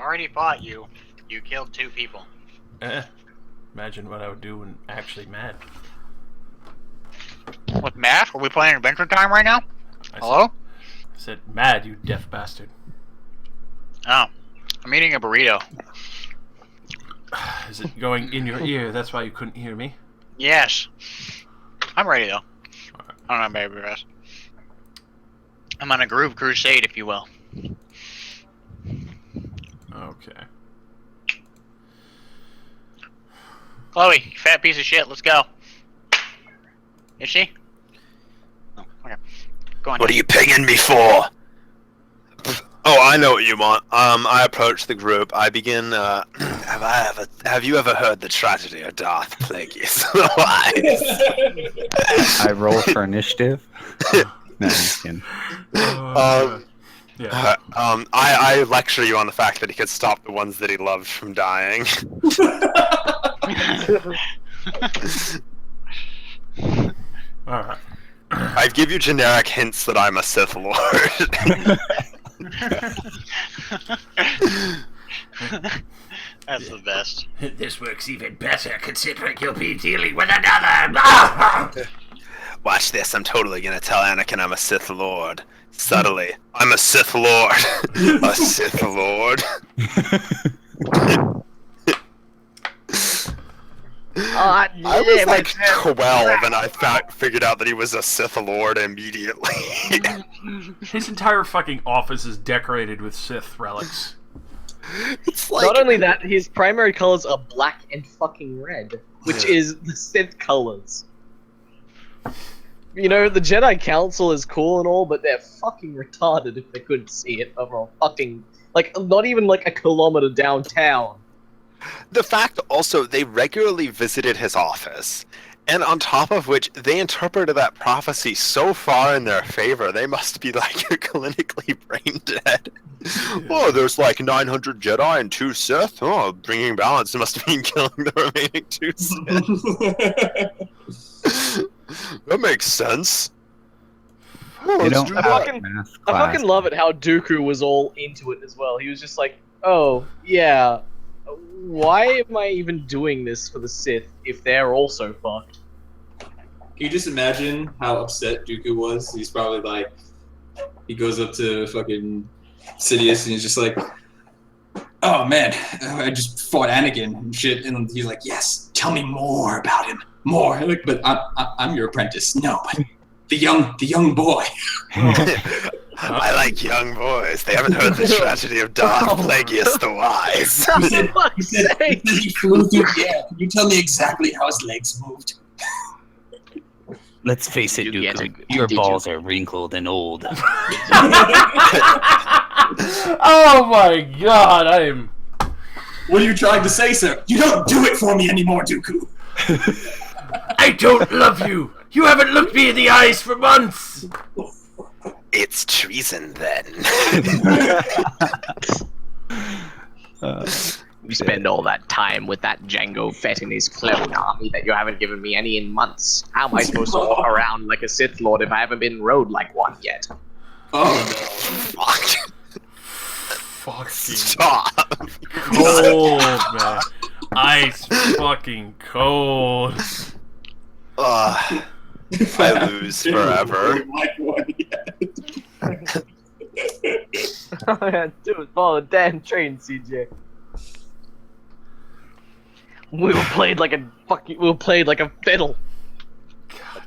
already fought you. You killed 2 people. Imagine what I would do when actually mad. With Matt? Are we playing Adventure Time right now? Hello? I said, mad, you deaf bastard. Oh. I'm eating a burrito. Is it going in your ear? That's why you couldn't hear me? Yes. I'm ready, though. I don't know, baby rest. I'm on a groove crusade, if you will. Okay. Chloe, fat piece of shit, let's go. Is she? Oh, okay. Go on. What are you pinging me for? Oh, I know what you want. I approach the group. I begin, have you ever heard the tragedy of Darth Plagueis the Wise? I roll for initiative. No, I'm kidding. Yeah. I lecture you on the fact that he could stop the ones that he loved from dying. Alright. I give you generic hints that I'm a Sith Lord. That's the best. This works even better considering you'll be dealing with another. Watch this, I'm totally gonna tell Anakin I'm a Sith Lord. Subtly. I'm a Sith Lord. A Sith Lord. I was like 12 and I figured out that he was a Sith Lord immediately. His entire fucking office is decorated with Sith relics. It's like... Not only that, his primary colors are black and fucking red, which is the Sith colors. You know, the Jedi Council is cool and all, but they're fucking retarded if they couldn't see it over a fucking... Like, not even like a kilometer downtown. The fact also, they regularly visited his office, and on top of which, they interpreted that prophecy so far in their favor, they must be like clinically brain dead. Oh, there's like 900 Jedi and 2 Sith? Oh, bringing balance must mean killing the remaining 2 Sith. That makes sense. Oh, They don't do have that. a math I class. fucking love it how Dooku was all into it as well. He was just like, oh, yeah, why am I even doing this for the Sith if they're also fucked? Can you just imagine how upset Dooku was? He's probably like, he goes up to fucking Sidious and he's just like, oh man, I just fought Anakin and shit. And he's like, yes, tell me more about him. More. Like, but I'm your apprentice. No, but the young boy. I like young boys. They haven't heard the tragedy of Darth Plagueis the Wise. He said he flew through the air. Can you tell me exactly how his legs moved? Let's face it, Dooku, your balls are wrinkled and old. Oh my god, I am... What are you trying to say, sir? You don't do it for me anymore, Dooku. I don't love you! You haven't looked me in the eyes for months! It's treason, then. You spend all that time with that Jango Fett and his clone army that you haven't given me any in months. How am I supposed to walk around like a Sith Lord if I haven't been rode like one yet? Oh Fuck. Fucking Stop. cold, man. Ice fucking cold. I lose forever. Like one yet. All I had to do was follow the damn train, CJ. We were played like a fiddle.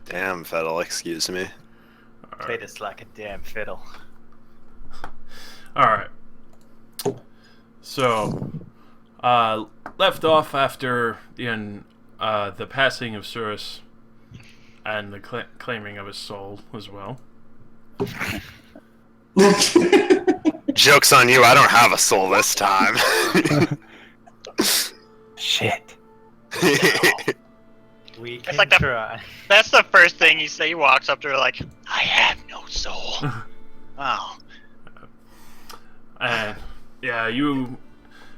Damn, Fettel, excuse me. Played us like a damn fiddle. Alright. So, left off after the passing of Surus and the claiming of his soul as well. Joke's on you, I don't have a soul this time. Shit. We can like try. That's the first thing you say. He walks up to her like, I have no soul. Wow. And yeah, you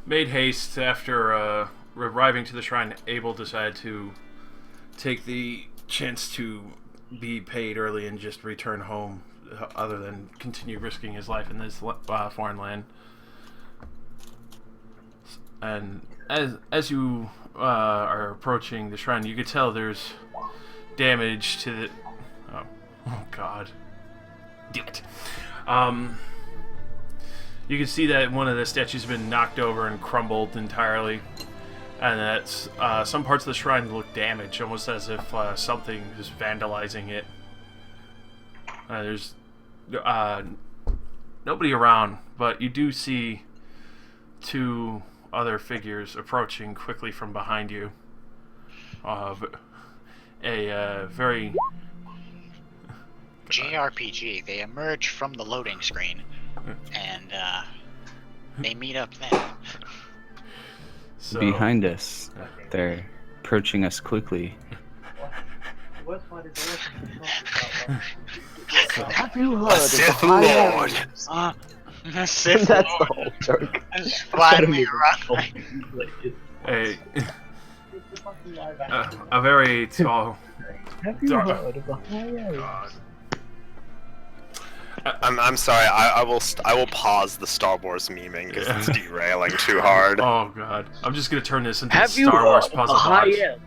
made haste after arriving to the shrine. Abel decided to take the chance to be paid early and just return home, other than continue risking his life in this foreign land. And as you are approaching the shrine, you can tell there's damage to the... Oh God. Damn it. You can see that one of the statues has been knocked over and crumbled entirely. And that some parts of the shrine look damaged, almost as if something is vandalizing it. There's nobody around, but you do see two other figures approaching quickly from behind you. A very... JRPG, they emerge from the loading screen, and they meet up then. So, behind us, they're approaching us quickly. Have you heard Sith of the Lord. Sith That's Lord. the whole joke. Slide me around. A very tall... Have you heard of the high God. I'm sorry. I will pause the Star Wars memeing because it's derailing too hard. Oh God! I'm just gonna turn this into a Have you Star Wars heard of the puzzle high box. end?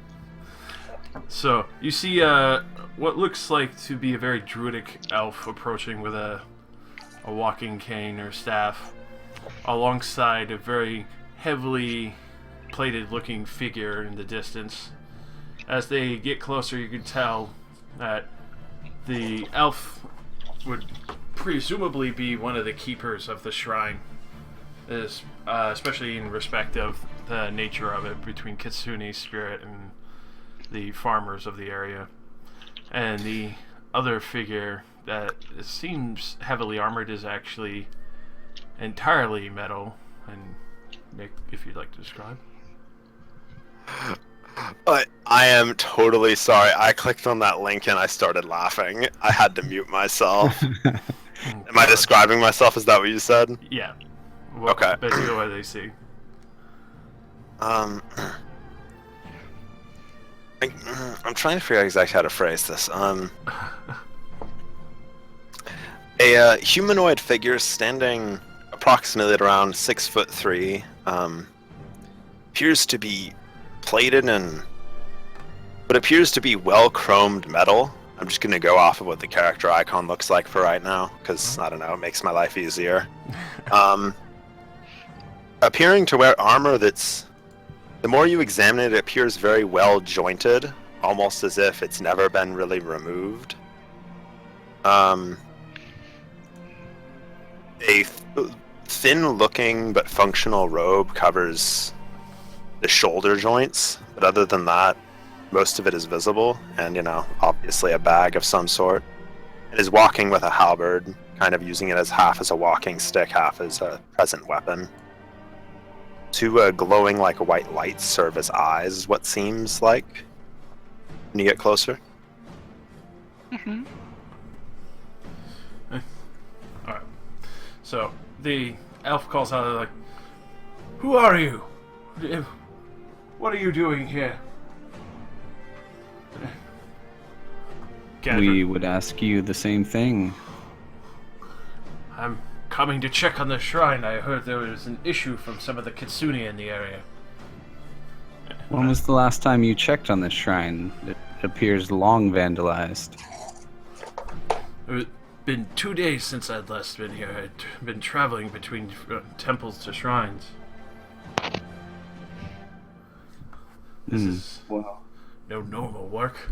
So you see what looks like to be a very druidic elf approaching with a walking cane or staff, alongside a very heavily plated-looking figure in the distance. As they get closer, you can tell that the elf would presumably be one of the keepers of the shrine, especially in respect of the nature of it between Kitsune's spirit and the farmers of the area. And the other figure that seems heavily armored is actually entirely metal. And Nick, if you'd like to describe. But I am totally sorry. I clicked on that link and I started laughing. I had to mute myself. Am I describing myself? Is that what you said? Yeah. Okay. Basically what they see. I'm trying to figure out exactly how to phrase this. A humanoid figure standing approximately at around 6'3", appears to be plated in what appears to be well-chromed metal. I'm just going to go off of what the character icon looks like for right now, because, I don't know, it makes my life easier. Appearing to wear armor that's... The more you examine it, it appears very well-jointed, almost as if it's never been really removed. A thin-looking but functional robe covers the shoulder joints, but other than that, most of it is visible, and, you know, obviously a bag of some sort. It is walking with a halberd, kind of using it as half as a walking stick, half as a present weapon. Two glowing like white lights serve as eyes, is what seems like, when you get closer. Mm-hmm. Alright. So, the elf calls out, like, "Who are you? What are you doing here?" We would ask you the same thing. I'm coming to check on the shrine. I heard there was an issue from some of the Kitsune in the area. When was the last time you checked on this shrine? It appears long vandalized. It's been 2 days since I'd last been here. I'd been traveling between temples to shrines. This is no normal work.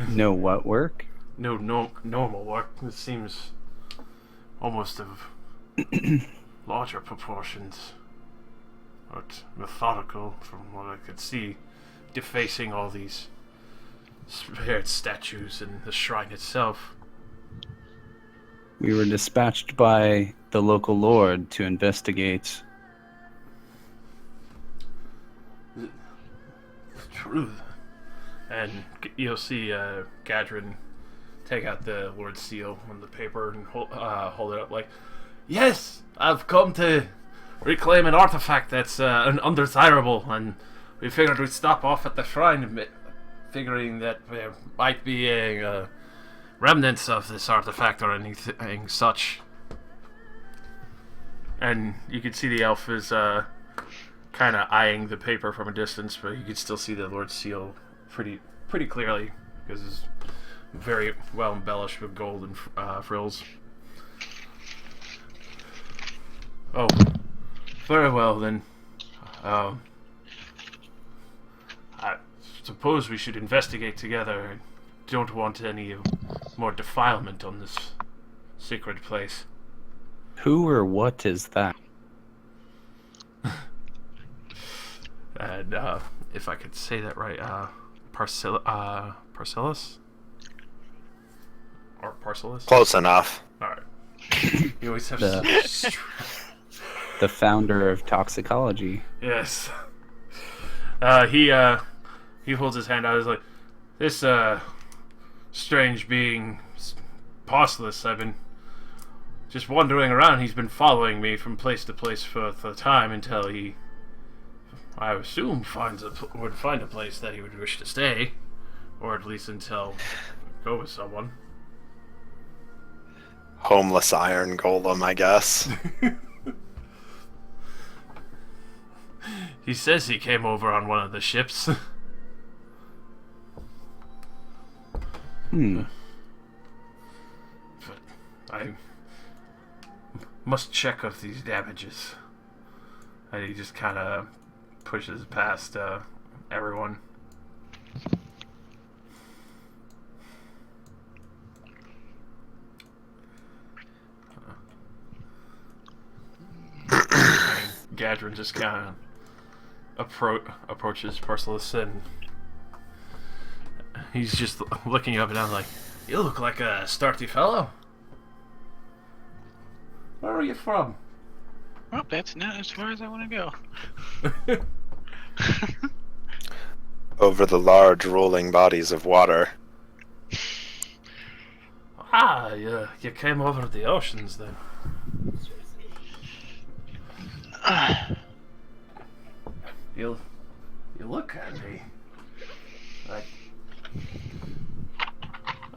No what work? No normal work. It seems almost of larger proportions. But methodical, from what I could see, defacing all these spared statues and the shrine itself. We were dispatched by the local lord to investigate. Truth. And you'll see Gadrin take out the Lord's seal on the paper and hold it up like, "Yes, I've come to reclaim an artifact that's undesirable, and we figured we'd stop off at the shrine, figuring that there might be a remnants of this artifact or anything such." And you can see the elf is kind of eyeing the paper from a distance, but you can still see the Lord's seal pretty clearly because it's very well embellished with gold and frills. Oh, very well then. I suppose we should investigate together. I don't want any more defilement on this sacred place. Who or what is that? And if I could say that right, Parcellus? Or Parcellus? Close enough. Alright. You always have The founder of toxicology. Yes. He holds his hand out. He's like, this strange being, Parcellus, I've been just wandering around. He's been following me from place to place for the time until he, I assume, would find a place that he would wish to stay, or at least until go with someone. Homeless iron golem, I guess. He says he came over on one of the ships. But I must check of these damages. And he just kind of pushes past everyone. Gadrin just kind of approaches Parcellus and he's just looking up and down like, you look like a starty fellow. Where are you from? Well, that's not as far as I want to go. Over the large rolling bodies of water. Ah, you came over the oceans then. You look handy. I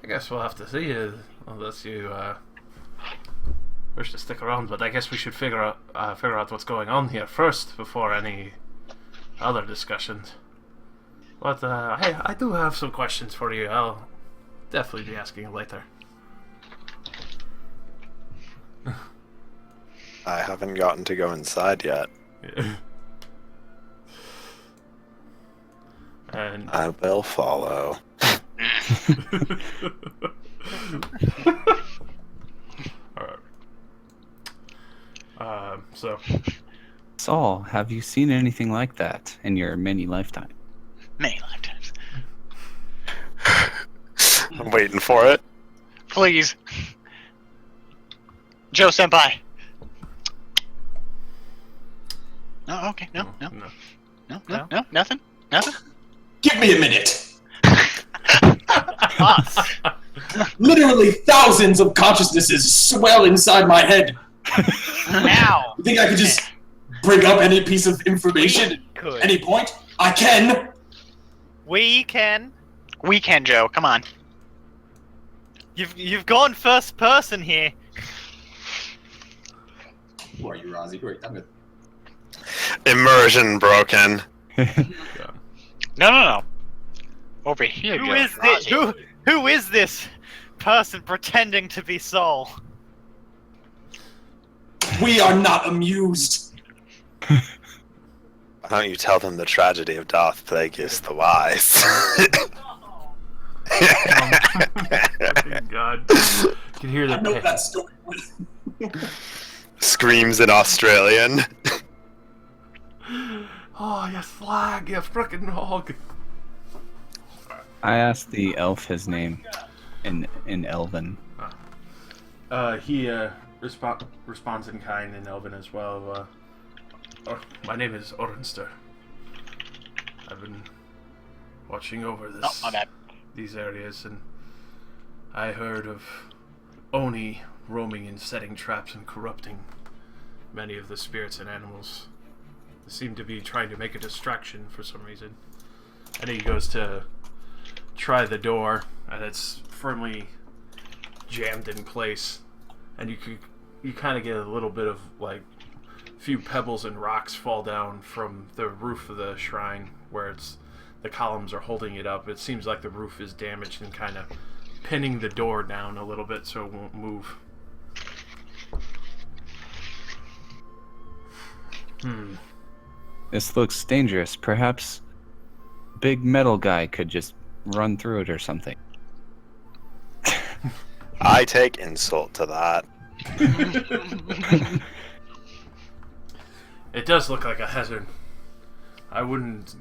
guess we'll have to see you unless you wish to stick around. But I guess we should figure out what's going on here first before any other discussions. But I do have some questions for you. I'll definitely be asking you later. I haven't gotten to go inside yet. Yeah. And I will follow. Alright. So Saul, have you seen anything like that in your many lifetime? Many lifetimes. I'm waiting for it. Please. Joe Senpai. No, okay, no, nothing. Give me a minute. Us. Literally thousands of consciousnesses swell inside my head. Now. You think I could just bring up any piece of information Could. at any point? I can. We can. We can, Joe. Come on. You've gone first person here. Who are you, Rozzy? Who are you? I'm good. Immersion broken. No. Over here, Who Joe. is this? Who is this person pretending to be Saul? We are not amused. Why don't you tell them the tragedy of Darth Plagueis the Wise? fucking God. You can hear I know the that story. Screams in Australian. oh, you slag, you frickin' hog. I asked the elf his name in Elven. He responds in kind in Elven as well. My name is Orenster. I've been watching over Oh, my bad. these areas, and I heard of Oni roaming and setting traps and corrupting many of the spirits and animals. They seem to be trying to make a distraction for some reason. And he goes to try the door, and it's firmly jammed in place. And you kind of get a little bit of like few pebbles and rocks fall down from the roof of the shrine where the columns are holding it up. It seems like the roof is damaged and kind of pinning the door down a little bit so it won't move. This looks dangerous. Perhaps a big metal guy could just run through it or something. I take insult to that. It does look like a hazard. I wouldn't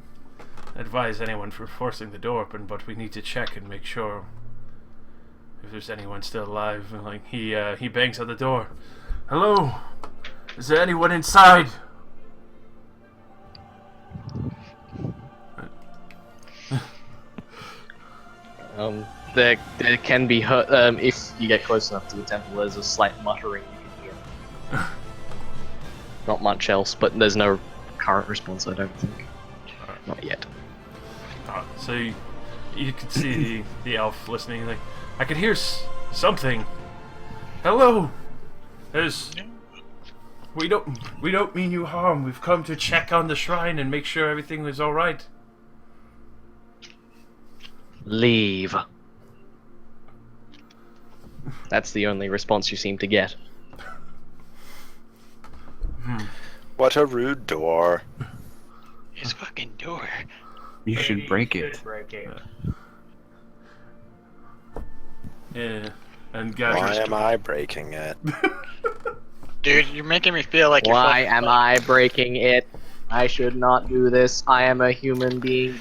advise anyone for forcing the door open, but we need to check and make sure if there's anyone still alive. Like he bangs on the door. Hello? Is there anyone inside? There can be hurt if you get close enough to the temple. There's a slight muttering you can hear. Not much else, but there's no current response. I don't think. Not yet. So you can see the elf listening. Like, I could hear something. Hello. We don't mean you harm. We've come to check on the shrine and make sure everything is all right. Leave. That's the only response you seem to get. What a rude door. His fucking door. You should break it. Yeah. And Why guys, am I breaking it? Dude, you're making me feel like you're Why fucking am I breaking it? I should not do this. I am a human being.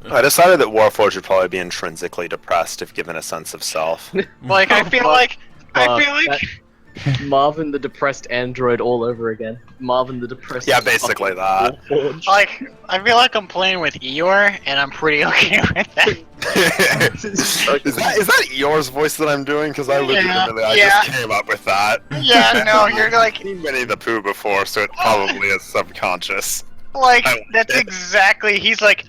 I decided that Warforged would probably be intrinsically depressed if given a sense of self. Like, I feel like Marvin the depressed android all over again. Marvin the depressed. Yeah, basically that. Warforged. like, I feel like I'm playing with Eeyore, and I'm pretty okay with that. is that yours voice that I'm doing? Because I legitimately, I just came up with that. Yeah, no, you're like, I've seen Winnie the Pooh before, so it probably is subconscious. like, I that's like it. exactly, he's like,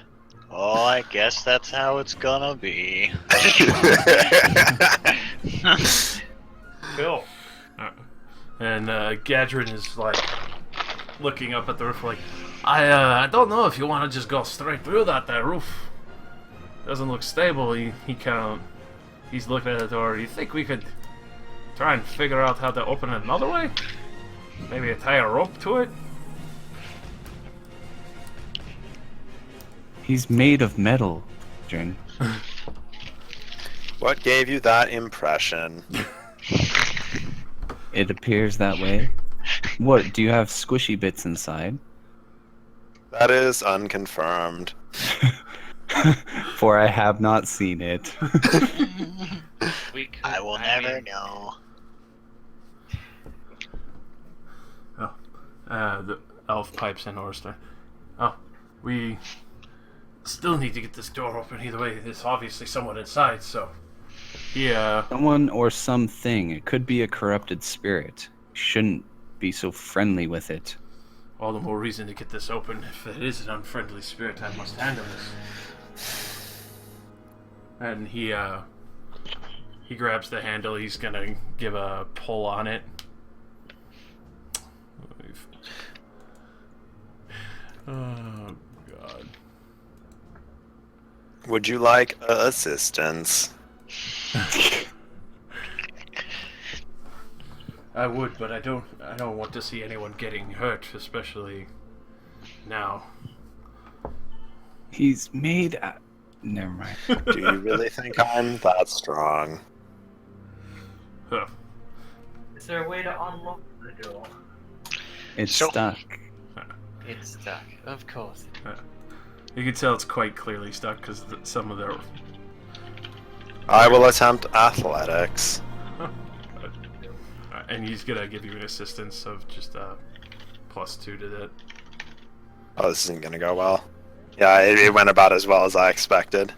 oh, I guess that's how it's gonna be. Phil. And Gadrin is like looking up at the roof like, I don't know if you want to just go straight through that roof. Doesn't look stable. He's looking at the door. You think we could try and figure out how to open it another way? Maybe tie a rope to it? He's made of metal, Jin. What gave you that impression? It appears that way. What, do you have squishy bits inside? That is unconfirmed. For I have not seen it. I will never know. The elf pipes in Orster. Oh, we still need to get this door open either way. There's obviously someone inside, so... Yeah. Someone or something. It could be a corrupted spirit. Shouldn't be so friendly with it. All the more reason to get this open. If it is an unfriendly spirit, I must handle this. And he grabs the handle. He's gonna give a pull on it. Oh, God. Would you like assistance? I would, but I don't want to see anyone getting hurt, especially now. He's made... Never mind. Do you really think I'm that strong? Huh. Is there a way to unlock the door? It's So- stuck. It's stuck, of course. You can tell it's quite clearly stuck because some of their... I will attempt athletics. And he's gonna give you an assistance of just +2 to that. Oh, this isn't gonna go well. Yeah, it went about as well as I expected.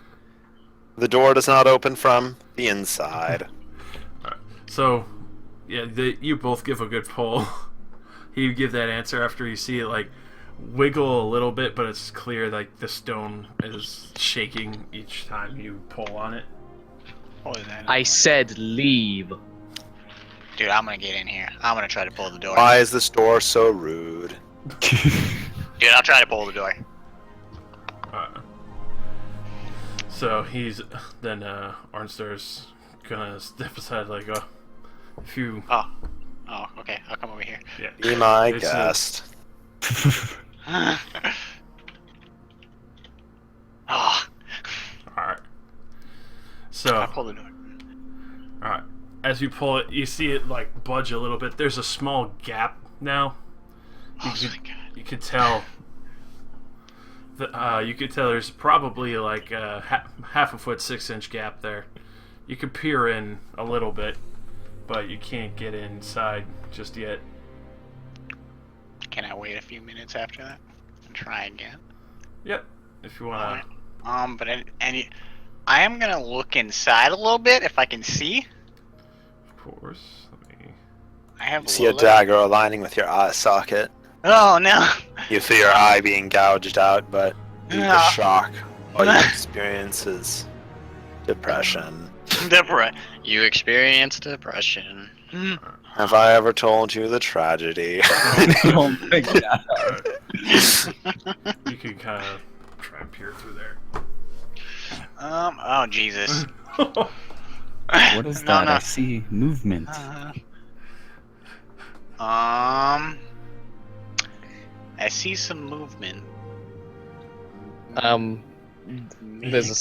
The door does not open from the inside. Alright. So, yeah, you both give a good pull. You give that answer after you see it like wiggle a little bit, but it's clear like the stone is shaking each time you pull on it. Holy man. I said leave. Dude, I'm gonna get in here. I'm gonna try to pull the door. Why is this door so rude? Dude, I'll try to pull the door. So he's then Arnstar's gonna step aside like a few. Oh, okay. I'll come over here. Yeah. Be my It's, guest. Oh. All right. So. I'll pull the door. All right. As you pull it, you see it like budge a little bit. There's a small gap now. You could tell. You could tell there's probably like a half a foot, 6-inch gap there. You could peer in a little bit, but you can't get inside just yet. Can I wait a few minutes after that and try again? Yep. If you wanna. But I am gonna look inside a little bit if I can see. Of course. Let me. I have See a dagger aligning with your eye socket. Oh no! You feel your eye being gouged out, but due to No. shock, all you experience is depression. You experience depression. Have I ever told you the tragedy? Oh my god. You can kind of try and peer through there. Oh Jesus. What is that? No. I see movement. I see some movement. There's a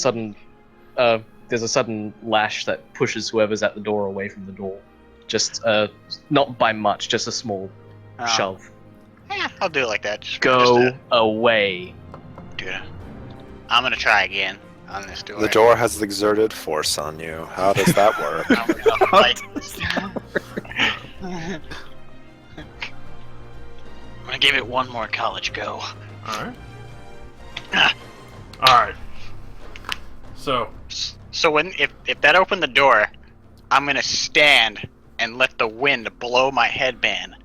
sudden lash that pushes whoever's at the door away from the door. Just not by much, just a small shove. Yeah, I'll do it like that. Go away. Dude, I'm gonna try again on this door. The door has exerted force on you. How does that work? I'm gonna give it one more college go. Alright. Alright. So when if that opened the door, I'm gonna stand and let the wind blow my headband.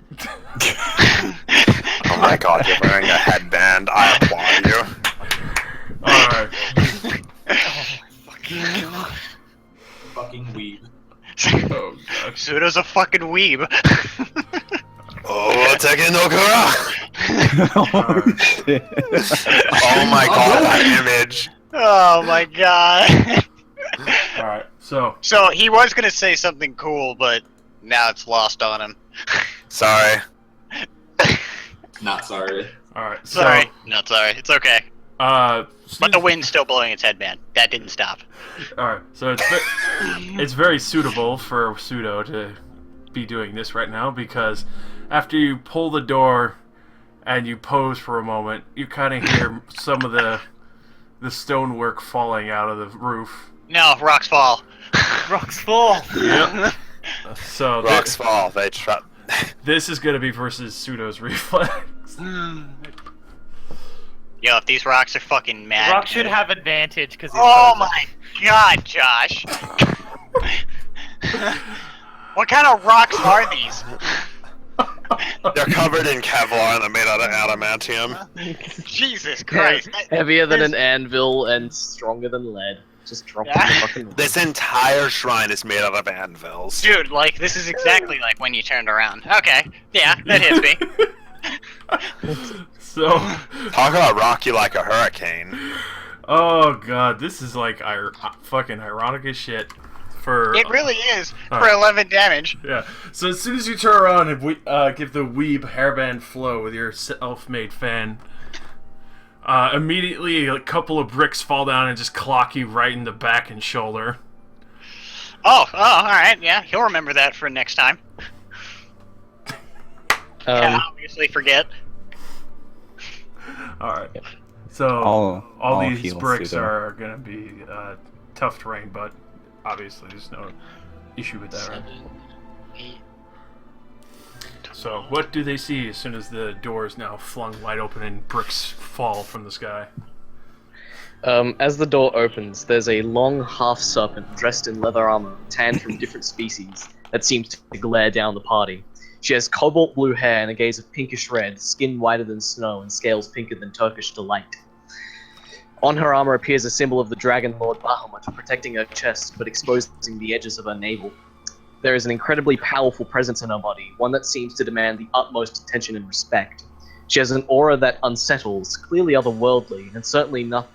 Oh my god, you're wearing a headband. I applaud you. alright. Fucking weeb. Oh god. Pseudo's a fucking weeb. Oh, Tekinokura! Oh, shit. Oh my god, that image. Oh my god. Alright, so So he was gonna say something cool, but now it's lost on him. Sorry. Not sorry. alright, so Sorry. Not sorry. It's okay. But Steve- the wind's still blowing its headband. That didn't stop. Alright, so it's very suitable for Pseudo to be doing this right now because after you pull the door and you pose for a moment, you kind of hear some of the stonework falling out of the roof. No, rocks fall. Rocks fall. Yep. So Rocks fall, they trap. this is going to be versus Pseudo's reflex. Yo, if these rocks are fucking mad. Rock should have advantage because he's Oh frozen. my god, Josh. What kind of rocks are these? They're covered in Kevlar and they're made out of adamantium. Jesus Christ. That- Heavier than there's- an anvil and stronger than lead. Just drop Yeah. in the fucking. This entire shrine is made out of anvils. Dude, like, this is exactly like when you turned around. Okay. Yeah, that hits me. So, Talk about rock you like a hurricane. oh god, this is like fucking ironic as shit. For It really is. For Alright. 11 damage. Yeah. So as soon as you turn around and give the weeb hairband flow with your self-made fan, immediately a couple of bricks fall down and just clock you right in the back and shoulder. Oh, alright, yeah. He'll remember that for next time. Can't obviously forget. All right. So all these heal bricks Pseudo. are gonna be tough terrain, but obviously there's no issue with that. Right? 7, 8. So what do they see as soon as the door is now flung wide open and bricks fall from the sky? As the door opens, there's a long half serpent dressed in leather armor, tanned from different species, that seems to glare down the party. She has cobalt blue hair and a gaze of pinkish red, skin whiter than snow, and scales pinker than Turkish delight. On her armor appears a symbol of the Dragon Lord Bahamut, protecting her chest but exposing the edges of her navel. there is an incredibly powerful presence in her body, one that seems to demand the utmost attention and respect. She has an aura that unsettles, clearly otherworldly, and certainly not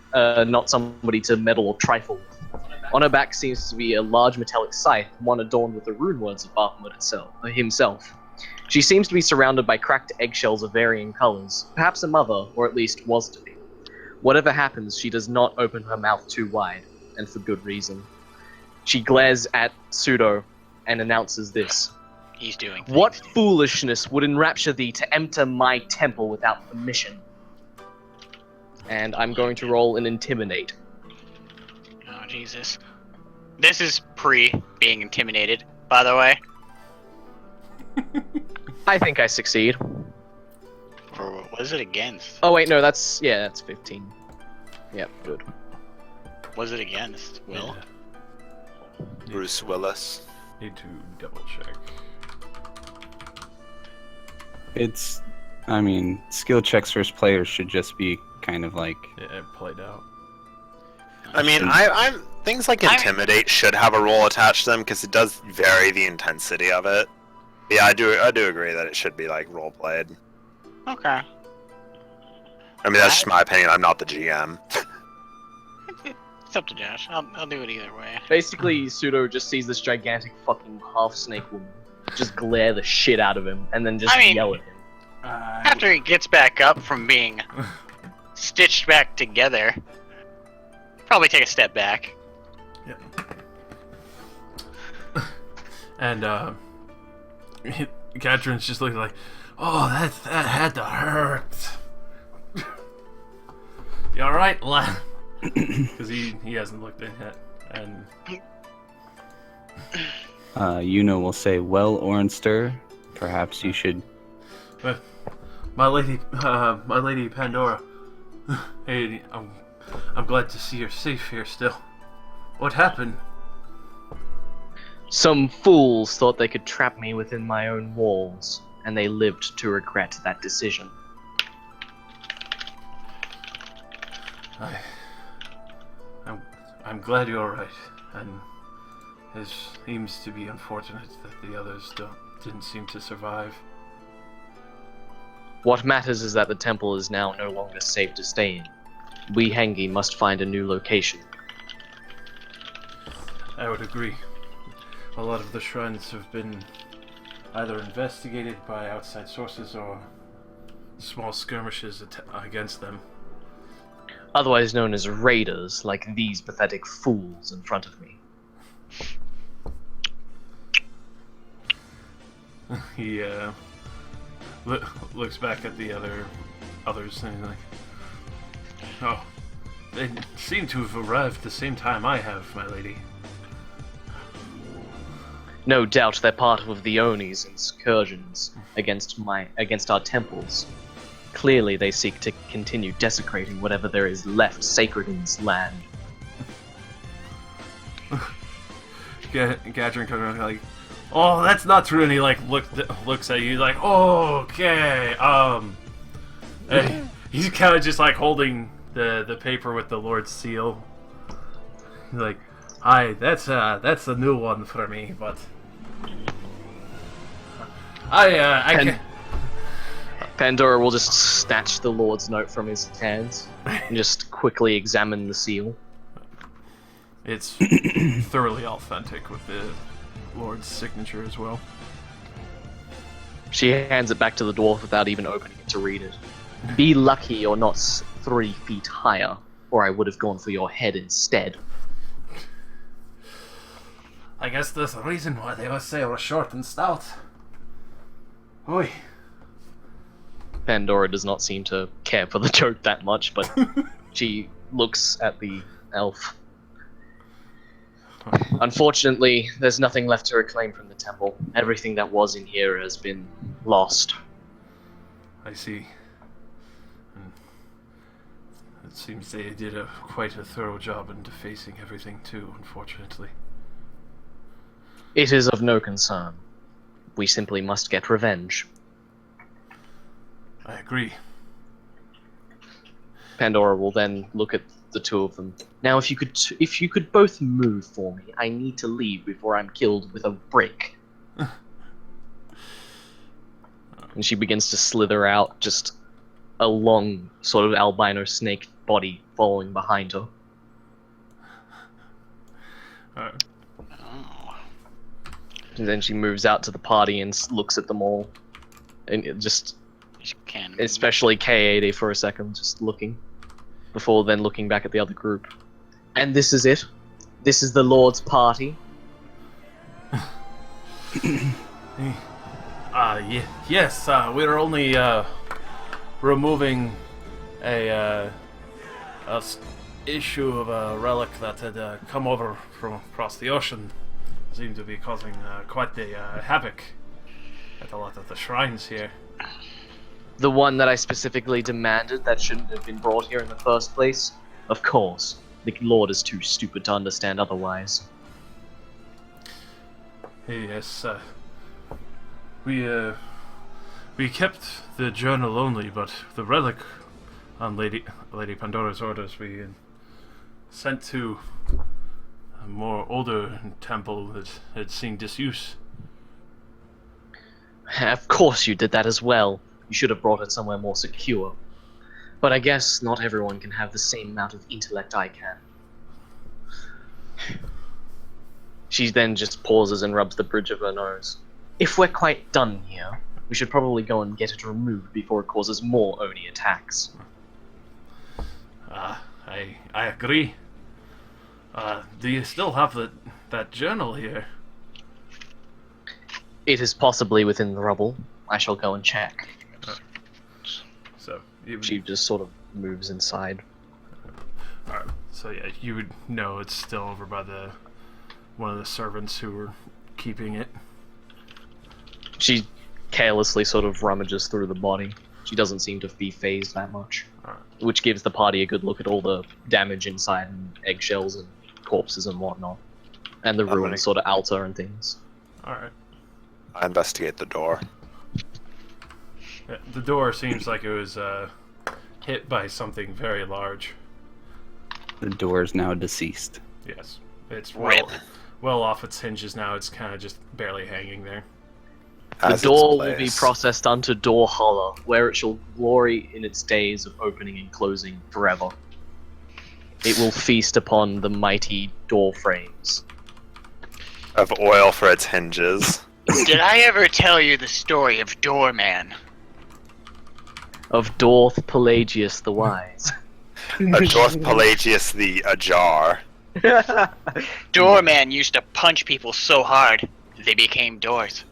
somebody to meddle or trifle with. On her back seems to be a large metallic scythe, one adorned with the rune words of Bahamut himself. She seems to be surrounded by cracked eggshells of varying colors, perhaps a mother, or at least was to be. Whatever happens, she does not open her mouth too wide, and for good reason. She glares at Pseudo and announces this. He's doing things. What foolishness would enrapture thee to enter my temple without permission? And I'm going to roll an Intimidate. Oh, Jesus. This is pre-being intimidated, by the way. I think I succeed. Or what is it against? Oh wait, no, that's 15. Yep, good. What is it against? Will? Yeah. Bruce Willis. Need to double check. Skill checks versus players should just be kind of like... Yeah, it played out. I mean, I'm things like Intimidate should have a roll attached to them because it does vary the intensity of it. Yeah, I do agree that it should be like role played. Okay. I mean, that's just my opinion. I'm not the GM. It's up to Josh. I'll do it either way. Basically, Pseudo just sees this gigantic fucking half-snake woman just glare the shit out of him, and then just yell at him. After he gets back up from being stitched back together, probably take a step back. Yeah. And Gadrin's just looking like, oh, that had to hurt. You alright, lad? Because he hasn't looked in yet. And Yuno will say, well, Ornster, perhaps you should... my lady Pandora. Hey, I'm glad to see you're safe here still. What happened? Some fools thought they could trap me within my own walls, and they lived to regret that decision. I'm glad you're alright, and it seems to be unfortunate that the others didn't seem to survive. What matters is that the temple is now no longer safe to stay in. We Hengi must find a new location. I would agree. A lot of the shrines have been either investigated by outside sources or small skirmishes against them. Otherwise known as raiders, like these pathetic fools in front of me. He looks back at the others and he's like, oh, they seem to have arrived at the same time I have, my lady. No doubt they're part of the Oni's incursions against our temples. Clearly they seek to continue desecrating whatever there is left sacred in this land. Gadrin comes around like, oh, that's not true, and he like looks at you like, oh, okay, and he's kind of just like holding the paper with the Lord's seal. He's like, hi, that's a new one for me, but I can't. Pandora will just snatch the Lord's note from his hands and just quickly examine the seal. It's thoroughly authentic with the Lord's signature as well. She hands it back to the dwarf without even opening it to read it. Be lucky you're not 3 feet higher, or I would have gone for your head instead. I guess there's a reason why they always say we're short and stout. Oi. Pandora does not seem to care for the joke that much, but she looks at the elf. Unfortunately, there's nothing left to reclaim from the temple. Everything that was in here has been lost. I see. It seems they did quite a thorough job in defacing everything too, unfortunately. It is of no concern. We simply must get revenge. I agree. Pandora will then look at the two of them. Now, if you could both move for me, I need to leave before I'm killed with a brick. And she begins to slither out, just a long, sort of albino snake body following behind her. Alright. Oh. And then she moves out to the party and looks at them all. And it just, You can. especially K80 for a second, just looking. Before then looking back at the other group. And this is it. This is the Lord's party. Yes, we're only removing a issue of a relic that had come over from across the ocean. Seemed to be causing quite the havoc at a lot of the shrines here. The one that I specifically demanded that shouldn't have been brought here in the first place? Of course. The Lord is too stupid to understand otherwise. Yes, we kept the journal only, but the relic on Lady Pandora's orders we sent to a more older temple that had seen disuse. Of course you did that as well. You should have brought it somewhere more secure. But I guess not everyone can have the same amount of intellect I can. She then just pauses and rubs the bridge of her nose. If we're quite done here, we should probably go and get it removed before it causes more Oni attacks. I agree. Do you still have that journal here? It is possibly within the rubble. I shall go and check. So She just sort of moves inside. Alright, so yeah, you would know it's still over by one of the servants who were keeping it. She carelessly sort of rummages through the body. She doesn't seem to be phased that much. Alright. Which gives the party a good look at all the damage inside and eggshells and corpses and whatnot. And the ruined sort of altar and things. Alright. I investigate the door. Yeah, the door seems like it was hit by something very large. The door is now deceased. Yes. It's Rip. well off its hinges now. It's kind of just barely hanging there. The As door its will be place. processed unto Door Hollow, where it shall glory in its days of opening and closing forever. It will feast upon the mighty door frames. Of oil for its hinges. Did I ever tell you the story of Doorman? Of Dorth Pelagius the Wise. Dorth Pelagius the Ajar. Doorman used to punch people so hard, they became doors.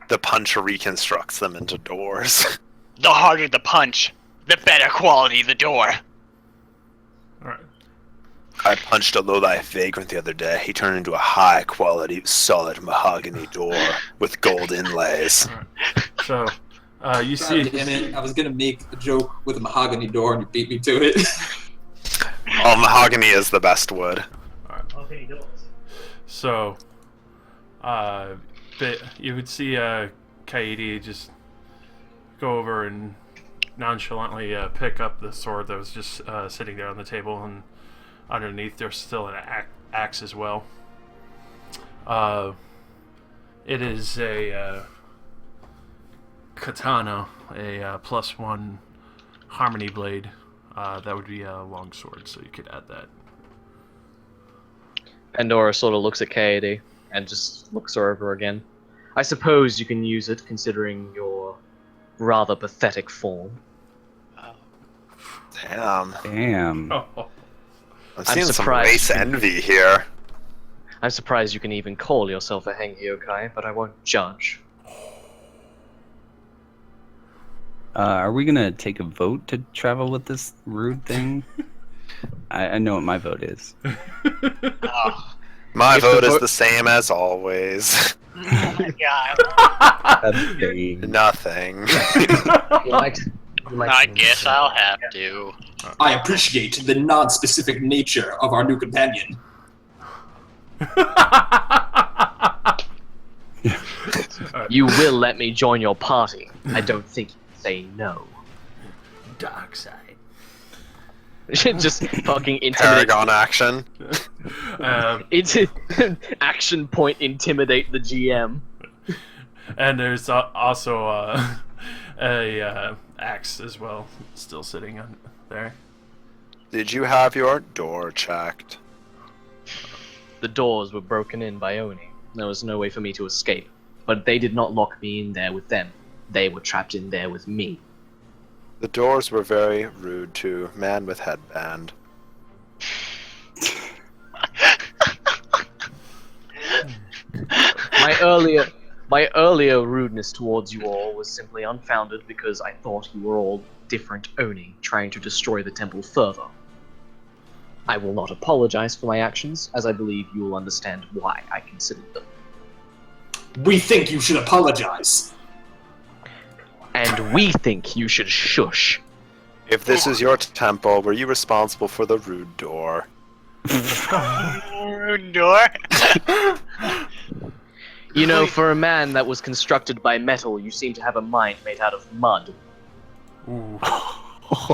The punch reconstructs them into doors. The harder the punch, the better quality the door. Alright. I punched a low-life vagrant the other day. He turned into a high-quality, solid mahogany door with gold inlays. So, you God see... damn it! I was gonna make a joke with a mahogany door, and you beat me to it. Oh, mahogany is the best wood. So, but you would see Kaede just go over and nonchalantly pick up the sword that was just sitting there on the table, and underneath there's still an axe as well. It is a katana, a +1 harmony blade. That would be a long sword, so you could add that. Pandora sort of looks at Kaede and just looks her over again. I suppose you can use it, considering your rather pathetic form. Damn. Damn. I'm seeing some surprised. race envy here. I'm surprised you can even call yourself a Hengyokai, but I won't judge. Are we gonna take a vote to travel with this rude thing? I know what my vote is. Oh, My If the vote is vote- the same as always. oh my god. That's gay. Nothing. I guess I'll have to. I appreciate the non-specific nature of our new companion. You will let me join your party. I don't think you'd say no. Dark side. Just fucking intimidate. Paragon action. It's action point. Intimidate the GM. And there's also a axe as well, still sitting on there. Did you have your door checked? The doors were broken in by Oni. There was no way for me to escape. But they did not lock me in there with them. They were trapped in there with me. The doors were very rude to man with headband. My earlier rudeness towards you all was simply unfounded because I thought you were all different Oni, trying to destroy the temple further. I will not apologize for my actions, as I believe you will understand why I considered them. We think you should apologize. And we think you should shush. If this is your temple, were you responsible for the rude door? Rude door. You know, for a man that was constructed by metal, you seem to have a mind made out of mud. Ooh.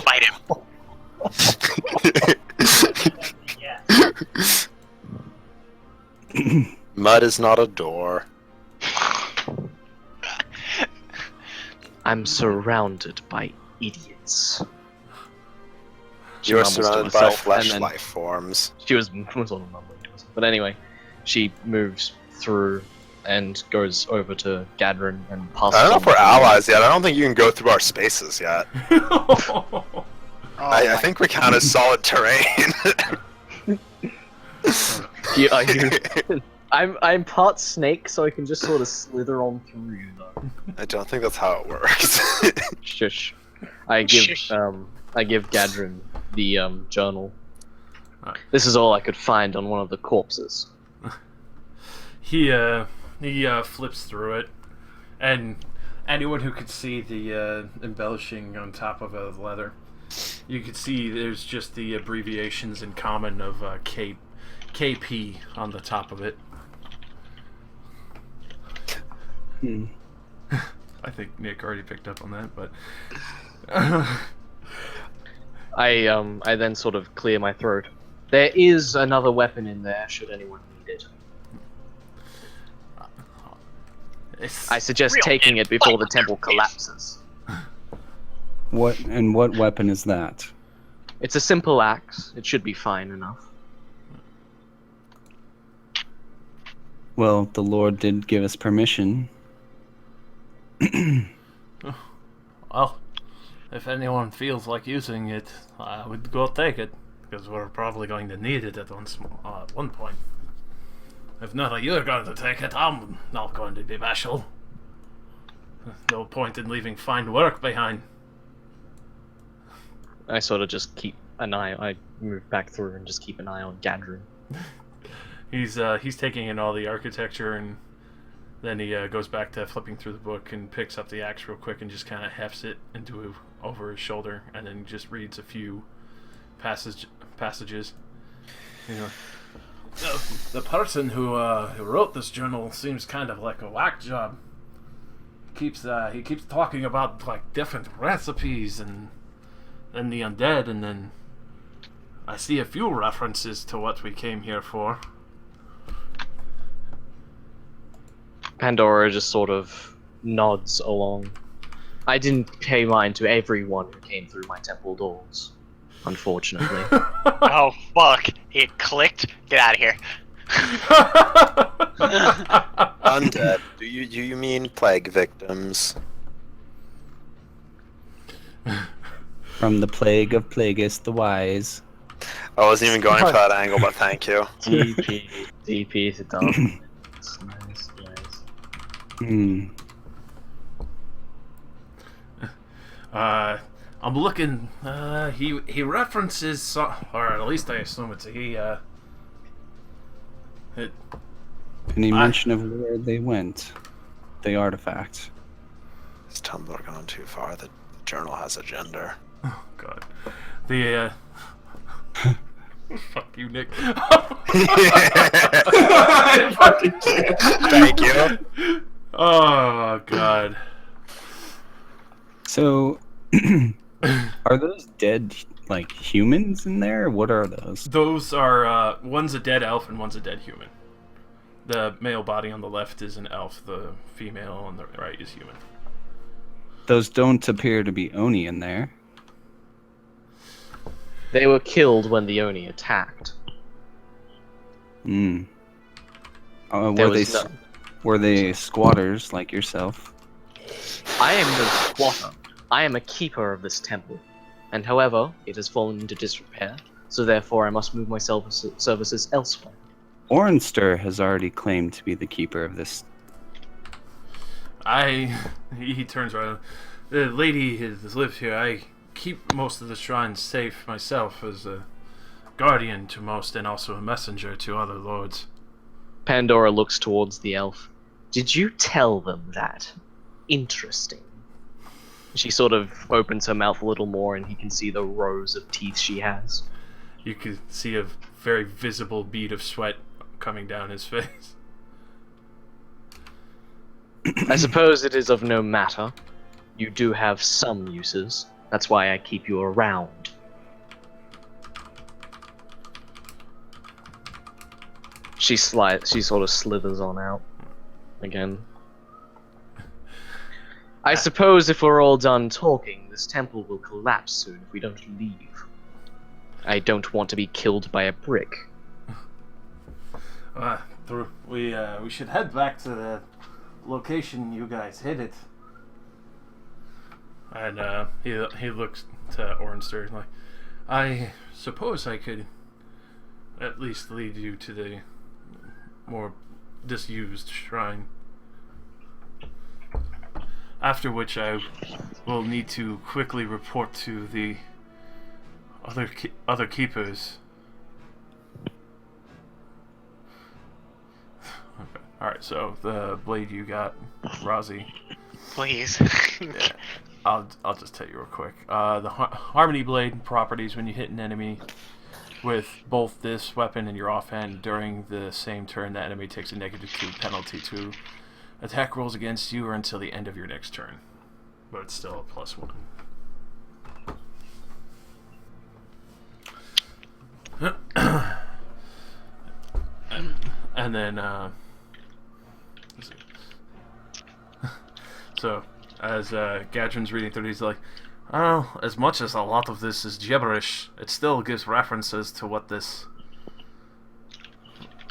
Fight him. Mud is not a door. I'm surrounded by idiots. She You're mumbles to surrounded by herself, flesh and then life forms. She was sort of mumbling to herself. But anyway, she moves through and goes over to Gadrin and passes I don't know on if we're to- allies yet. I don't think you can go through our spaces yet. I think we count as solid terrain. I'm part snake, so I can just sort of slither on through you, though. I don't think that's how it works. Shush. I give Shush. Gadrin the journal. Alright. This is all I could find on one of the corpses. He flips through it, and anyone who could see the embellishing on top of the leather, you could see there's just the abbreviations in common of KP on the top of it. I think Nick already picked up on that, but I then sort of clear my throat. There is another weapon in there, should anyone need it. I suggest Real taking it before the fight. temple collapses. What weapon is that? It's a simple axe. It should be fine enough. Well, the Lord did give us permission. well, if anyone feels like using it, I would go take it, because we're probably going to need it at one point. If not, you're going to take it. I'm not going to be bashful. No point in leaving fine work behind. I sort of just keep an eye. I move back through and just keep an eye on Gadrin. He's taking in all the architecture, and then he goes back to flipping through the book and picks up the axe real quick and just kind of hefts it over his shoulder, and then just reads a few passages. You know, the person who wrote this journal seems kind of like a whack job. He keeps talking about like different recipes and the undead, and then I see a few references to what we came here for. Pandora just sort of nods along. I didn't pay mind to everyone who came through my temple doors, unfortunately. Oh fuck! It clicked. Get out of here. Undead. Do you mean plague victims? From the plague of Plagueis the Wise. I wasn't even going for that angle, but thank you. DP to dump. Nice. I'm looking. He references, or at least I assume it's he. Any mention of where they went? The artifact. Is Tumblr gone too far? The journal has a gender. Oh God, the fuck you, Nick. I fucking can't. Thank you. Oh God. So, Are those dead, like, humans in there? What are those? Those are, one's a dead elf and one's a dead human. The male body on the left is an elf, the female on the right is human. Those don't appear to be Oni in there. They were killed when the Oni attacked. Hmm. There was Were they squatters like yourself? I am no squatter. I am a keeper of this temple. And however, it has fallen into disrepair, so therefore I must move my services elsewhere. Ornster has already claimed to be the keeper of this. He turns around. The lady has lived here. I keep most of the shrines safe myself as a guardian to most and also a messenger to other lords. Pandora looks towards the elf. Did you tell them that? Interesting. She sort of opens her mouth a little more and he can see the rows of teeth she has. You can see a very visible bead of sweat coming down his face. I suppose it is of no matter. You do have some uses. That's why I keep you around. She sort of slithers on out again. I suppose if we're all done talking, this temple will collapse soon if we don't leave. I don't want to be killed by a brick. We should head back to the location you guys hit it. And he looks to Ornster like, I suppose I could at least lead you to the more disused shrine. After which I will need to quickly report to the other keepers. Okay. Alright, so the blade you got, Rozzy. Please. Yeah. I'll just tell you real quick. The Harmony Blade properties when you hit an enemy with both this weapon and your offhand during the same turn, the enemy takes a -2 penalty to attack rolls against you or until the end of your next turn. But it's still a +1. and then, let's see. So, as Gadrin's reading through, he's like, oh, as much as a lot of this is gibberish, it still gives references to what this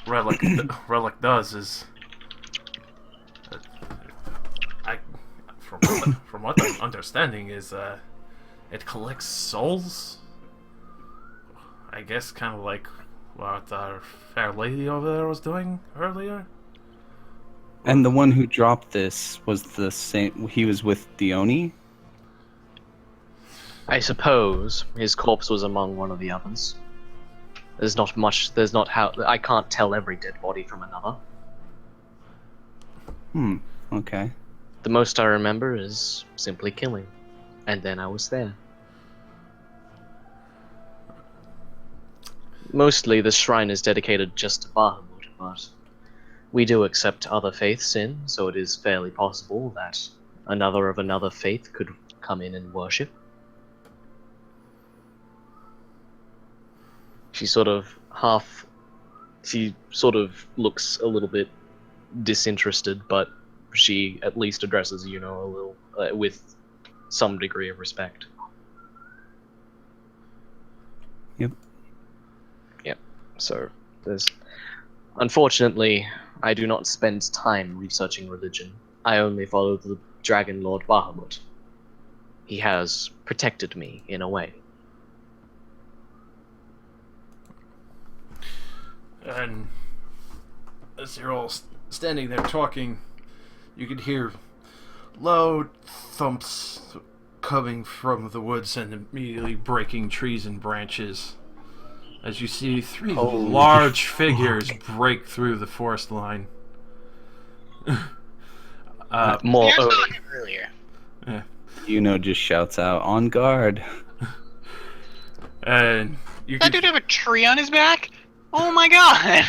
relic does. Is from what I'm understanding is it collects souls. I guess kind of like what our fair lady over there was doing earlier. And the one who dropped this was the same. He was with the Oni. I suppose his corpse was among one of the others. There's not much. There's not how. I can't tell every dead body from another. Okay. The most I remember is simply killing, and then I was there. Mostly, the shrine is dedicated just to Bahamut, but we do accept other faiths in, so it is fairly possible that another of another faith could come in and worship. She sort of looks a little bit disinterested, but she at least addresses a little with some degree of respect. Yep. So unfortunately, I do not spend time researching religion. I only follow the Dragon Lord Bahamut. He has protected me in a way. And as you're all standing there talking, you can hear loud thumps coming from the woods and immediately breaking trees and branches. As you see 3 large figures break through the forest line. More earlier. Yeah. Just shouts out, "On guard!" And you That dude have a tree on his back? Oh my god!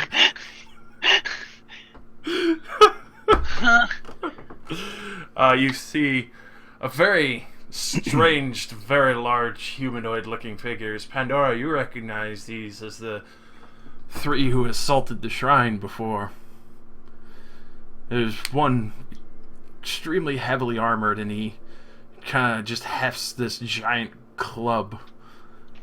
you see a very strange, very large humanoid-looking figures. Pandora, you recognize these as the 3 who assaulted the shrine before. There's one extremely heavily armored, and he kind of just hefts this giant club.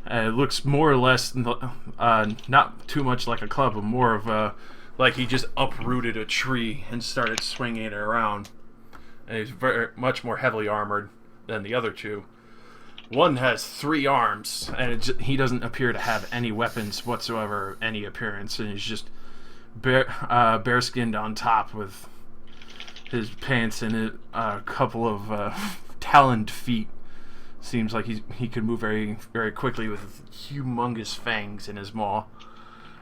And it looks more or less not too much like a club, but more of a like he just uprooted a tree and started swinging it around. And he's very much more heavily armored than the other 2. One has 3 arms, and he doesn't appear to have any weapons whatsoever, any appearance, and he's just bare-skinned on top with his pants and a couple of taloned feet. Seems like he could move very, very quickly with humongous fangs in his maw.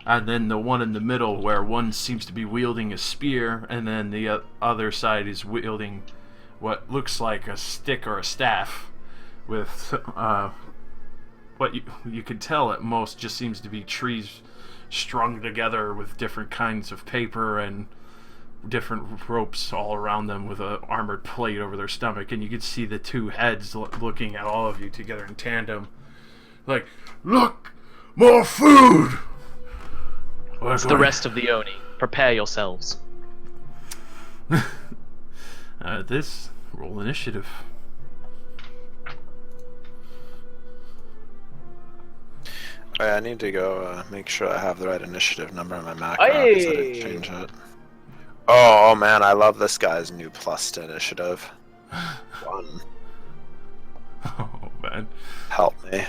And then the one in the middle, where one seems to be wielding a spear, and then the other side is wielding what looks like a stick or a staff, with what you could tell at most just seems to be trees strung together with different kinds of paper and different ropes all around them with a armored plate over their stomach, and you could see the 2 heads looking at all of you together in tandem, like, look, more food. It's the rest of the Oni. Prepare yourselves. This roll initiative. I need to go make sure I have the right initiative number on my macro because I didn't change it. Oh man, I love this guy's new plus to initiative. 1. Oh man. Help me.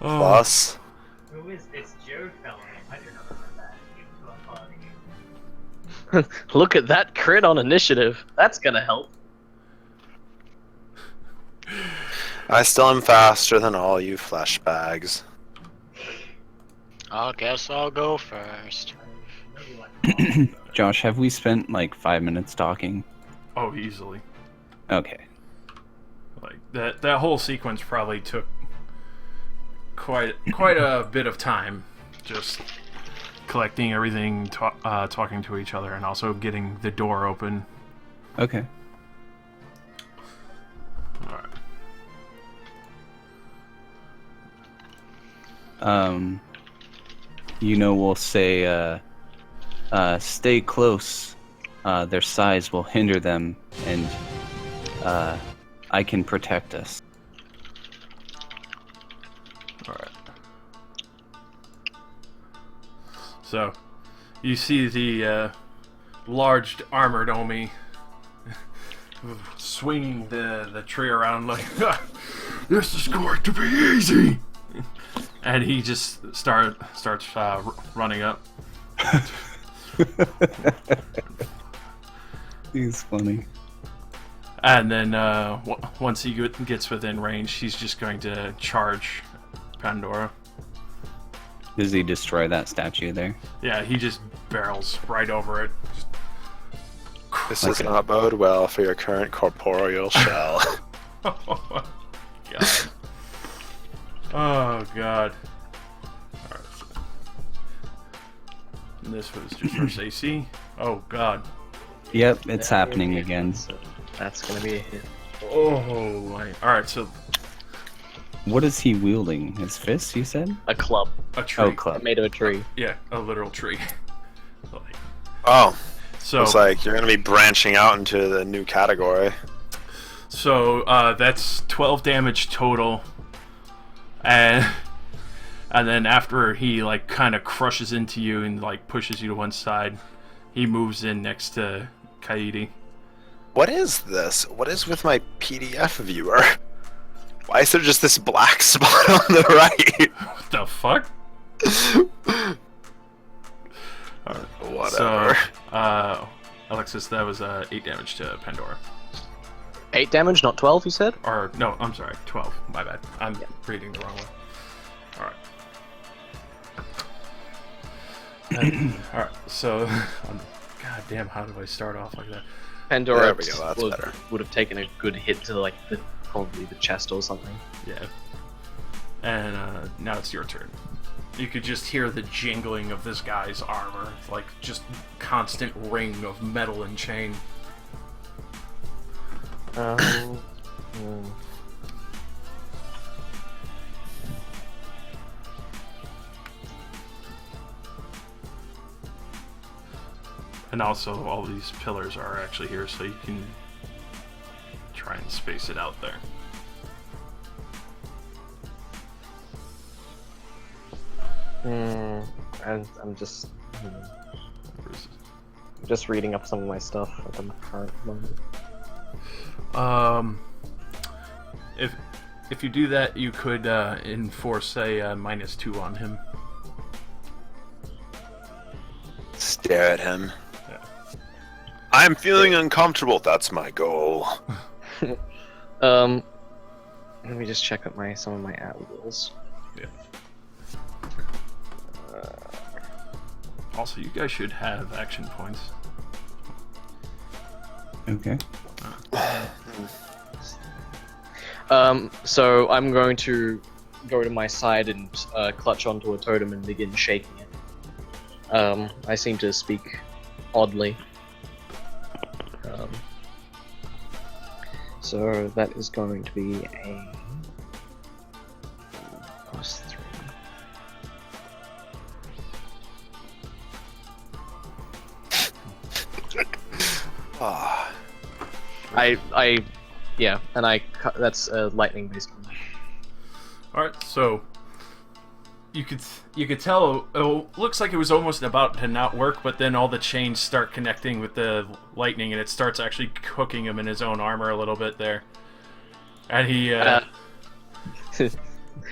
Oh. Plus. Who is this Joe fellow? I do not remember that. Look at that crit on initiative. That's gonna help. I still am faster than all you flesh bags. I guess I'll go first. Josh, have we spent like 5 minutes talking? Oh, easily. Okay. Like that whole sequence probably took quite a bit of time, just collecting everything, talking to each other, and also getting the door open. Okay. All right. We'll say, stay close. Their size will hinder them, and I can protect us. Alright. So, you see the large armored Omi swinging the tree around like, this is going to be easy! And he just starts running up. He's funny. And then once he gets within range, he's just going to charge Pandora. Does he destroy that statue there? Yeah, he just barrels right over it. This does not bode well for your current corporeal shell. Oh my god. Oh god. Alright. And this was just first AC. Oh god. Yep, it's happening again. So that's gonna be a hit. Oh my. Alright, so What is he wielding? His fists, you said? A club a tree. Oh, club. made of a tree. Yeah, a literal tree. Like, Oh, so looks like you're gonna be branching out into the new category. So that's 12 damage total, and then after he like kind of crushes into you and like pushes you to one side, he moves in next to Kaidi. What is this? What is with my PDF viewer? Why is there just this black spot on the right? What the fuck? Whatever. So, Alexis, that was 8 damage to Pandora. 8 damage, not 12, you said? Or no, I'm sorry, 12. My bad. I'm reading the wrong one. All right. All right. So, god damn, how do I start off like that? Pandora There we go, that's better. would have taken a good hit to like probably the chest or something. Yeah. And now it's your turn. You could just hear the jingling of this guy's armor, like just constant ring of metal and chain. And also, all these pillars are actually here, so you can try and space it out there. And I'm just reading up some of my stuff at the current moment. If you do that, you could enforce a -2 on him. Stare at him. Yeah. I'm feeling uncomfortable. That's my goal. Let me just check out some of my at-wills. Yeah. Also, you guys should have action points. Okay. So I'm going to go to my side and clutch onto a totem and begin shaking it. I seem to speak oddly. So that is going to be a +3. Ah. Yeah, and that's lightning based on that. All right, so you could tell it looks like it was almost about to not work, but then all the chains start connecting with the lightning, and it starts actually cooking him in his own armor a little bit there. And he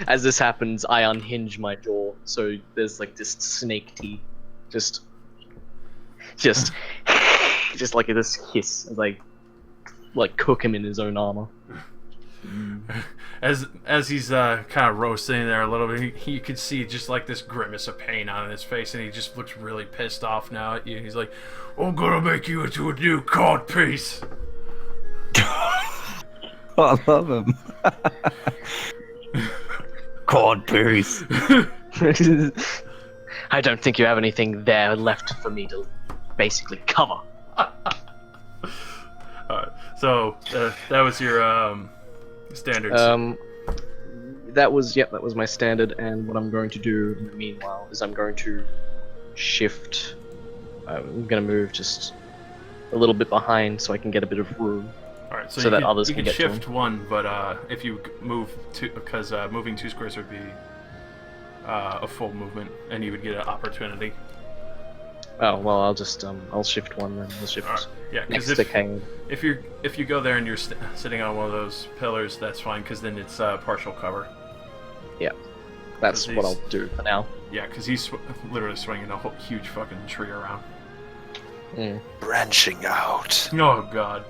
as this happens, I unhinge my jaw, so there's like this snake teeth, just like this hiss, like cook him in his own armor. As he's kind of roasting there a little bit, you could see just like this grimace of pain on his face, and he just looks really pissed off now at you. He's like, "I'm gonna make you into a new cod piece." I love him. Cod piece. I don't think you have anything there left for me to basically cover. Alright, so that was your standards. That was my standard, and what I'm going to do in the meanwhile is I'm going to shift. I'm going to move just a little bit behind so I can get a bit of room. Alright, so that you others can can get to shift him. one, but if you move two, because moving 2 squares would be a full movement, and you would get an opportunity. Oh well, I'll just I'll shift one then. I'll shift Alright, yeah, next because to Kane. if you go there and you're sitting on one of those pillars, that's fine, because then it's partial cover. Yeah, that's Because what he's- I'll do for now. Yeah, because he's literally swinging a whole huge fucking tree around. Mm. Branching out. Oh god.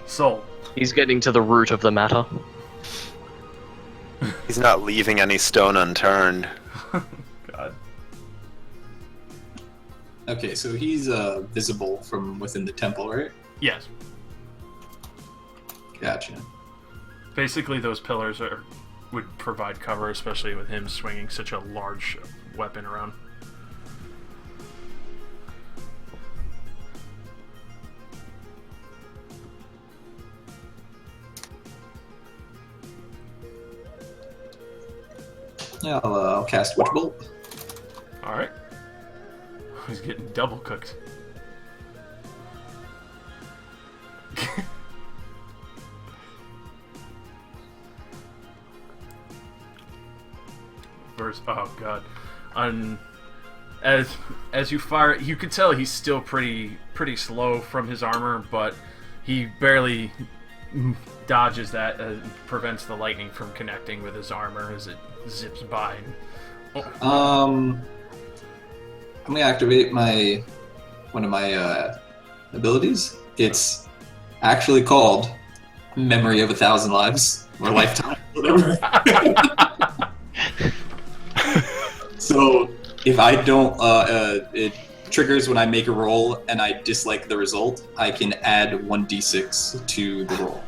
Soul. He's getting to the root of the matter. He's not leaving any stone unturned. God. Okay, so he's visible from within the temple, right? Yes. Gotcha. Basically, those pillars would provide cover, especially with him swinging such a large weapon around. Yeah, I'll cast Witch Bolt. Alright. He's getting double cooked. Oh god. As you fire, you can tell he's still pretty slow from his armor, but he barely dodges that and prevents the lightning from connecting with his armor as it zips by. I'm gonna activate one of my abilities. It's actually called Memory of 1,000 Lives or Lifetime, whatever. So if I don't, it triggers when I make a roll and I dislike the result. I can add 1d6 to the roll.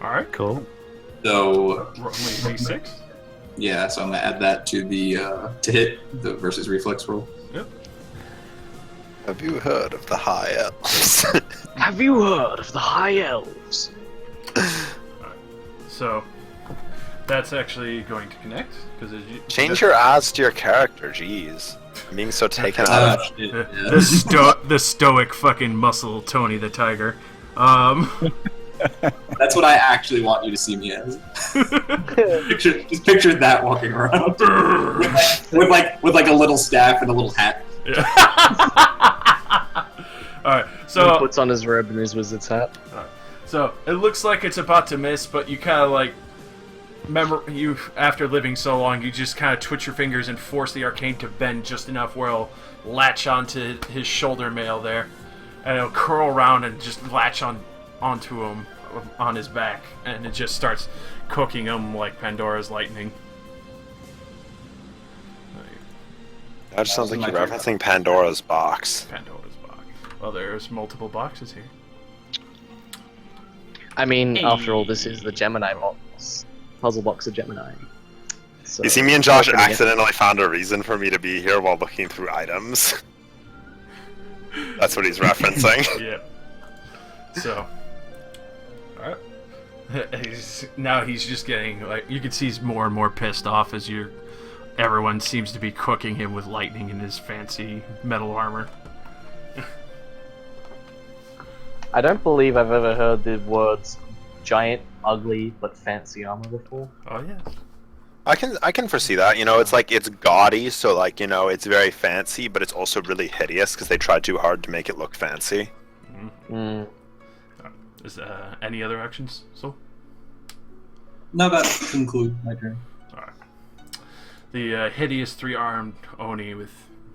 Alright. Cool. So Only d6? yeah, so I'm gonna add that to the to hit the versus reflex roll. Yep. Have you heard of the High Elves? Have you heard of the High Elves? So, That's actually going to connect because Change your odds to your character, jeez. I'm being so taken out of shit. the stoic fucking muscle Tony the Tiger. That's what I actually want you to see me as. Just picture that walking around with like a little staff and a little hat. Yeah. All right, He so puts on his robe and his wizard's hat. so it looks like it's about to miss, but you kind of like remember you after living so long, you just kind of twitch your fingers and force the arcane to bend just enough where it'll latch onto his shoulder mail there, and it'll curl around and just latch onto him on his back, and it just starts cooking him like Pandora's lightning. That just sounds like you're referencing Pandora's box. Pandora's box. Well, there's multiple boxes here. I mean, after all, this is the Gemini box. Puzzle box of Gemini. So, You see, me and Josh accidentally found a reason for me to be here while looking through items. That's what he's referencing. Yeah. So, alright. Now he's just getting, like, you can see he's more and more pissed off as everyone seems to be cooking him with lightning in his fancy metal armor. I don't believe I've ever heard the words giant, ugly, but fancy armor before. Oh, yes. I can foresee that. You know, it's like it's gaudy, so like, you know, it's very fancy, but it's also really hideous because they tried too hard to make it look fancy. Is any other actions? So. No, that conclude my turn. Alright. The hideous three-armed Oni with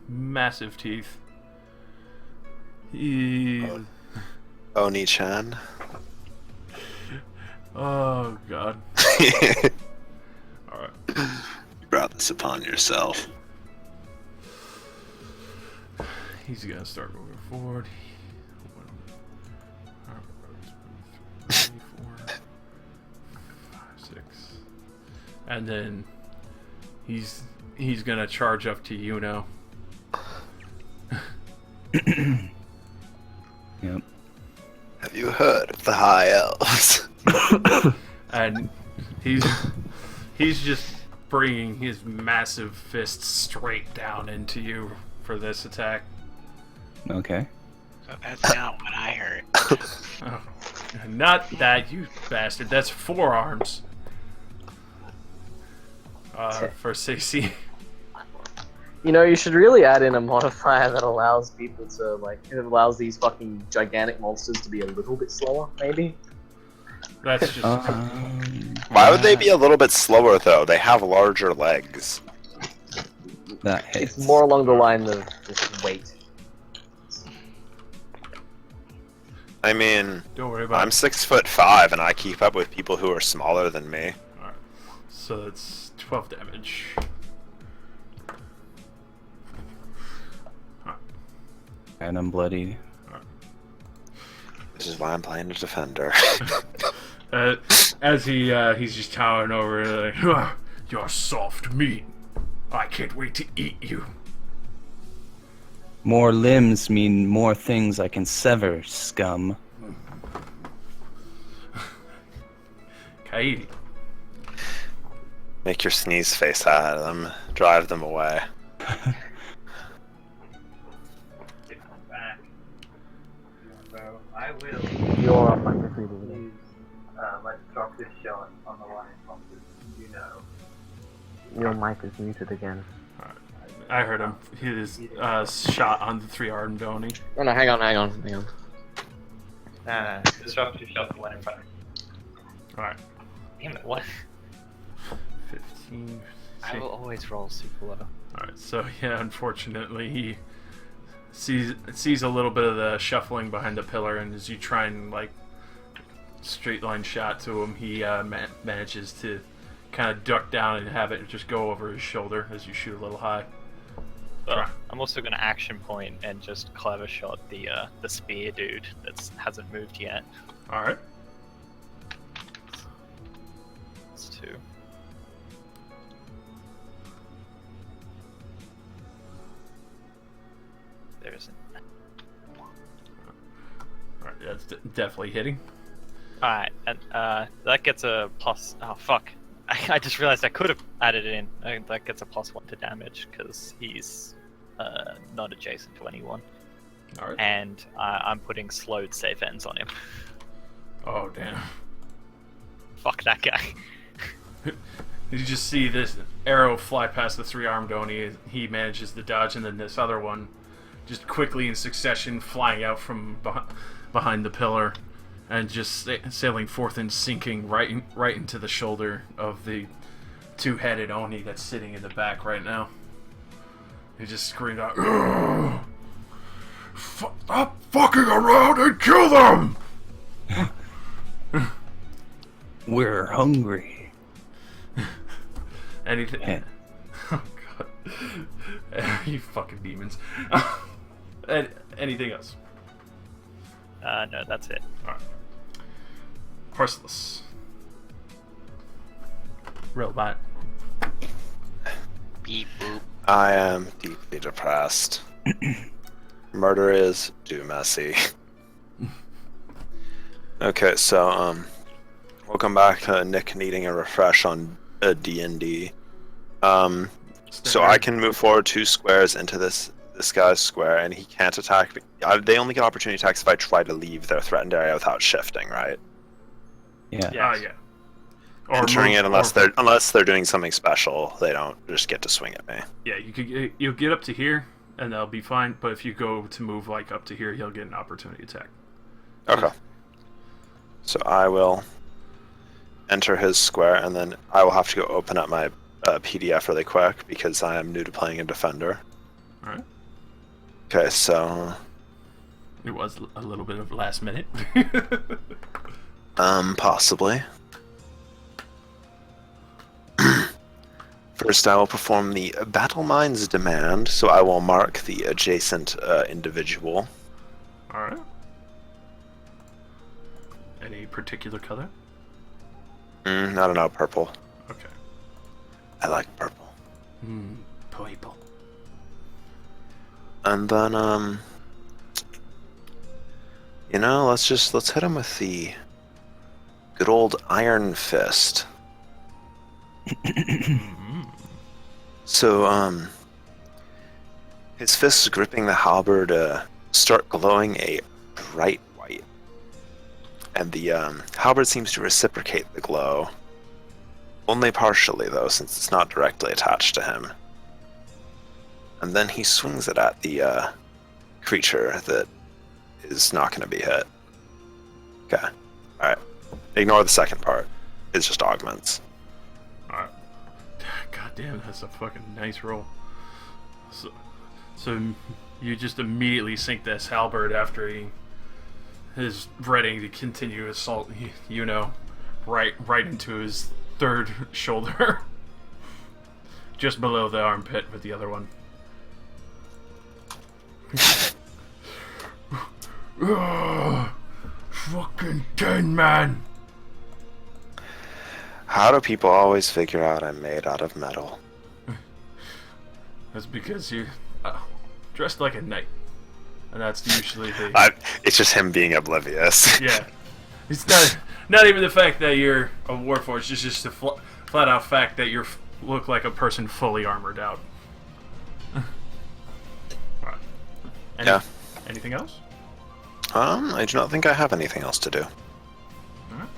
massive teeth. Oni-chan. Oh god. Alright. You brought this upon yourself. He's gonna start moving forward. 3, 4, 5, 6. And then he's gonna charge up to Yuno. Yep. Have you heard of the High Elves? And he's just bringing his massive fists straight down into you for this attack. Okay. So that's not what I heard. Oh, not that, you bastard. That's 4 arms. For CC. You know, you should really add in a modifier that allows people to, like, it allows these fucking gigantic monsters to be a little bit slower, maybe? That's just... Why would they be a little bit slower, though? They have larger legs. That hits. It's more along the line of just weight. I mean, Don't worry about I'm it. 6'5" and I keep up with people who are smaller than me. Alright. So that's 12 damage. And I'm bloody. This is why I'm playing a defender. As he's just towering over, like, you're soft meat. I can't wait to eat you. More limbs mean more things I can sever, scum. Kaidi. Make your sneeze face at them. Drive them away. Back. So I will You're up on your feet over there. use my destructive shot on the line from the, you know. Your mic is muted again. I heard him. His shot on the 3-armed Oni. Oh no, hang on. Nah, destructive shot the one in front of me. Alright. Damn it, what? 15. I will always roll super low. Alright, so yeah, unfortunately he sees a little bit of the shuffling behind the pillar, and as you try and like straight line shot to him, he manages to kind of duck down and have it just go over his shoulder as you shoot a little high. I'm also going to action point and just clever shot the spear dude that hasn't moved yet. Alright. It's 2. There isn't. Alright, that's definitely hitting. Alright, and that gets a plus. Oh fuck! I just realized I could have added it in. That gets a +1 to damage because he's not adjacent to anyone. All right. And I'm putting slowed safe ends on him. Oh damn! Fuck that guy. You just see this arrow fly past the 3-armed Oni. He manages to dodge, and then this other one, just quickly in succession, flying out from behind the pillar, and just sailing forth and sinking right into the shoulder of the 2-headed Oni that's sitting in the back right now. He just screamed out, "Stop fucking around and kill them!" We're hungry. Anything? Yeah. Oh god! You fucking demons! Anything else? No, that's it. All right. Horseless. Robot. Beep boop. I am deeply depressed. Murder is too messy. Okay, so welcome back to Nick needing a refresh on D&D. So I can move forward 2 squares into this guy's square, and he can't attack. They only get opportunity attacks if I try to leave their threatened area without shifting, right? Yeah. Yeah. Or Entering it move- unless they're doing something special, they don't just get to swing at me. Yeah, you'll get up to here, and they'll be fine. But if you go to move like up to here, you'll get an opportunity attack. Okay. So I will enter his square, and then I will have to go open up my PDF really quick because I am new to playing a defender. All right. Okay, so It was a little bit of last minute. possibly. First, I will perform the Battle Minds demand, so I will mark the adjacent individual. All right. Any particular color? I don't know, purple. Okay. I like purple. Purple. And then, let's hit him with the good old Iron Fist. So, his fists gripping the halberd start glowing a bright white. And the halberd seems to reciprocate the glow. Only partially, though, since it's not directly attached to him. And then he swings it at the creature that is not going to be hit. Okay. Alright. Ignore the second part. It's just augments. Alright. God damn, that's a fucking nice roll. So you just immediately sink this halberd after he is ready to continue assault, right into his third shoulder. Just below the armpit with the other one. Fucking 10, man! How do people always figure out I'm made out of metal? That's because you're dressed like a knight. And that's usually the... It's just him being oblivious. Yeah. It's not even the fact that you're a warforged, it's just the flat out fact that you look like a person fully armored out. Right. Yeah. Anything else? I do not think I have anything else to do. Alright.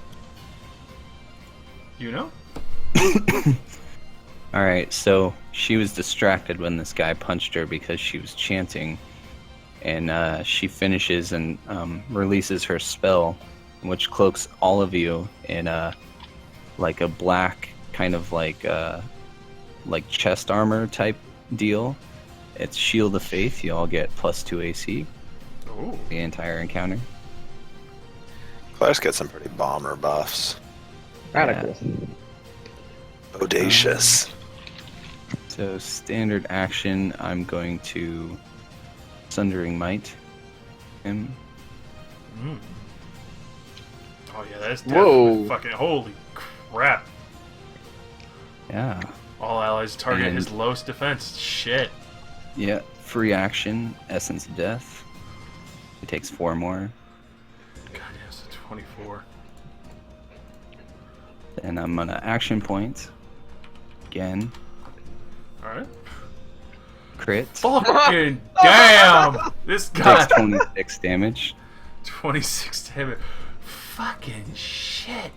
You know? Alright, so she was distracted when this guy punched her because she was chanting. And she finishes and releases her spell, which cloaks all of you in like a black kind of like chest armor type deal. It's Shield of Faith. You all get +2 AC. Ooh. The entire encounter. Claire's got some pretty bomber buffs. Radical. Audacious. So standard action, I'm going to Sundering Might him. Oh yeah, that's Whoa. definitely fucking holy crap. Yeah. All allies target And- his lowest defense. Shit. Yeah. Free action, Essence of Death. It takes 4 more. God, yes, 24. Then I'm gonna action point. Again. Alright. Crit. Fucking damn! This guy. Takes 26 damage. 26 damage. Fucking shit.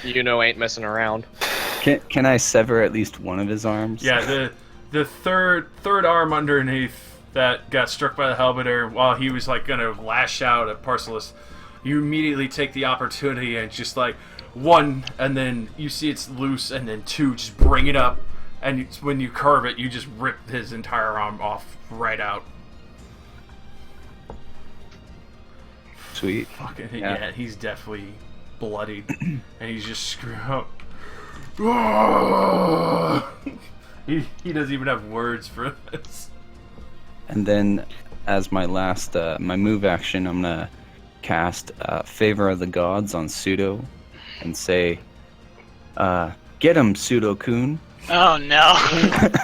Ain't messing around. Can I sever at least one of his arms? Yeah, the third arm underneath that got struck by the Helmeter while he was like gonna lash out at Parcelis. You immediately take the opportunity and just like one, and then you see it's loose, and then two, just bring it up, and when you curve it, you just rip his entire arm off right out. Sweet. Fucking Yeah. yeah, he's definitely bloodied, and he's just screaming out. He doesn't even have words for this. And then, as my last, my move action, I'm gonna cast Favor of the Gods on Pseudo, and say, "Get him, Pseudo-kun." Oh no.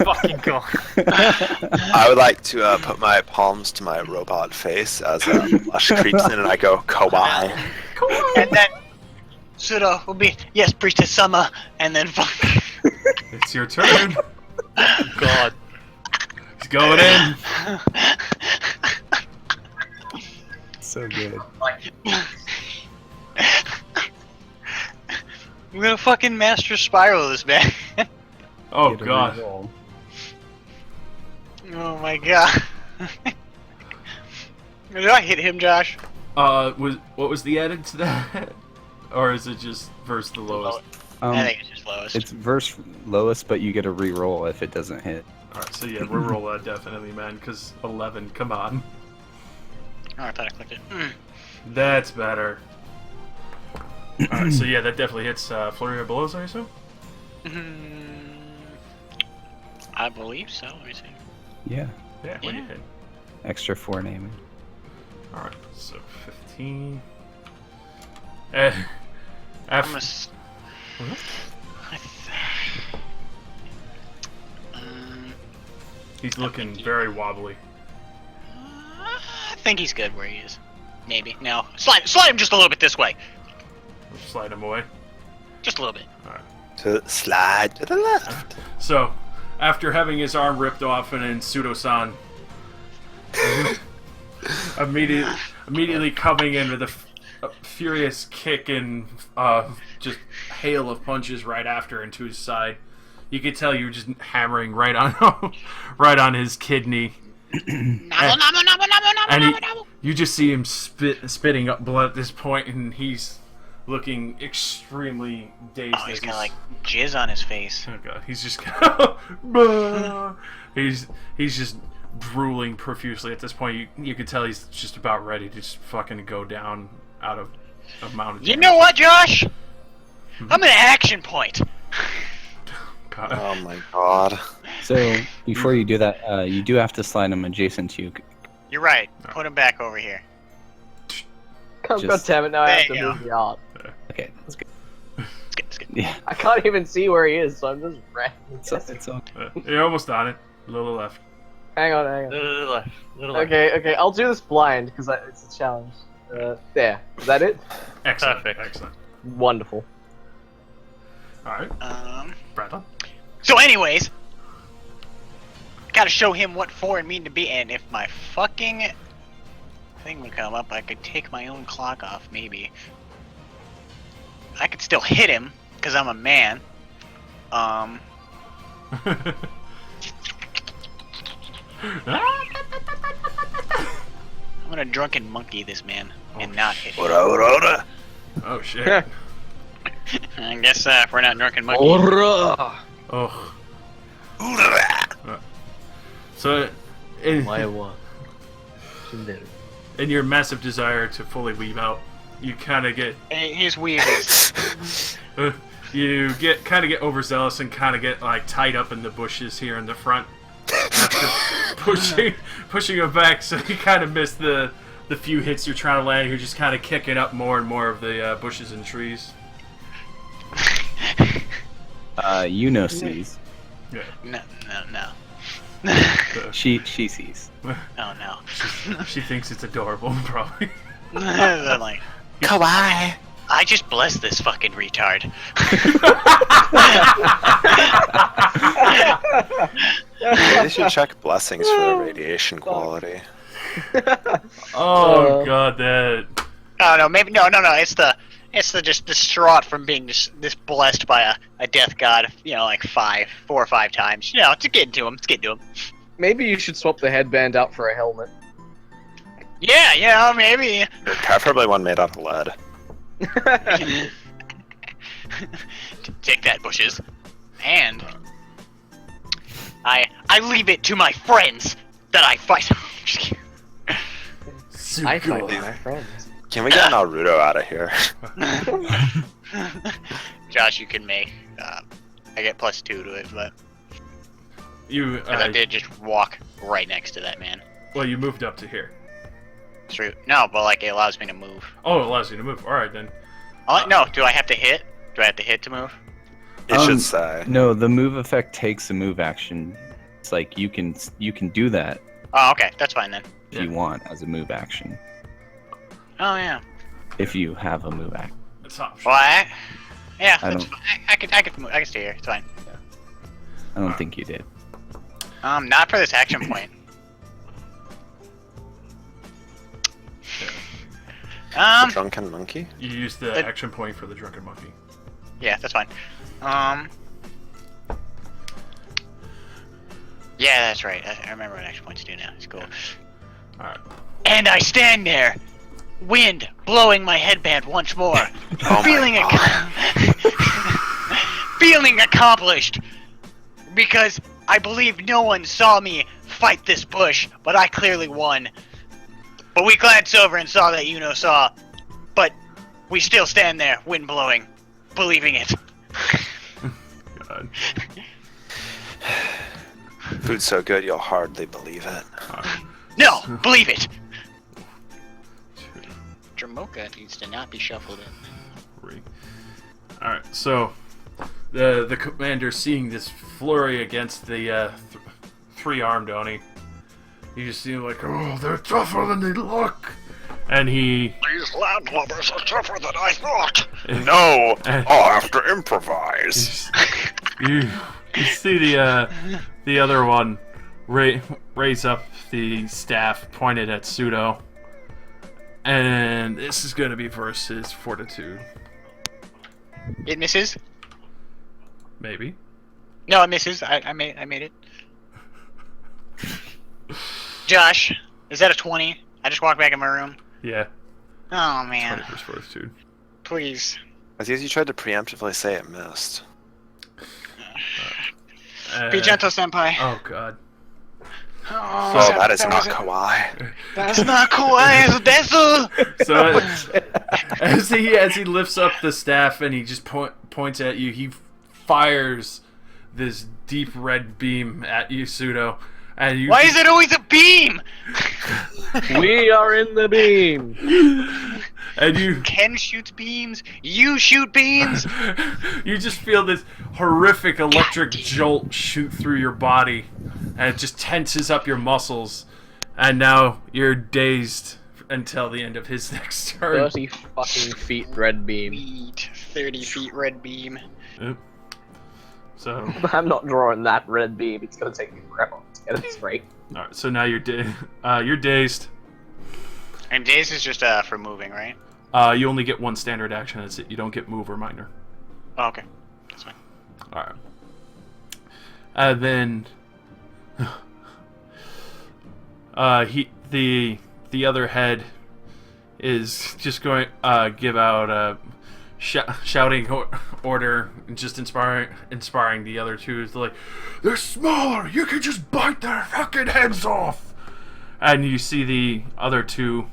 Fucking god. I would like to put my palms to my robot face as Lush creeps in and I go, Kawaii. And then Pseudo will be, yes, Priestess Summer, and then fuck. It's your turn. God. He's going in. So good. I'm gonna fucking master spiral this man. Oh Get a god. reroll. Oh my god. Did I hit him, Josh? What was the edit to that? Or is it just versus the lowest? I think it's just lowest. It's verse lowest, but you get a reroll if it doesn't hit. Alright, so yeah, reroll that definitely, man, because 11, come on. Oh, I thought I clicked it. That's better. Alright, so yeah, that definitely hits Flurry of Blows, I assume? I believe so. Let me see. Yeah. Yeah, what do you hit? Extra 4 damage. Alright, so 15. And I'm gonna he's looking very wobbly. I think he's good where he is. Maybe. No. Slide him just a little bit this way. Slide him away. Just a little bit. Alright. To slide to the left. So, after having his arm ripped off and then Pseudo-san immediately coming in with a furious kick and just hail of punches right after into his side. You could tell you were just hammering right on his kidney. You just see him spitting up blood at this point, and he's looking extremely dazed. Oh, he's gonna like jizz on his face. Oh god, he's just gonna he's just drooling profusely at this point. You could tell he's just about ready to just fucking go down out of a mountain. You know what, Josh? I'm an action point. God. Oh my god. So, before you do that, you do have to slide him adjacent to you. You're right. Put him back over here. God Just- damn it, now I have There to you move the art. Okay, that's good. It's good. Yeah, I can't even see where he is, so I'm just randomly it's guessing. okay. You're almost on it. A little left. Hang on. Little left. Little left. Okay, I'll do this blind, because it's a challenge. There. Is that it? Excellent. Perfect. Excellent. Wonderful. Alright, Bradley. So anyways, gotta show him what for and mean to be, and if my fucking thing would come up, I could take my own clock off, maybe. I could still hit him, because I'm a man. I'm gonna drunken monkey this man, and not hit him. Oh shit. I guess if we're not drunken monkey. Ora! Oh. So, in your massive desire to fully weave out, you kind of get His weave is... you get overzealous and kind of get like tied up in the bushes here in the front after pushing him back. So you kind of miss the few hits you're trying to land. You're just kind of kicking up more and more of the bushes and trees. Sees. Yeah. No. She sees. Oh no. She thinks it's adorable, probably. I'm like, Kawaii. I just blessed this fucking retard. Maybe they should check blessings for radiation quality. Oh god, that. Oh no, maybe no. It's the just distraught from being this blessed by a death god. You know, like 4 or 5 times. You know, it's getting to him. It's getting to him. Maybe you should swap the headband out for a helmet. Yeah, maybe. Preferably one made out of lead. Take that, bushes. And I leave it to my friends that I fight. I fight with my friends. Can we get Naruto out of here? Josh, you can make. I get +2 to it, but You. 'cause I did just walk right next to that man. Well, you moved up to here. True. No, but like it allows me to move. Oh, it allows you to move. All right then. No, do I have to hit? Do I have to hit to move? It should say. No, the move effect takes a move action. It's like you can do that Oh, okay, that's fine then. if you want as a move action. Oh yeah. If you have a move action. It's optional. Well, yeah, I that's don't- fine. I could stay here. It's fine. I don't think you did. Not for this action point. The drunken monkey? You use the action point for the drunken monkey. Yeah, that's fine. Yeah, that's right. I remember what action points do now. It's cool. All right. And I stand there, wind blowing my headband once more, Oh feeling my feeling accomplished, because I believe no one saw me fight this bush, but I clearly won. But we glanced over and saw that Yuno saw, but we still stand there, wind blowing, believing it. God. Food's so good you'll hardly believe it. All right. No, believe it. Dramoka needs to not be shuffled in. 3. All right. So the commander, seeing this flurry against the 3-armed Oni, you just see him like, oh, they're tougher than they look, and he. These landlubbers are tougher than I thought. No! I'll have to improvise! You see the other one raise up the staff pointed at Pseudo, and this is going to be versus Fortitude. It misses. Maybe. No, it misses. I made it. Josh, is that a 20? I just walked back in my room. Yeah. Oh 20 man, versus Fortitude. please. As you tried to preemptively say it missed. Be gentle, senpai. Oh god. Oh, Oh, that is not kawaii. That's not kawaii. That's So as he lifts up the staff and he just points at you, he fires this deep red beam at you, Pseudo. And you Why is it always a beam? We are in the beam. And you Ken shoots beams. You shoot beams. you just feel this horrific electric jolt shoot through your body, and it just tenses up your muscles, and now you're dazed until the end of his next turn. 30 fucking feet red beam. Sweet. 30 feet red beam. Yep. So, I'm not drawing that red beam. It's gonna take me forever to get it straight. all right. So now you're you're dazed. And daze is just for moving, right? You only get one standard action. That's it. You don't get move or minor. Oh, okay. That's fine. All right. And then, the other head is just going give out a shouting order, and just inspiring the other two. Is like, they're smaller. You can just bite their fucking heads off. And you see the other two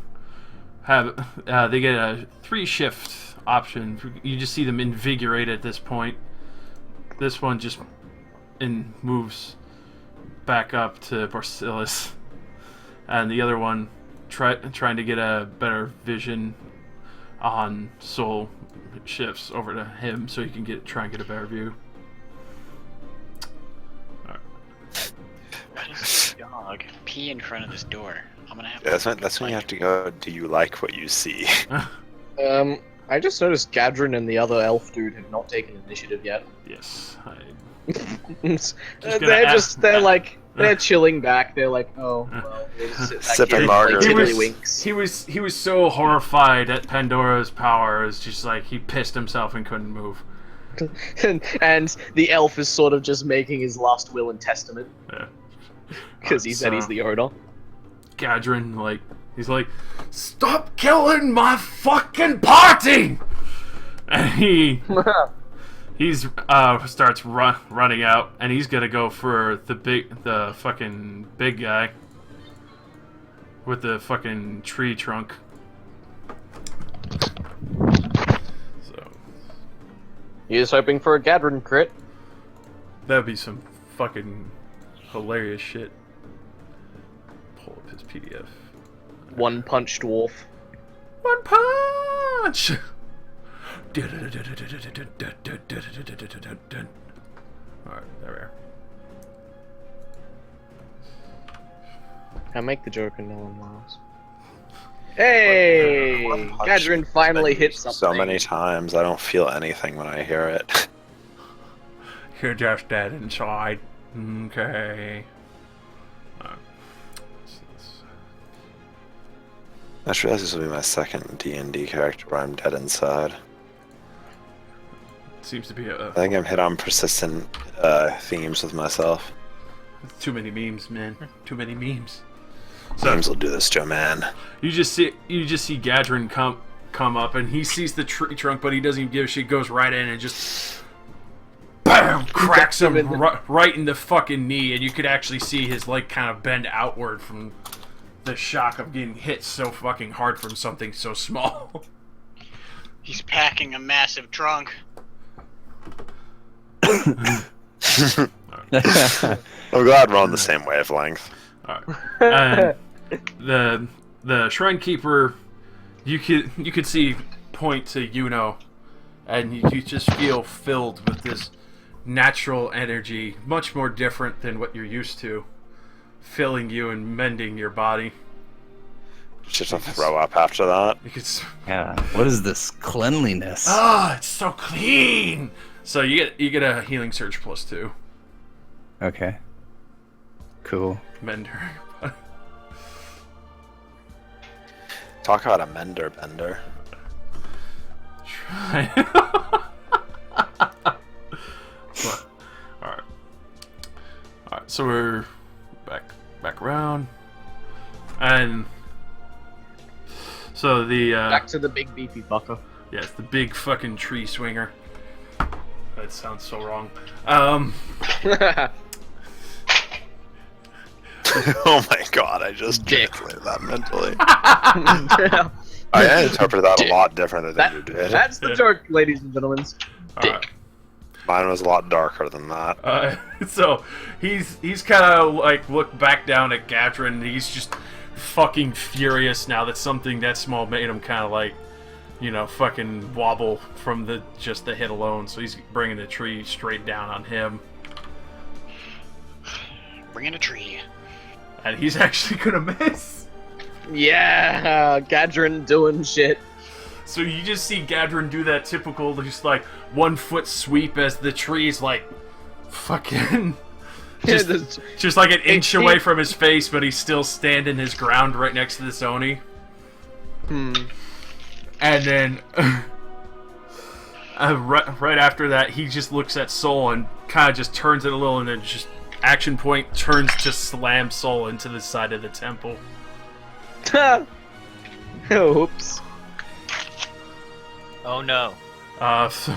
have they get a 3-shift option. You just see them invigorate at this point. This one just moves back up to Barcillus, and the other one trying to get a better vision on Soul shifts over to him so he can try and get a better view. What is this dog? Pee in front of this door. I'm gonna have to. That's when you have to go, do you like what you see? I just noticed Gadrin and the other elf dude have not taken initiative yet. Yes. They're chilling back. They're like, oh, well, we'll just sit back Sipping here and play margaritas. tiddlywinks. He was so horrified at Pandora's power. It's just like he pissed himself and couldn't move. and the elf is sort of just making his last will and testament. Yeah. Because he said he's the owner. Gadrin, he's like, stop killing my fucking party! And he's starts running out, and he's gonna go for the fucking big guy with the fucking tree trunk. So He is hoping for a Gadrin crit. that'd be some fucking hilarious shit. Pull up his PDF. One punch dwarf. One punch! Alright, there we are. I make the joke and no one laughs. Hey! One punch Gadrin finally has been hit used something. so many times, I don't feel anything when I hear it. You're just dead inside. Okay. I just realized this will be my second D&D character where I'm dead inside. Seems to be I think I'm hit on persistent themes with myself. too many memes, man. Too many memes. Themes will do this, Joe man. You just see Gadrin come up, and he sees the tree trunk, but he doesn't even give a shit. Goes right in and just bam, cracks him right in the fucking knee, and you could actually see his leg kind of bend outward from the shock of getting hit so fucking hard from something so small. He's packing a massive trunk. I'm glad we're on the same wavelength. Alright. And the Shrine Keeper, you could see point to Yuno, and you just feel filled with this natural energy, much more different than what you're used to, filling you and mending your body. Just to throw up after that. You could. Yeah. What is this cleanliness? It's so clean. So you get a healing surge +2. Okay. Cool. Mender. Talk about a mender bender. Try. Alright. Alright, so we're back around. And so the Back to the big beefy fucker. yeah, it's the big fucking tree swinger. That sounds so wrong. Oh my god, I just Dick. translated that mentally. I interpreted that a lot different than you did. That's the joke, ladies and gentlemen. Alright. Mine was a lot darker than that. So he's kind of like looked back down at Gadrin, and he's just fucking furious now that something that small made him kind of like, you know, fucking wobble from the hit alone. So he's bringing the tree straight down on him, Bring in a tree. and he's actually gonna miss. Yeah, Gadrin doing shit. So you just see Gadrin do that typical, just like 1 foot sweep as the tree's like fucking just like an inch away from his face, but he's still standing his ground right next to this Oni. And then right after that, he just looks at Soul and kind of just turns it a little, and then just action point turns to slam Soul into the side of the temple. Oops. Oh no. So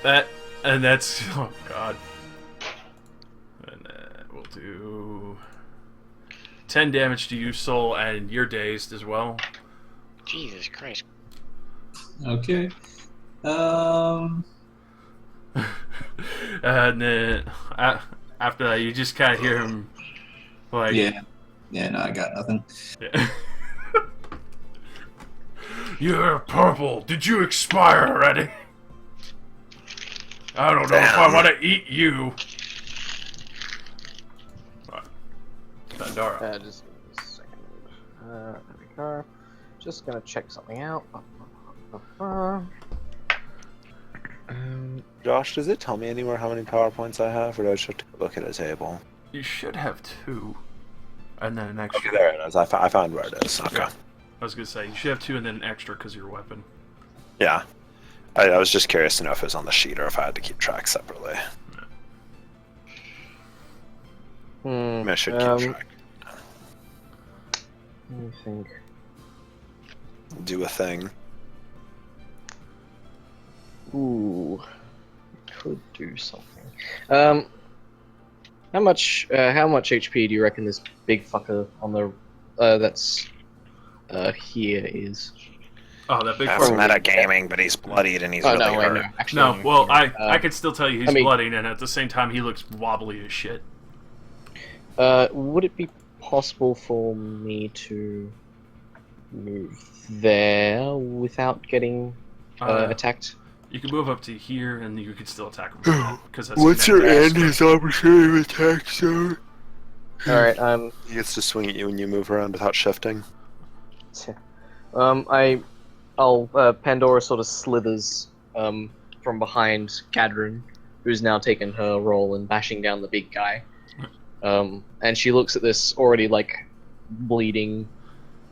that's oh god. And we'll do 10 damage to you, Soul, and you're dazed as well. Jesus Christ. Okay. And then after that, you just kind of hear him like, Yeah. Yeah, no, I got nothing. yeah. You're purple. Did you expire already? I don't know if I want to eat you. Right. Pandora. Just a second. There we go. just gonna check something out. Josh, does it tell me anywhere how many PowerPoints I have, or do I just have to look at a table? You should have 2, and then an extra. Okay, there it is. I found where it is. Okay. Yeah. I was gonna say you should have 2 and then an extra because of your weapon. Yeah. I was just curious to know if it was on the sheet or if I had to keep track separately. I mean, I should keep track. Let me think. Do a thing. Ooh, could do something. How much HP do you reckon this big fucker on the that's here is? Oh, that big. That's fucker. metagaming, but he's bloodied and he's Oh really no, hurt. no. Actually, No, well, I I could still tell you he's bloodied, and at the same time he looks wobbly as shit. would it be possible for me to move there without getting attacked? You can move up to here, and you could still attack him. Because What's your end? His opportunity of attack, sir? All right. He gets to swing at you when you move around without shifting. Pandora sort of slithers from behind Gadrin, who's now taken her role in bashing down the big guy. And she looks at this already like bleeding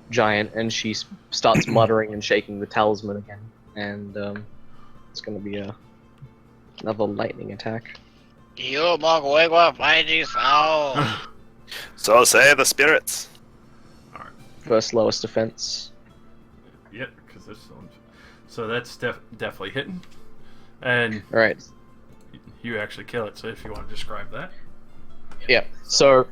giant, and she starts muttering and shaking the talisman again. And it's going to be another lightning attack. So say the spirits. First lowest defense. Yep, because there's so that's definitely hitting, and All right. you actually kill it. So if you want to describe that. Yeah. So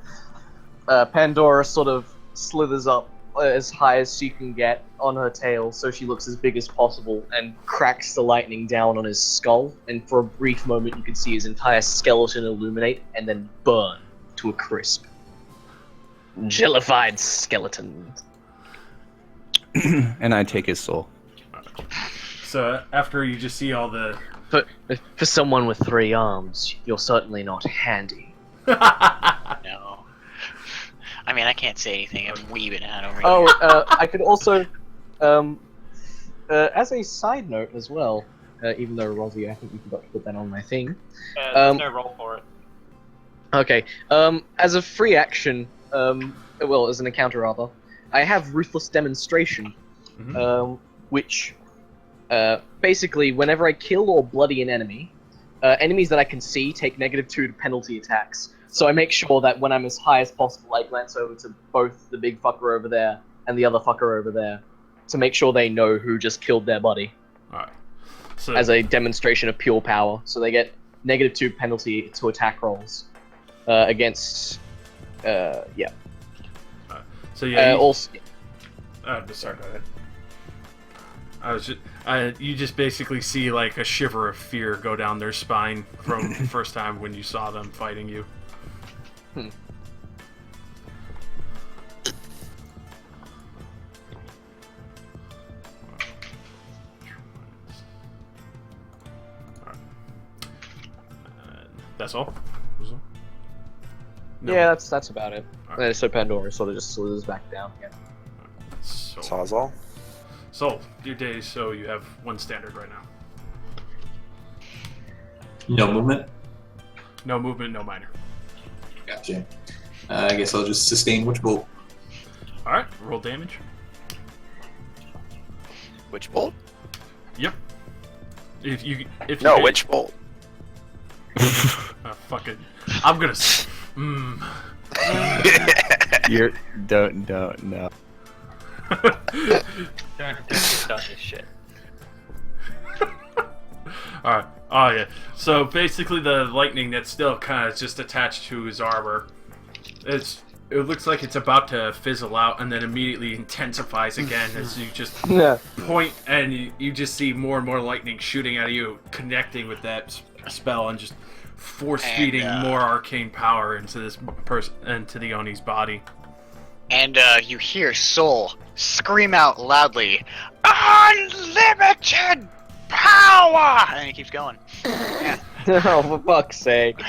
Pandora sort of slithers up as high as she can get on her tail, so she looks as big as possible, and cracks the lightning down on his skull. And for a brief moment, you can see his entire skeleton illuminate and then burn to a crisp. Jellified skeleton. And I take his soul. So after you just see all the. For someone with 3 arms, you're certainly not handy. No. I mean, I can't say anything. I'm weaving out over here. Oh, I could also, as a side note as well, even though Rosie, I think you forgot to put that on my thing. There's no roll for it. Okay. As a free action, well, as an encounter rather, I have Ruthless Demonstration, which basically, whenever I kill or bloody an enemy, enemies that I can see take -2 to penalty attacks. So I make sure that when I'm as high as possible, I glance over to both the big fucker over there and the other fucker over there to make sure they know who just killed their buddy. Alright. So As a demonstration of pure power. So they get -2 penalty to attack rolls against, yeah. So yeah. Also, Sorry, go ahead. I was just, you just basically see like a shiver of fear go down their spine from the first time when you saw them fighting you. That's all? No. yeah, that's about it. Alright. So Pandora sort of just slithers back down again. So, Sawzall? so your days, so you have 1 standard right now. No movement? No movement, no minor. Gotcha. I guess I'll just sustain Witch Bolt. Alright, roll damage. Witch bolt? Yep. If you No, hit- witch bolt. Fucking. I'm gonna. You're don't no. Don't get started this shit. Alright. Oh yeah. So basically, the lightning that's still kind of just attached to his armor, it looks like it's about to fizzle out, and then immediately intensifies again as you just point, and you just see more and more lightning shooting at you, connecting with that spell, and just force feeding more arcane power into this person, into the Oni's body. And you hear Soul scream out loudly, "Unlimited power!" And he keeps going. Yeah. Oh, for fuck's sake.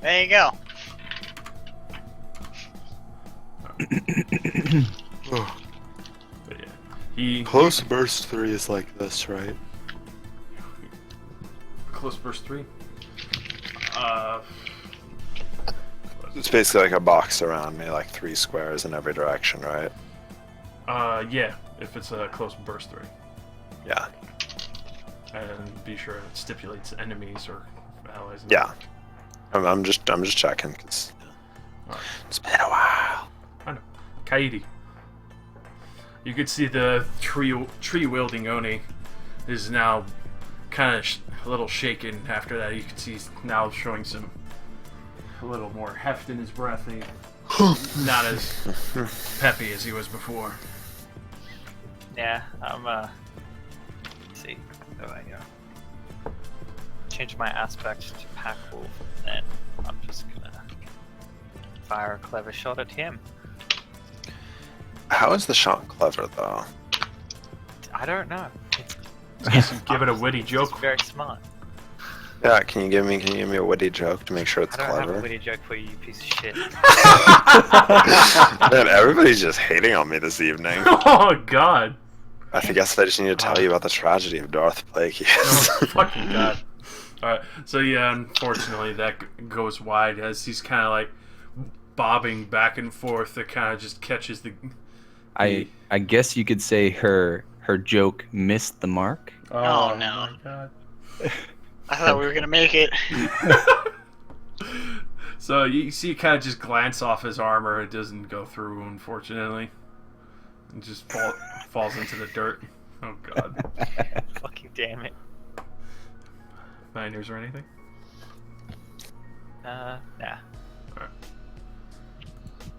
There you go. Close burst 3 is like this, right? Close burst 3. It's basically like a box around me, like 3 squares in every direction, right? Yeah, if it's a close burst 3. Yeah. And be sure it stipulates enemies or allies. Yeah. I'm just checking, because Alright. it's been a while. I know. Kaidi. You could see the tree-wielding Oni is now kind of a little shaken after that. You can see he's now showing a little more heft in his breath. And not as peppy as he was before. Yeah, I'm let's see. So I change my aspect to Pack Wolf, and I'm just gonna fire a clever shot at him. How is the shot clever, though? I don't know. Give it a witty It's joke. very smart. Yeah, can you give me a witty joke to make sure it's I don't have a clever? witty joke for you, you piece of shit. Man, everybody's just hating on me this evening. Oh God! I guess I just need to tell you about the tragedy of Darth Plagueis. Oh, fucking God! All right, so yeah, unfortunately that goes wide as he's kind of like bobbing back and forth. It kind of just catches the. I guess you could say her joke missed the mark. Oh, no. My God. I thought we were gonna make it. So you see, kind of just glance off his armor. It doesn't go through, unfortunately. It just falls into the dirt. Oh God! Fucking damn it. Miners or anything? Nah. Alright.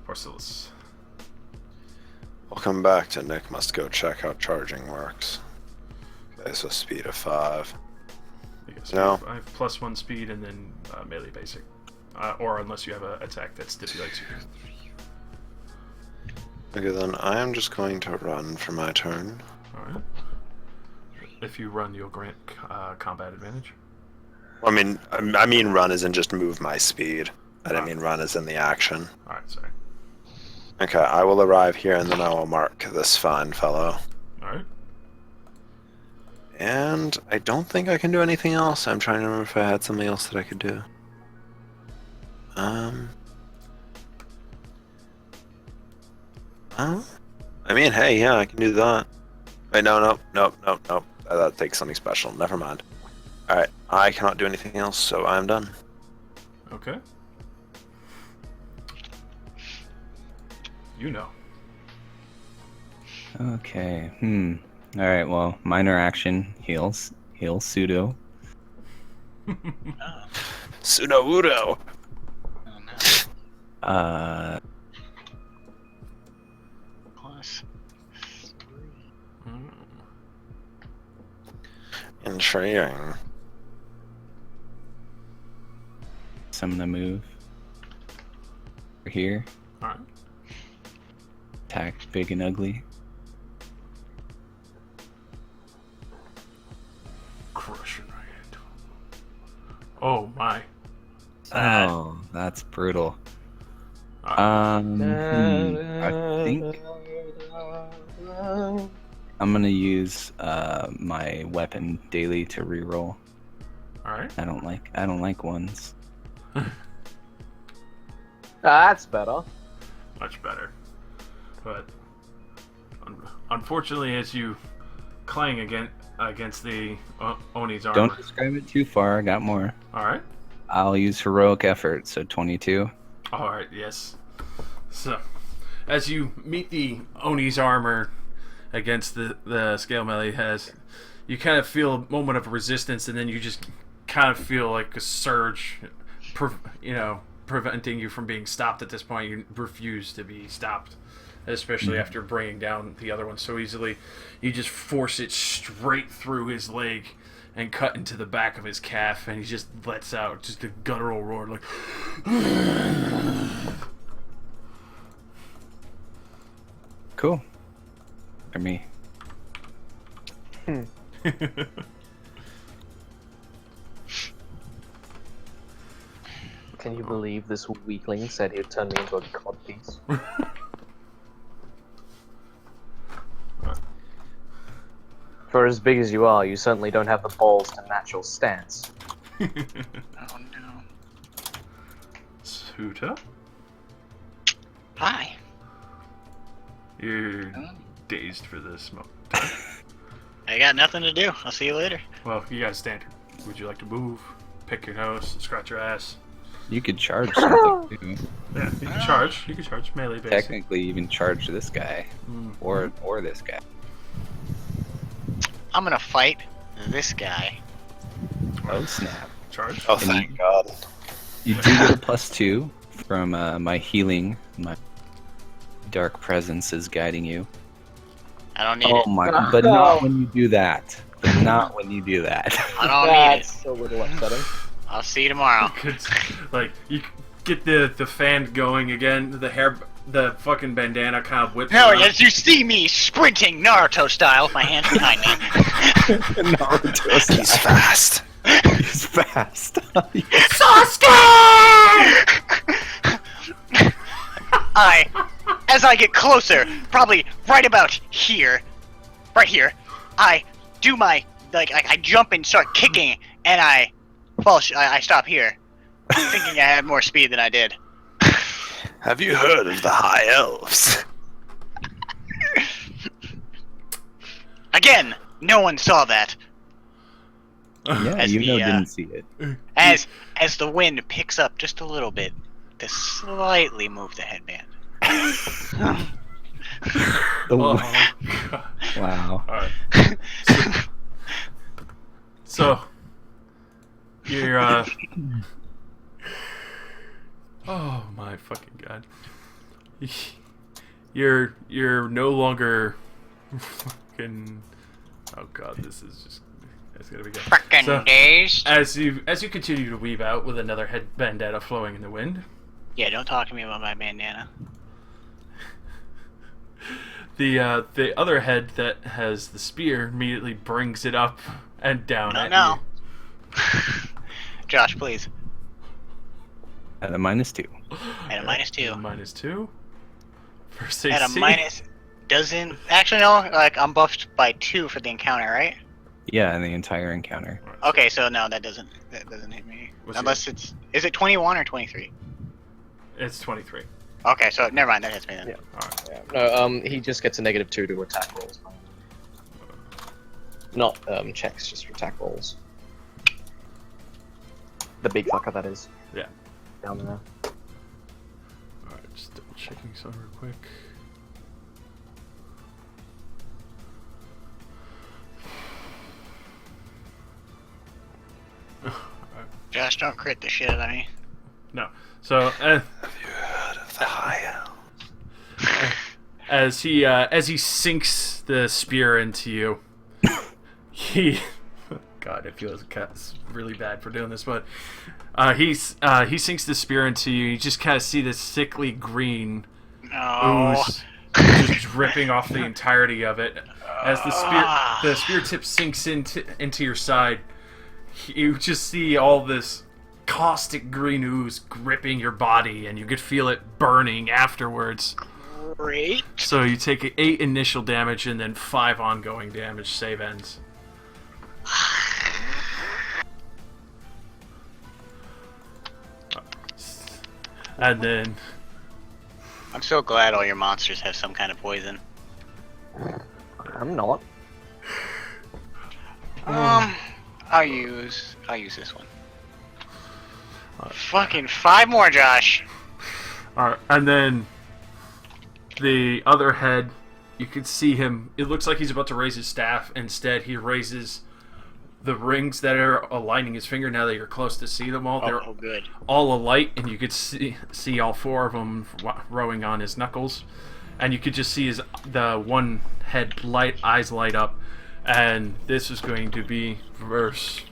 Porcellus. Welcome back to Nick Must Go Check How Charging Works. Okay, so speed of 5. Because No. I have +1 speed and then melee basic. Or unless you have an attack that stipulates you can. Okay, then I am just going to run for my turn. Alright. If you run, you'll grant combat advantage. I mean run as in just move my speed. I didn't mean run as in the action. Alright, sorry. Okay, I will arrive here and then I will mark this fine fellow. Alright. And I don't think I can do anything else. I'm trying to remember if I had something else that I could do. I mean, hey, yeah, I can do that. Wait, no. That takes something special. Never mind. Alright, I cannot do anything else, so I'm done. Okay. You know. Okay. All right. Well, minor action heals pseudo. Pseudo Wudo. Plus. Intriguing. So I'm gonna move over here. Alright. Attack big and ugly. Crush it right. Oh my. Oh, that's brutal. I think I'm gonna use my weapon daily to reroll. Alright. I don't like ones. That's better. Much better. But unfortunately, as you clang against the Oni's armor. Don't describe it too far. I got more. Alright. I'll use heroic effort, so 22. Alright, yes. So, as you meet the Oni's armor against the scale melee has, you kind of feel a moment of resistance, and then you just kind of feel like a surge, preventing you from being stopped at this point. You refuse to be stopped, especially after bringing down the other one so easily. You just force it straight through his leg and cut into the back of his calf, and he just lets out just a guttural roar like Cool. For me. Can you believe this weakling said he'd turn me into a codpiece? For as big as you are, you certainly don't have the balls to match your stance. Oh no. Suda? Hi. You're dazed for this moment. I got nothing to do. I'll see you later. Well, you got standard. Would you like to move? Pick your nose? Scratch your ass? You could charge something too. Yeah, you can charge. You can charge melee basic. Technically, even charge this guy, or this guy. I'm gonna fight this guy. Oh snap! Charge. Oh, thank God. You do get a +2 from my healing. My dark presence is guiding you. I don't need Oh it. my! But not when you do that. But not when you do that. I don't need it. That's a little upsetting. I'll see you tomorrow. Like you get the fan going again. The fucking bandana kind of whips. No, around. as you see me sprinting Naruto style with my hands behind me. Naruto He's fast. He's fast. As I get closer, probably right about here, right here, I do my, I jump and start kicking, and I stop here, thinking I had more speed than I did. Have you heard of the High Elves? Again, no one saw that. Yeah, As you the, didn't see it. As the wind picks up just a little bit to slightly move the headband. God. Wow. Alright. So you're oh my fucking God. You're no longer fucking oh God, this is just it's gonna be good. Frickin' So, days. as you continue to weave out with another head bandana flowing in the wind, Yeah, don't talk to me about my bandana. the other head that has the spear immediately brings it up and down at No. you. Josh, please. At a -2. At a -2. -2. First AC. At a minus doesn't actually no, like I'm buffed by 2 for the encounter, right? Yeah, in the entire encounter. Okay, so no, that doesn't hit me. What's Unless is it 21 or 23? It's 23. Okay, so never mind, that hits me then. Yeah. Alright. Yeah. No, he just gets a -2 to attack rolls. Not checks, just for attack rolls. The big fucker, that is. Yeah. Down there. Alright, just double checking something real quick. Josh, don't crit the shit out of me. No. So Have you heard of the High Elves? as he sinks the spear into you, he God, it feels really bad for doing this, but he sinks the spear into you. You just kind of see this sickly green No. ooze just dripping off the entirety of it. As the spear tip sinks into your side, you just see all this caustic green ooze gripping your body, and you could feel it burning afterwards. Great. So you take 8 initial damage and then 5 ongoing damage. Save ends. And then I'm so glad all your monsters have some kind of poison. I'm not. I'll use this one. Fucking 5 more, Josh. Alright, and then the other head, you can see him. It looks like he's about to raise his staff. Instead, he raises the rings that are aligning his finger. Now that you're close to see them all, they're Oh, good. all alight, and you could see all 4 of them rowing on his knuckles. And you could just see the one head eyes light up. And this is going to be verse.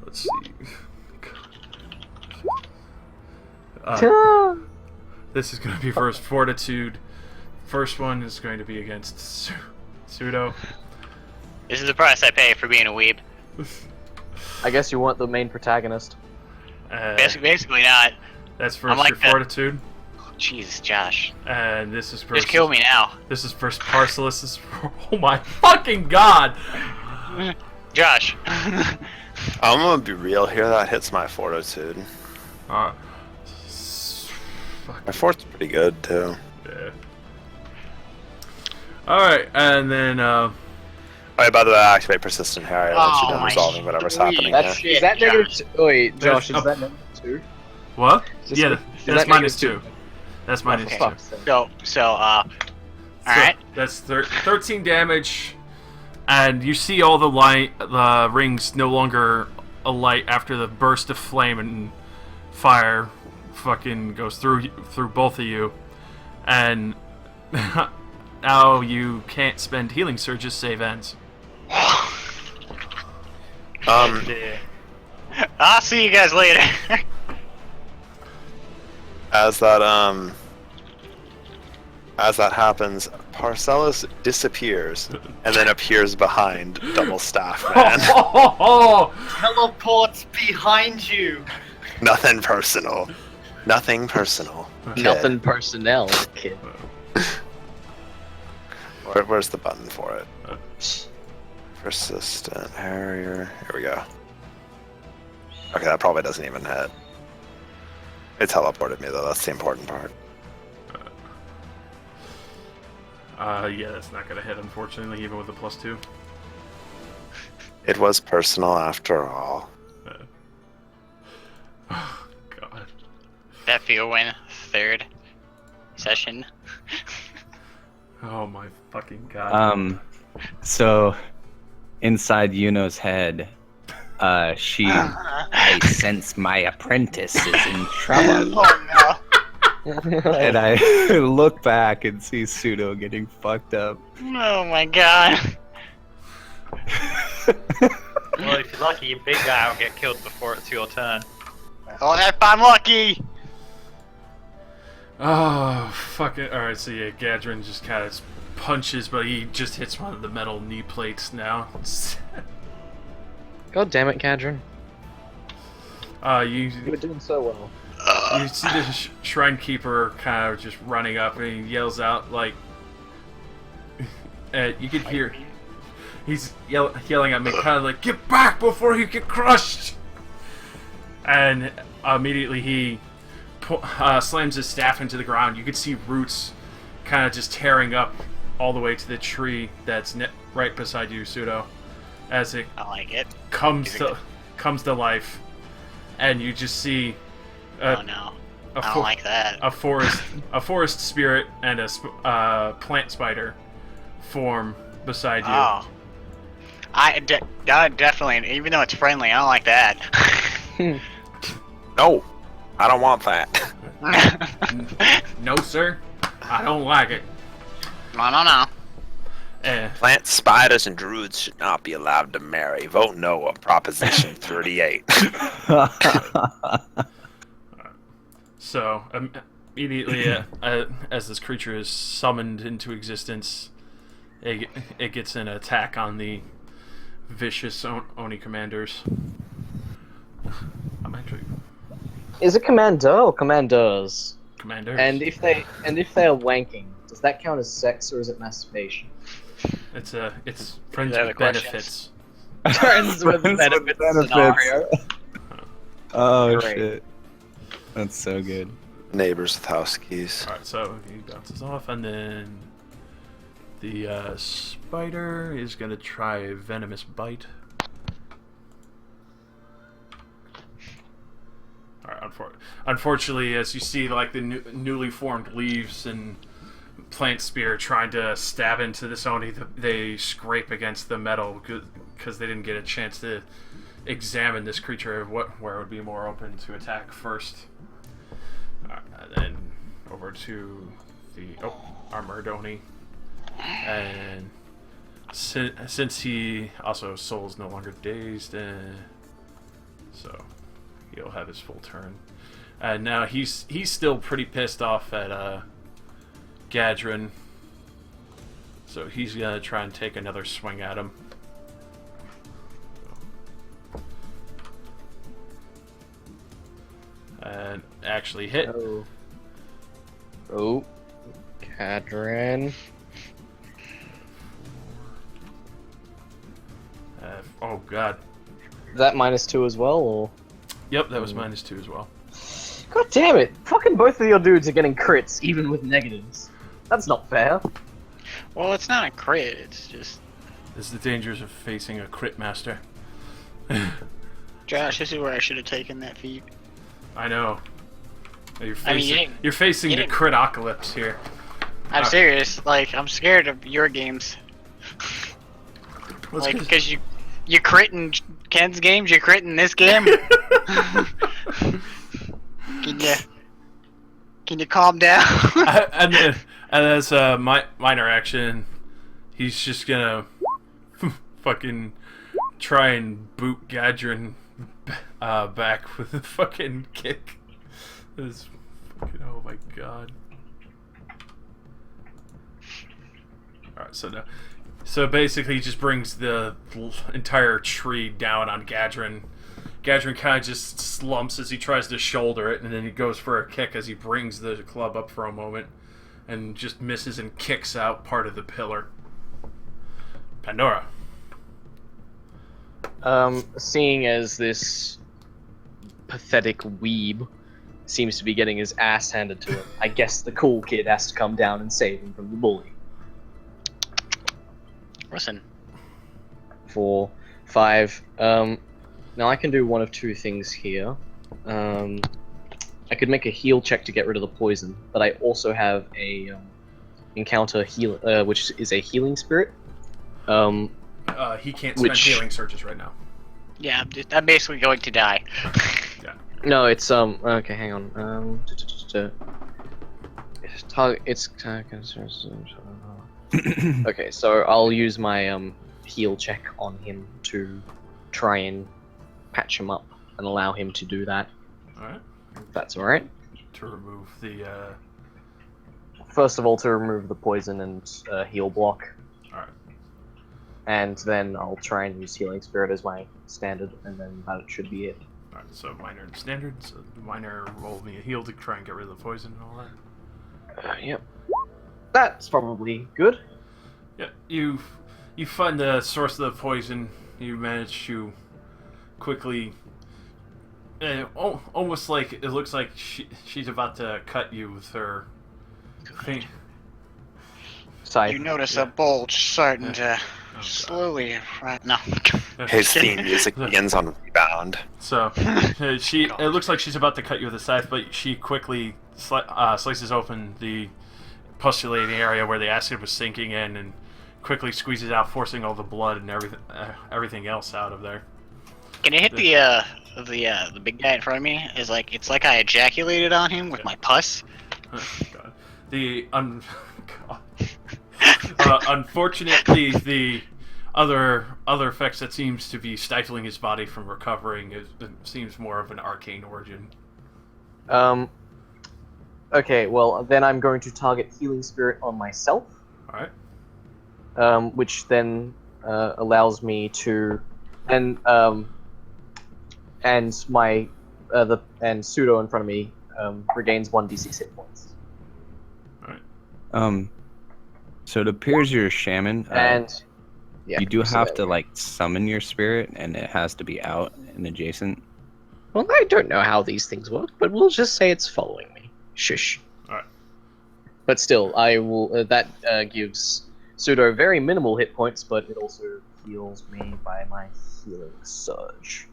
Let's see. This is going to be verse Fortitude. First one is going to be against Pseudo. This is the price I pay for being a weeb. I guess you want the main protagonist. Basically not. That's versus like your that. Fortitude. Jesus, Josh. And this is Just kill me now. This is first Parcelis. This is oh my fucking god! Josh. I'm gonna be real here. That hits my fortitude. Fuck. My fort's pretty good too. Yeah. All right, and then Oh, yeah, by the way, I activate persistent Harry. I'll let you Oh, done my resolving whatever's sweet. happening That's here. is that Josh. negative? Wait, Josh, There's is that negative 2? what? Is Yeah, this- that's that minus negative 2. That's minus Okay. 2. Fuck's sake. So, alright. That's 13 damage, and you see all the rings no longer alight after the burst of flame and fire fucking goes through both of you, and now you can't spend healing surges. Save ends. Yeah. I'll see you guys later. As that happens, Parcelis disappears and then appears behind Double Staff Man. Teleports behind you. Nothing personal. Nothing personal. Kid. Nothing personnel, kid. Where's the button for it? Persistent Harrier. Here we go. Okay, that probably doesn't even hit. It teleported me though. That's the important part. Yeah, that's not gonna hit, unfortunately, even with the +2. It was personal after all. Oh, God. That feel win. Third session. Oh my fucking god. So inside Yuno's head, I sense my apprentice is in trouble. Oh no. And I look back and see Pseudo getting fucked up. Oh my god. Well, if you're lucky, your big guy will get killed before it's your turn. Oh, if I'm lucky. Oh, fuck it. Alright, so yeah, Gadrin just kind of punches, but he just hits one of the metal knee plates now. God damn it, Kadrin. You You were doing so well. you see the Shrine Keeper kind of just running up, and he yells out, like... you can hear... He's yelling at me, kind of like, "Get back before you get crushed!" And immediately he slams his staff into the ground. You can see roots kind of just tearing up all the way to the tree that's right beside you, Pseudo, as it I like it. comes to life, and you just see Oh no. I don't like that. a forest spirit and a plant spider form beside you. Oh. Definitely, even though it's friendly, I don't like that. No, I don't want that. No, sir, I don't like it. No. Plant spiders and druids should not be allowed to marry. Vote no on Proposition 38. So immediately, as this creature is summoned into existence, it gets an attack on the vicious Oni commanders. I'm actually Is it commander or commanders? commanders. And if they are wanking, does that count as sex or is it masturbation? It's friends Other with questions? benefits. Friends with benefits scenario. Oh Great. shit. That's so good. Neighbors with house keys. All right, so he bounces off, and then the spider is gonna try a venomous bite. All right, unfortunately, as you see, like the newly formed leaves and plant spear trying to stab into this Oni, they scrape against the metal because they didn't get a chance to examine this creature where it would be more open to attack first. Then over to the armored Oni, and since he also soul's no longer dazed, so he'll have his full turn. And now he's still pretty pissed off at Gadrin, so he's gonna try and take another swing at him. And actually hit. Oh. Oh, Cadran. Oh god. Is that -2 as well, or? Yep, that was -2 as well. God damn it! Fucking both of your dudes are getting crits, even with negatives. That's not fair. Well, it's not a crit. It's just This is the dangers of facing a crit master. Josh. This is where I should have taken that feat. I know. You're I mean, facing, you're facing you the didn't- critocalypse here. I'm serious. Like, I'm scared of your games. Let's Like, get- because you crit in Ken's games, you crit in this game. Can you calm down? and as a minor action, he's just gonna fucking try and boot Gadrin back with a fucking kick. This fucking, oh my god. Alright, so basically he just brings the entire tree down on Gadrin. Gadrin kind of just slumps as he tries to shoulder it, and then he goes for a kick as he brings the club up for a moment, and just misses and kicks out part of the pillar. Pandora. Seeing as this pathetic weeb seems to be getting his ass handed to him, I guess the cool kid has to come down and save him from the bully. Listen, 4, 5. Now I can do one of two things here. I could make a heal check to get rid of the poison, but I also have a encounter heal, which is a healing spirit. He can't spend Which- healing surges right now. yeah, I'm basically going to die. No, it's okay. Hang on. It's okay. So I'll use my heal check on him to try and patch him up and allow him to do that. Alright. If that's all right. To remove the, First of all, to remove the poison and heal block. Alright. And then I'll try and use Healing Spirit as my standard, and then that should be it. Alright, so minor and standard. So minor roll me a heal to try and get rid of the poison and all that. Yep. That's probably good. Yeah, you find the source of the poison. You manage to quickly, almost like it looks like she's about to cut you with her thing. Scythe. You notice a bulge starting to God. slowly. No. His theme music begins on rebound. So it looks like she's about to cut you with a scythe, but she quickly slices open the postulating area where the acid was sinking in, and quickly squeezes out, forcing all the blood and everything else out of there. Can I hit the big guy in front of me? It's like I ejaculated on him with my pus. God. Unfortunately, the other effects that seems to be stifling his body from recovering it seems more of an arcane origin. Okay, well, then I'm going to target Healing Spirit on myself. Alright. Which then allows me to, and my and Pseudo in front of me regains 1d6 hit points. So it appears you're a shaman. And yeah, you do so have that to way. like summon your spirit, and it has to be out and adjacent. Well, I don't know how these things work, but we'll just say it's following me. Shush. Alright. But still, I will. That gives Pseudo very minimal hit points, but it also heals me by my healing surge.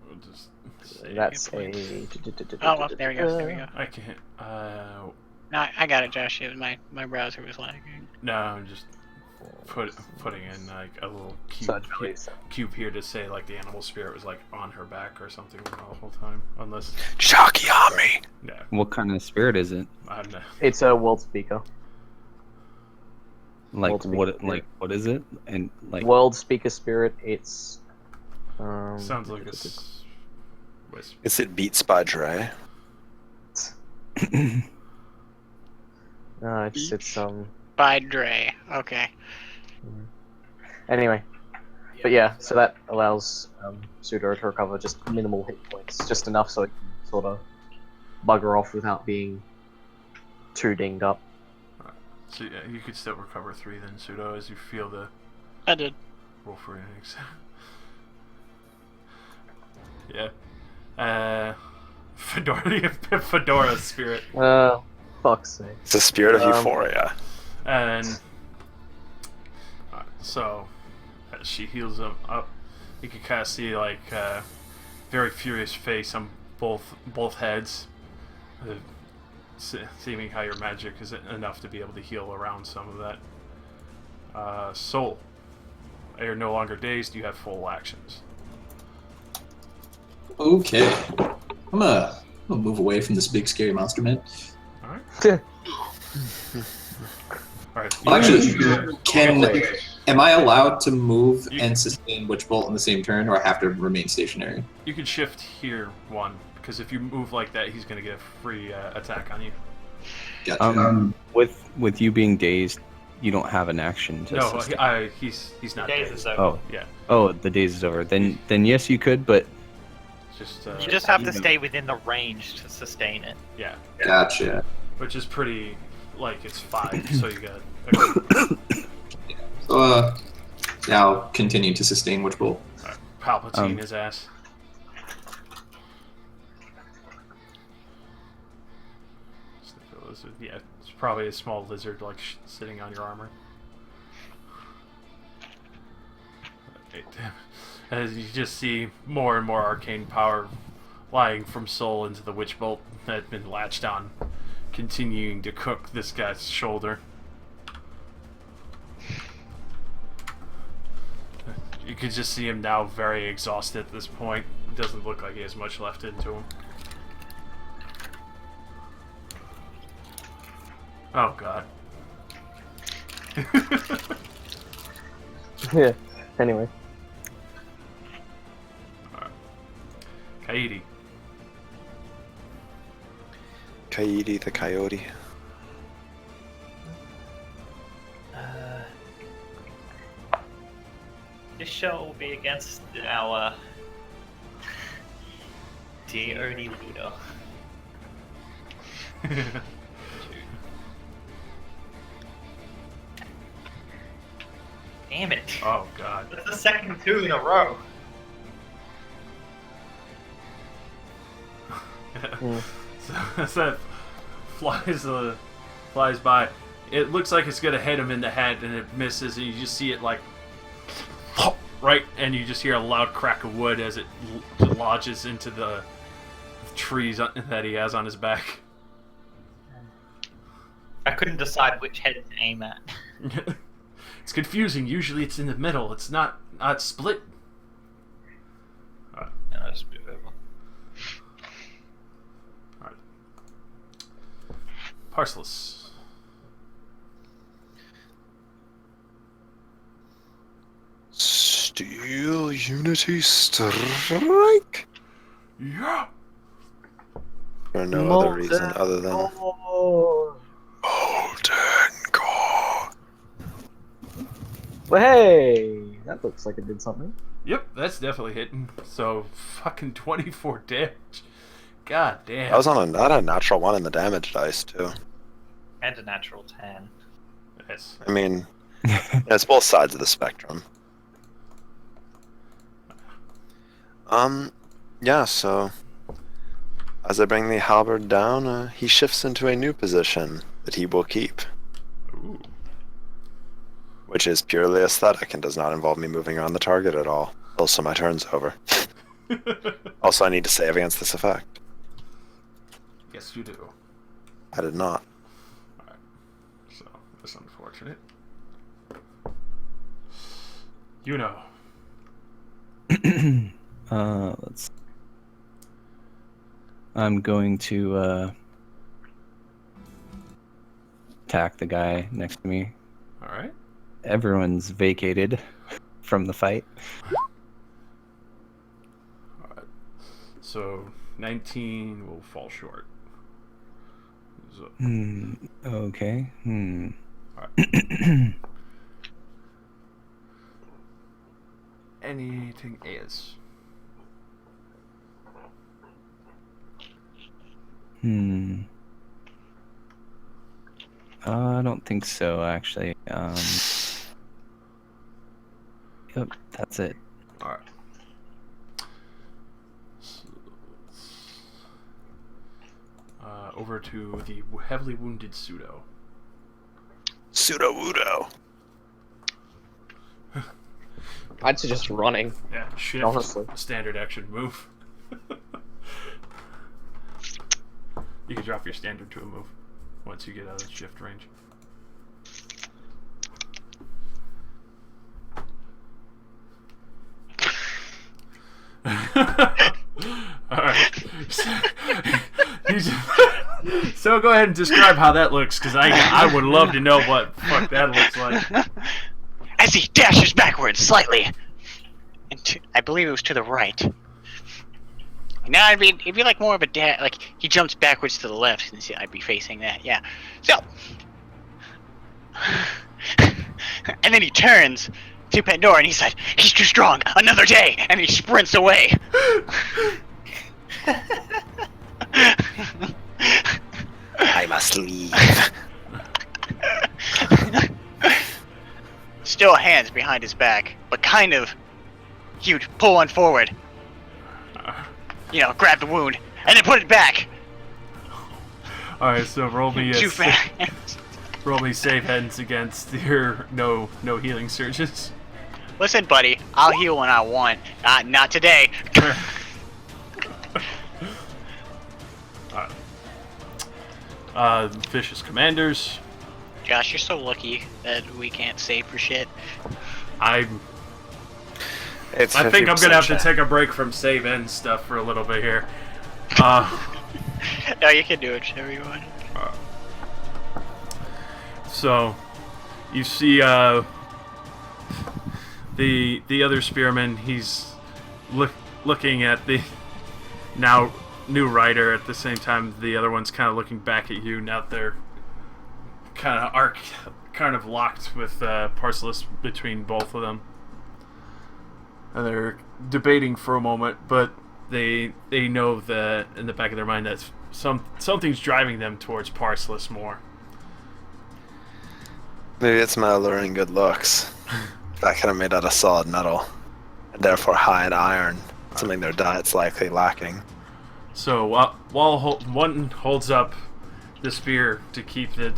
We'll just say That's hit a. points. Oh, well, there we go. There we go. I can't. No, I got it, Josh. It was my browser was lagging. No, I'm just putting in like a little Surge value, so. cube here to say like the animal spirit was like on her back or something the whole time. Unless, Shakyami! no, What kind of spirit is it? I don't know. It's a world speaker. Like World what? speaker. Like what is it? And like World speaker spirit. It's. Sounds like wisp. Is it Beats by Dre? It's By Dre. Okay. Anyway, but yeah, so that allows Pseudo to recover just minimal hit points, just enough so it can sort of bugger off without being 2 dinged up. So yeah, you could still recover 3 then, Pseudo, as you feel the I did. roll for innings. Yeah. Fedora spirit. Fuck's sake. It's the spirit of Um, euphoria. And so as she heals him up, you can kind of see like very furious face on both heads, seeming how your magic is enough to be able to heal around some of that. Soul, you're no longer dazed. You have full actions. Okay. I'm gonna move away from this big scary monster man. All right. All right. Well, actually, am I allowed to move and sustain Witch Bolt in the same turn, or I have to remain stationary? You can shift here 1, because if you move like that, he's going to get a free attack on you. Gotcha. With you being dazed, you don't have an action to No, sustain. he's not Daze dazed. is over. Oh, Yeah, oh, the daze is over. Then yes, you could, but just You just have to stay within the range to sustain it. yeah, Gotcha. which is pretty like it's 5, so you got. So, yeah, I'll continue to sustain Witch Bolt. Palpatine his ass. Yeah, it's probably a small lizard like sitting on your armor. As you just see more and more arcane power flying from Soul into the Witch Bolt that had been latched on, continuing to cook this guy's shoulder. You could just see him now very exhausted at this point. It doesn't look like he has much left into him. Oh god. Yeah. Anyway. Kaidi. Coyote the coyote. This show will be against our dear Ernie Ludo. Damn it. Oh god. That's the second 2 in a row. So as that flies by, it looks like it's gonna hit him in the head, and it misses, and you just see it like right, and you just hear a loud crack of wood as it lodges into the trees that he has on his back. I couldn't decide which head to aim at. It's confusing. Usually it's in the middle. It's not split. No, just move over. Alright. Parcelus. Steel Unity Strike? Yeah. For no other reason other than Oh. Molten Core. Well, hey, that looks like it did something. Yep, that's definitely hitting. So fucking 24 damage. God damn. I was on a natural 1 in the damage dice too. And a natural 10. Yes. I mean, it's both sides of the spectrum. Yeah, so as I bring the halberd down, he shifts into a new position that he will keep, Ooh. which is purely aesthetic and does not involve me moving around the target at all. Also, my turn's over. Also, I need to save against this effect. Yes, you do. I did not. Alright. So, that's unfortunate. You know. Let's. I'm going to attack the guy next to me. Alright. Everyone's vacated from the fight. Alright. So, 19 will fall short. So, Okay. alright. Anything is. I don't think so, actually. Yep, that's it. All right. Over to the heavily wounded pseudo. Pseudo Wudo. I'd suggest running. Yeah, shift. Honestly. Standard action move. You can drop your standard to a move once you get out of the shift range. Alright. So go ahead and describe how that looks, because I would love to know what the fuck that looks like. As he dashes backwards slightly, and I believe it was to the right. Now it'd be like more of a like he jumps backwards to the left, and I'd be facing that. Yeah. So, and then he turns to Pandora, and he said, "He's too strong. Another day," and he sprints away. I must leave. Still hands behind his back, but kind of, he would pull one forward. You know, grab the wound, and then put it back. Alright, so roll me Too fast. roll me save hands against your no healing surges. Listen, buddy, I'll heal when I want. Not today. Vicious Commanders. Josh, you're so lucky that we can't save for shit. I It's think I'm 50% gonna have to chance. take a break from save end stuff for a little bit here. No, you can do it, everyone. So, you see the other spearman. He's looking at the now new rider. At the same time, the other one's kind of looking back at you. Now they're kind of locked with Parcelis between both of them, and they're debating for a moment. But they know that in the back of their mind that something's driving them towards Parcelis more. Maybe it's my alluring good looks. That kind of made out of solid metal, and therefore high in iron, something their diet's likely lacking. So while one holds up the spear to keep the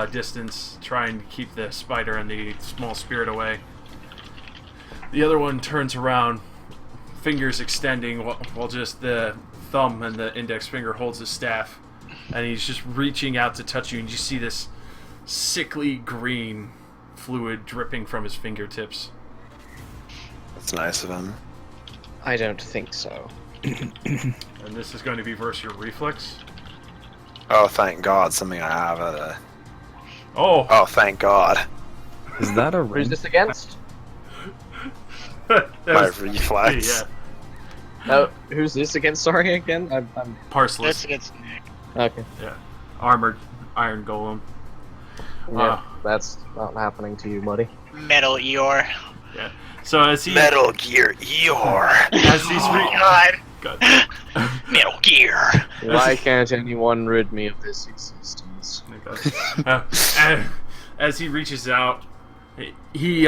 distance, trying to keep the spider and the small spirit away, the other one turns around, fingers extending, while just the thumb and the index finger holds his staff, and he's just reaching out to touch you, and you see this sickly green fluid dripping from his fingertips. That's nice of him. I don't think so. And this is going to be versus your reflex. Oh, thank God, something I have. Oh! Oh, thank God. Is that a Who's ring? this against? That My was- reflex. Yeah, Who's this against? Sorry, again? I'm... That's Parcelis. against Nick. Okay. Yeah. Armored iron golem. Yeah, that's not happening to you, buddy. Metal Eeyore. Yeah. So as he Metal Gear Eeyore. as he's God. God. Metal Gear. Why can't anyone rid me of this existence? As he reaches out, he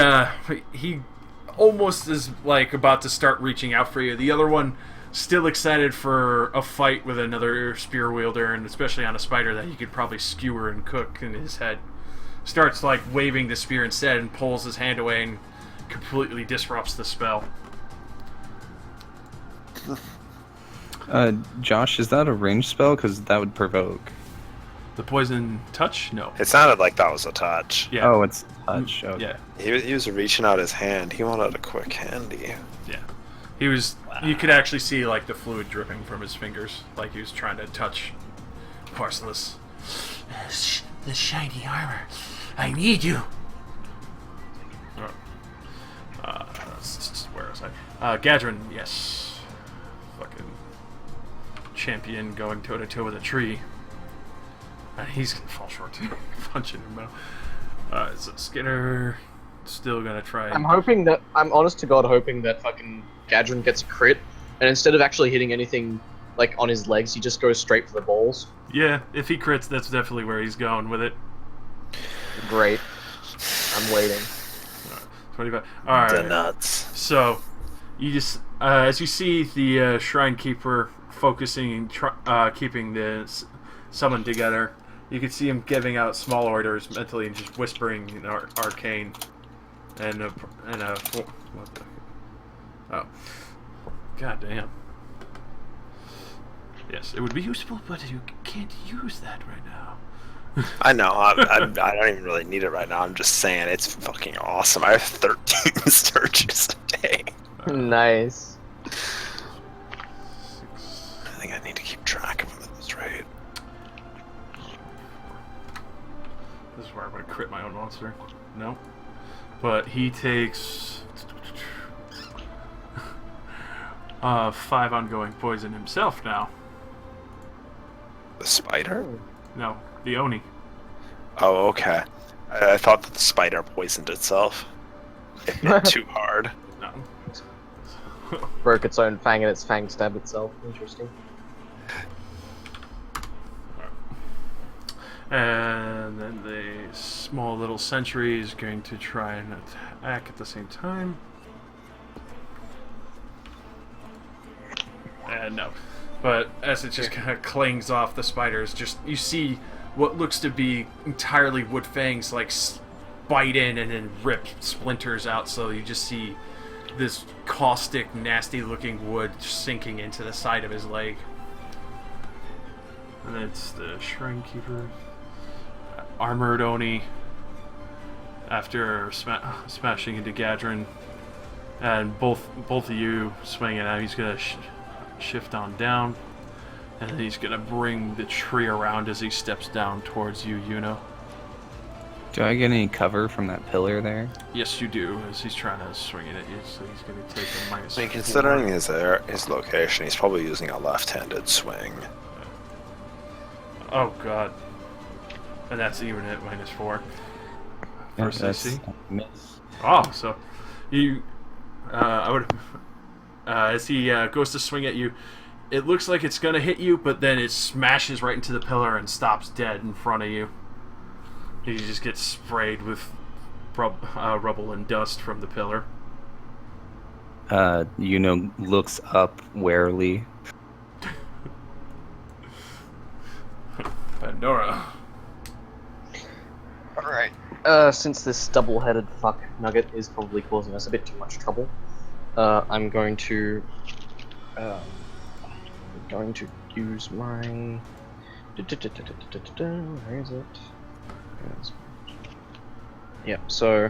almost is like about to start reaching out for you. The other one still excited for a fight with another spear wielder, and especially on a spider that he could probably skewer and cook in his head. Starts like waving the spear instead and pulls his hand away and completely disrupts the spell. Josh, is that a ranged spell? Because that would provoke. The poison touch? No. It sounded like that was a touch. Yeah. Oh, it's touch. Okay. Yeah. He was reaching out his hand. He wanted a quick handy. Yeah. He was. You could actually see like the fluid dripping from his fingers, like he was trying to touch Parcelis. The shiny armor. I need you. Where was I? Gadrin, yes. Fucking champion going toe to toe with a tree. He's gonna fall short. Punching him out. So Skinner still gonna try. I'm honest to God hoping that fucking Gadrin gets a crit, and instead of actually hitting anything like on his legs, he just goes straight for the balls. Yeah, if he crits, that's definitely where he's going with it. Great. I'm waiting. 25. All The right. nuts. So, you just as you see the Shrine Keeper focusing, keeping the summon together, you can see him giving out small orders mentally and just whispering in arcane. And what the? Oh, god damn. Yes, it would be useful, but you can't use that right now. I know. I don't even really need it right now. I'm just saying it's fucking awesome. I have 13 searches a day. Nice. I think I need to keep track of them at this rate. This is where I'm gonna crit my own monster. No, but he takes 5 ongoing poison himself now. The spider? No, the Oni. Oh, okay. I thought that the spider poisoned itself. It hit too hard. No. Broke its own fang and its fang stabbed itself. Interesting. And then the small little sentry is going to try and attack at the same time. And no. But as it just kind of clings off the spiders, just you see what looks to be entirely wood fangs like bite in and then rip splinters out. So you just see this caustic, nasty-looking wood sinking into the side of his leg. And then it's the Shrine Keeper, Armored Oni, after smashing into Gadrin, and both of you swinging out. He's gonna shift on down, and then he's gonna bring the tree around as he steps down towards you, Yuno. Do I get any cover from that pillar there? Yes, you do, as he's trying to swing it at you, so he's gonna take a minus. I mean, considering his location, he's probably using a left-handed swing. Oh god. And that's even at -4. Yeah, First that's AC. a miss. Oh, so you, I would, as he goes to swing at you, it looks like it's gonna hit you, but then it smashes right into the pillar and stops dead in front of you. You just get sprayed with rubble and dust from the pillar. Yuno looks up warily. Pandora. Alright. Since this double-headed fuck nugget is probably causing us a bit too much trouble, I'm going to use my... Where is it? Yep, so...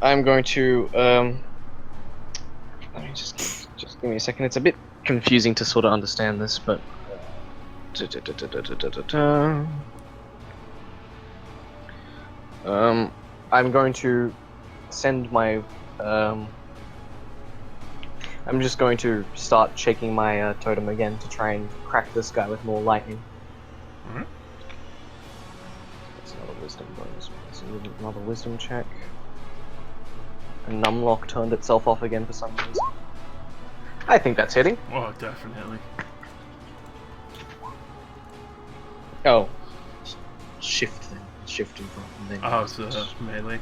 I'm going to, let me just give me a second. It's a bit confusing to sort of understand this, but... I'm going to send my, I'm just going to start shaking my totem again to try and crack this guy with more lightning. Alright. That's another wisdom bonus. That's another wisdom check. And Numlock turned itself off again for some reason. I think that's hitting. Oh, definitely. Oh. Shift then. Shift in front and then. Oh, it's melee.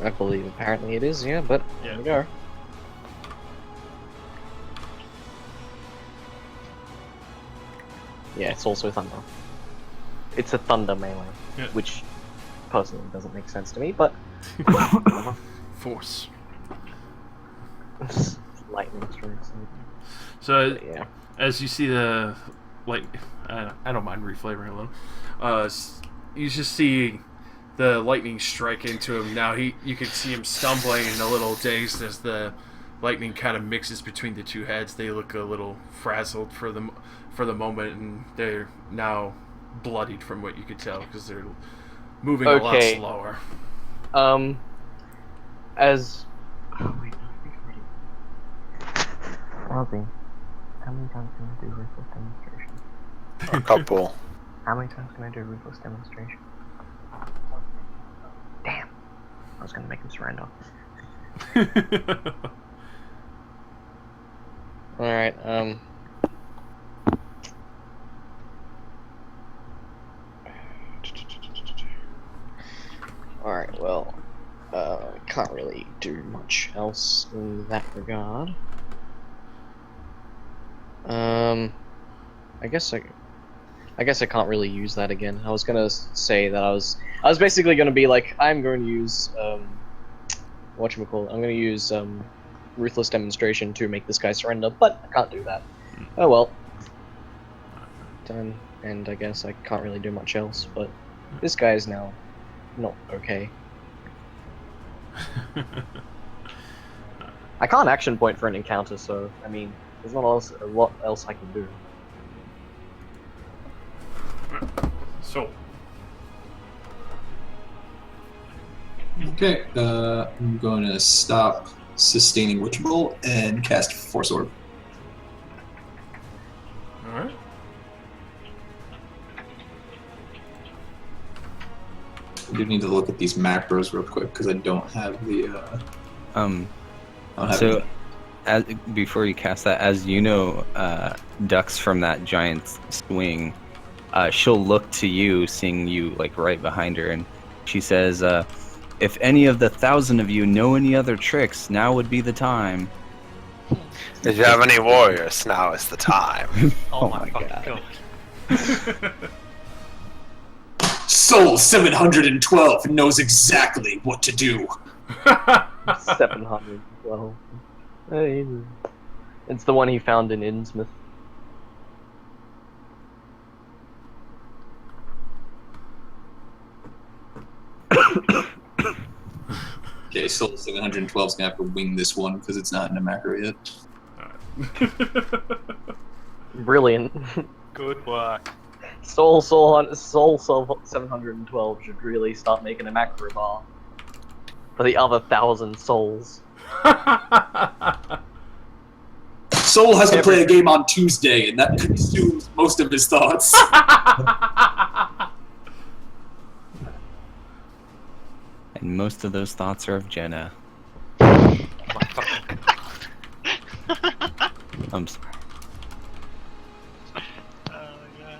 I believe apparently it is, yeah, but Yeah. there we go. Yeah, it's also thunder. It's a thunder melee, Yeah. which personally doesn't make sense to me, but Force. lightning strikes. So, Yeah. as you see the light, I don't mind reflavoring a little. You just see the lightning strike into him. Now you can see him stumbling and a little dazed as the lightning kind of mixes between the two heads. They look a little frazzled for the moment, and they're now bloodied from what you could tell because they're moving a lot Okay. slower. As oh wait, no, I think I'm ready. Robbie, how many times can I do ruthless demonstration? A couple. How many times can I do ruthless demonstration? Damn. I was gonna make him surrender. Alright, Can't really do much else in that regard. I guess I can't really use that again. I was gonna say that I was basically gonna be like, I'm going to use whatchamacallit, I'm gonna use ruthless demonstration to make this guy surrender, but I can't do that. Oh well. Done. And I guess I can't really do much else, but this guy is now not okay. I can't action point for an encounter, so I mean, there's not a lot else I can do. So, Okay, I'm going to stop sustaining Witch Bolt and cast Force Orb. alright. I do need to look at these macros real quick because I don't have the. I don't have So, it. as, before you cast that, as you know, ducks from that giant swing, she'll look to you, seeing you like right behind her, and she says, "If any of the 1,000 of you know any other tricks, now would be the time." If you have any warriors, now is the time. Oh, Oh my my fucking God. god. Soul 712 knows exactly what to do. 712. Hey, it's the one he found in Innsmouth. Okay, Soul 712 is gonna have to wing this one because it's not in a macro yet. Brilliant. Good work. Soul 712 should really start making a macro bar for the other 1,000 souls. Soul has to play a game on Tuesday, and that consumes most of his thoughts. And most of those thoughts are of Jenna. Oh my fucking god. I'm sorry. Oh god.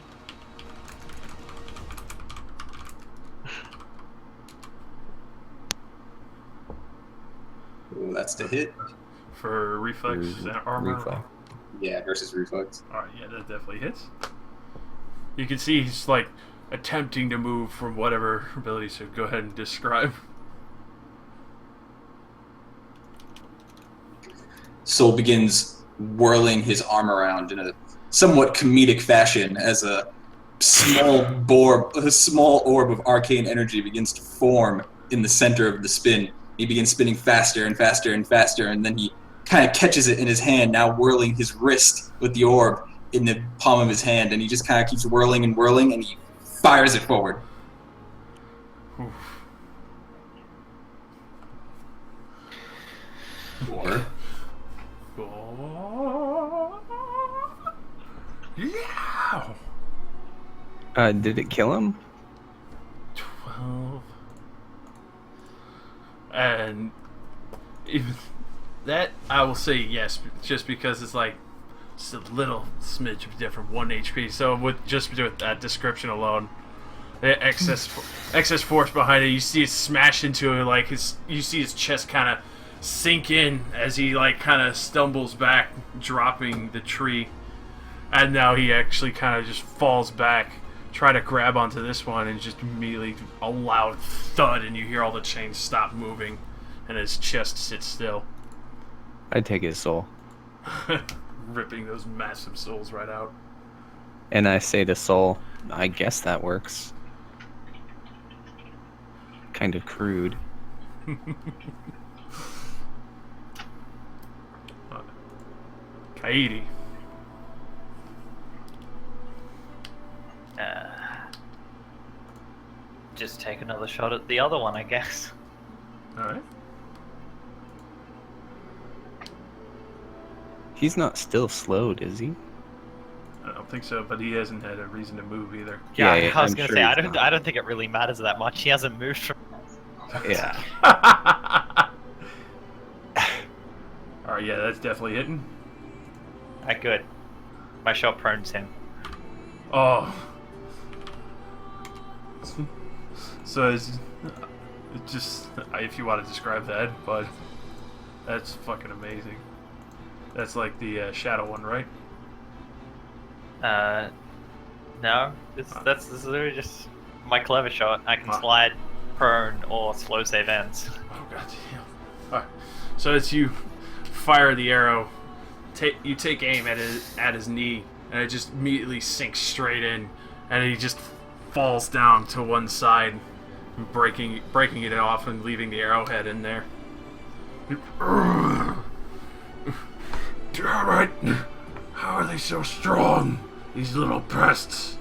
Ooh, that's the hit. For reflex and armor. Reflex. Yeah, versus reflex. Alright, yeah, that definitely hits. You can see he's like attempting to move from whatever ability, so go ahead and describe. Soul begins whirling his arm around in a somewhat comedic fashion as a small orb of arcane energy begins to form in the center of the spin. He begins spinning faster and faster and faster, and then he kind of catches it in his hand, now whirling his wrist with the orb in the palm of his hand, and he just kind of keeps whirling and whirling, and he fires it forward. Or Yeah. Did it kill him? 12. And even that, I will say yes, just because it's like just a little smidge different, 1 HP. So with that description alone, the excess force behind it, you see it smash into it, like you see his chest kind of sink in as he like kind of stumbles back, dropping the tree, and now he actually kind of just falls back, try to grab onto this one, and just immediately a loud thud, and you hear all the chains stop moving, and his chest sits still. I'd take his soul. Ripping those massive souls right out. And I say to Soul, I guess that works. Kind of crude. Kaidi. Just take another shot at the other one, I guess. Alright. He's not still slowed, is he? I don't think so, but he hasn't had a reason to move either. Yeah, Yeah, I was I'm gonna sure say he's I not. don't think it really matters that much. He hasn't moved from. Yeah. Alright, yeah, that's definitely hitting. Alright, good. My shot prones him. Oh. So as Just if you want to describe that, but that's fucking amazing. That's like the shadow one, right? No, this is literally just my clever shot. I can slide, prone, or slow save ends. Oh god damn. Alright. So as you fire the arrow, you take aim at his knee, and it just immediately sinks straight in, and he just falls down to one side, breaking it off and leaving the arrowhead in there. Damn it! How are they so strong? These little pests.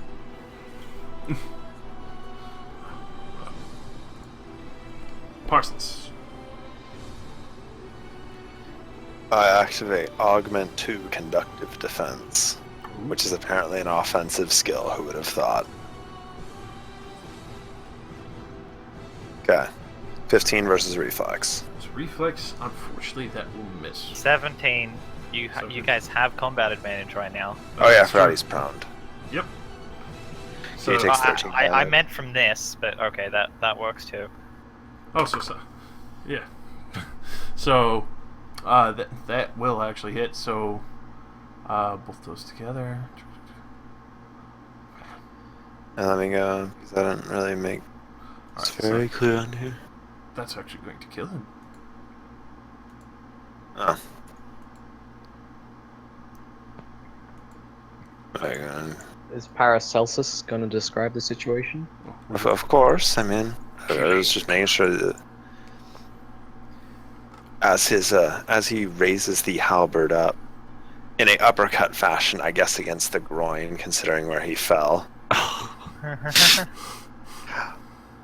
Parsons. I activate Augment 2 Conductive Defense, which is apparently an offensive skill. Who would have thought? Okay. 15 versus Reflex. It's reflex. Unfortunately, that will miss. 17. You guys have combat advantage right now. Oh yeah, I forgot he's prone. Yep. So he takes 13 I damage. meant from this, but okay, that works too. Oh, so yeah. So that will actually hit. So both those together. And let me go, because I didn't really make it's very clear on here. That's actually going to kill him. Oh. Hang on. Is Paracelsus going to describe the situation? Of course, I mean, I was just making sure that as he raises the halberd up in a uppercut fashion, I guess against the groin, considering where he fell.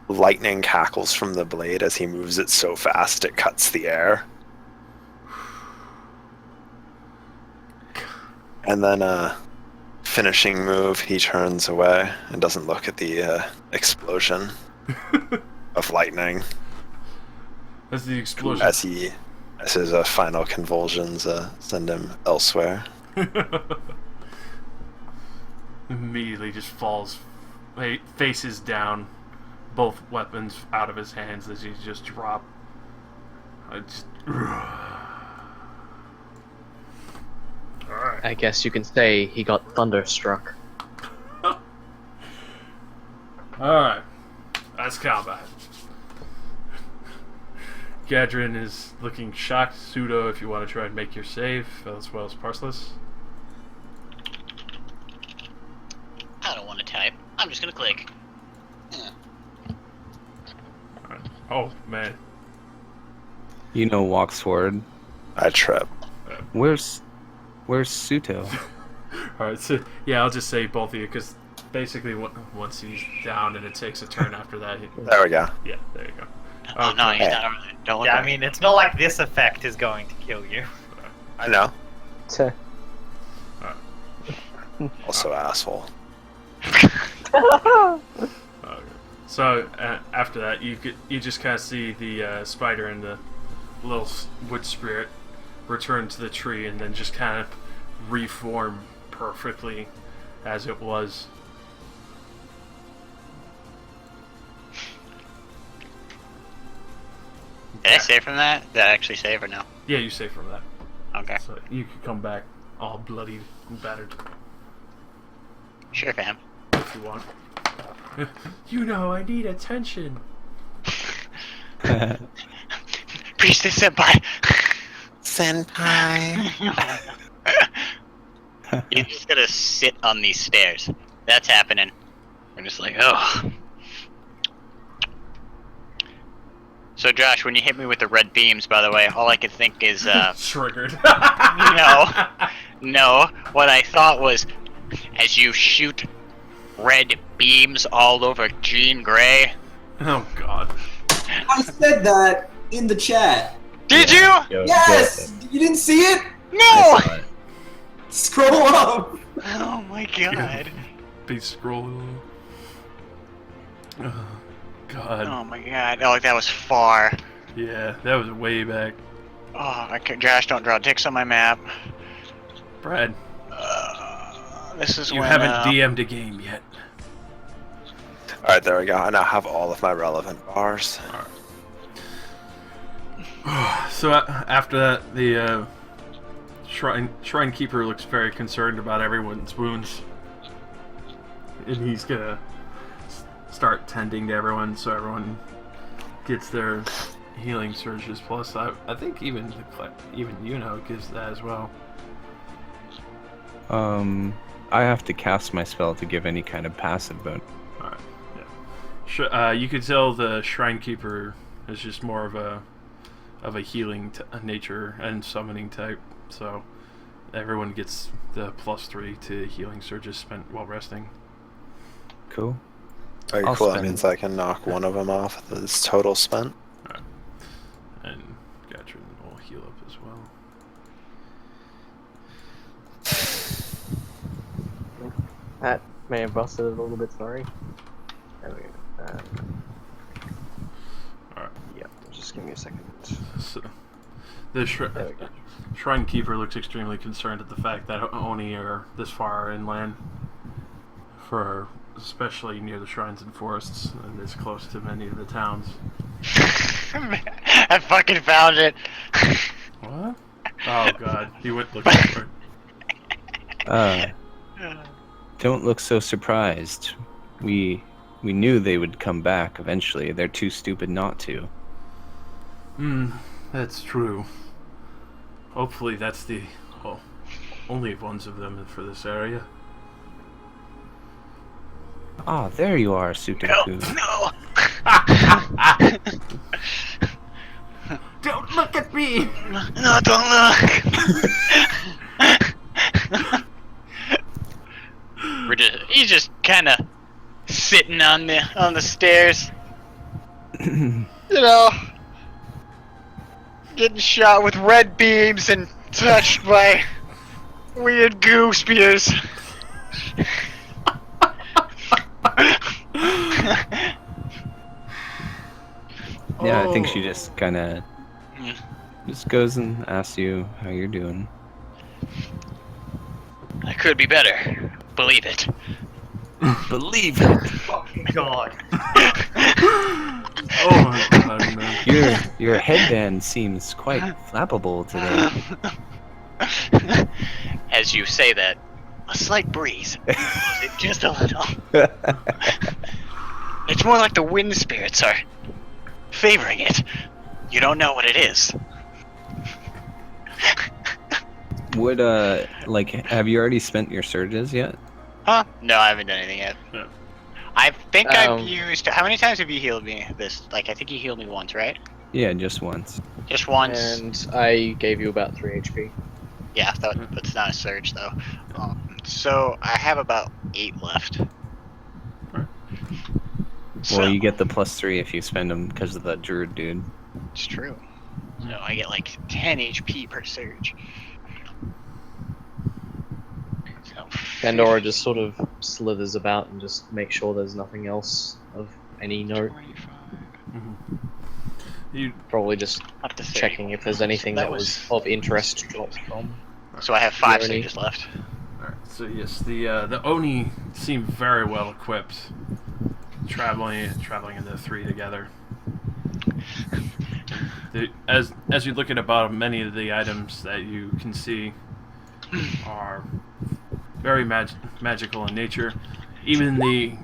Lightning cackles from the blade as he moves it so fast it cuts the air. And then finishing move, he turns away and doesn't look at the explosion of lightning. That's the explosion. As his final convulsions send him elsewhere. Immediately just falls, faces down, both weapons out of his hands as he just drop. Alright. I guess you can say he got thunderstruck. Alright. That's combat. Gadrin is looking shocked. Pseudo, if you want to try and make your save, as well as Parsless. I don't want to type. I'm just gonna click. Alright. Oh, man. Walks forward. I trip. Where's Suto? Alright, so yeah, I'll just say both of you, because basically once he's down and it takes a turn after that. There we go. Yeah, there you go. Oh no, he's not over there. Don't look Yeah, at I mean, it's not like this effect is going to kill you. I know. Tuh. Also asshole. Okay. So after that, you just kind of see the spider and the little wood spirit return to the tree, and then just kind of reform perfectly as it was. Did I save from that? Did I actually save or no? Yeah, you save from that. Okay. So you could come back all bloodied and battered Sure, fam. if you want. I need attention. Priestess senpai. Senpai. You're just gonna sit on these stairs. That's happening. We're just like, oh. So Josh, when you hit me with the red beams, by the way, all I could think is, Triggered. no. What I thought was, as you shoot red beams all over Jean Grey. Oh God. I said that in the chat. Did you? Yes! You didn't see it? No! Scroll up! Oh my god. Be scrolling. Oh, God. Oh my god. Oh, that was far. Yeah, that was way back. Oh, Josh, don't draw dicks on my map. Brad, This is you when, haven't DM'd a game yet. Alright, there we go. I now have all of my relevant bars. So after that, the shrine keeper looks very concerned about everyone's wounds, and he's gonna start tending to everyone, so everyone gets their healing surges. Plus, I think even gives that as well. I have to cast my spell to give any kind of passive bonus. All right. Yeah. You could tell the shrine keeper is just more of a healing nature and summoning type, so everyone gets the +3 to healing surges spent while resting. Cool. Very I'll cool. That spend- means I can knock one of them off this total spent. Alright. And Gatrin will heal up as well. That may have busted it a little bit, sorry. There we go. Alright. Yep, just give me a second. So, the There we go. shrine keeper looks extremely concerned at the fact that Oni are this far inland, especially near the shrines and forests, and this close to many of the towns. I fucking found it. What? Oh god, he went looking for it. Don't look so surprised. We knew they would come back eventually. They're too stupid not to. That's true. Hopefully that's the only ones of them for this area. Ah, there you are, Sutoku. No. Don't look at me! No, don't look. He's just kind of sitting on the stairs. You know, getting shot with red beams and touched by weird goo spears. Yeah, I think she just kind of just goes and asks you how you're doing. I could be better. Believe it. Believe it. Fucking god. Oh my god, man. Your headband seems quite flappable today. As you say that, a slight breeze. Just a little. It's more like the wind spirits are favoring it. You don't know what it is. Would have you already spent your surges yet? Huh? No, I haven't done anything yet. Yeah. I think I've used. How many times have you healed me? I think you healed me once, right? Yeah, just once. Just once. And I gave you about 3 HP. Yeah, that's not a surge though. So I have about 8 left. So, Well, you get the +3 if you spend them because of the druid dude. it's true. So I get like 10 HP per surge. So Pandora just sort of slithers about and just makes sure there's nothing else of any note. 25. You Probably just Up to 30. checking if there's anything That that was of interest dropped from. So I have 5 Already. surges left. Alright, so yes, the Oni seem very well equipped, traveling in the 3 together. As you look at the bottom, many of the items that you can see are very magical in nature. Even the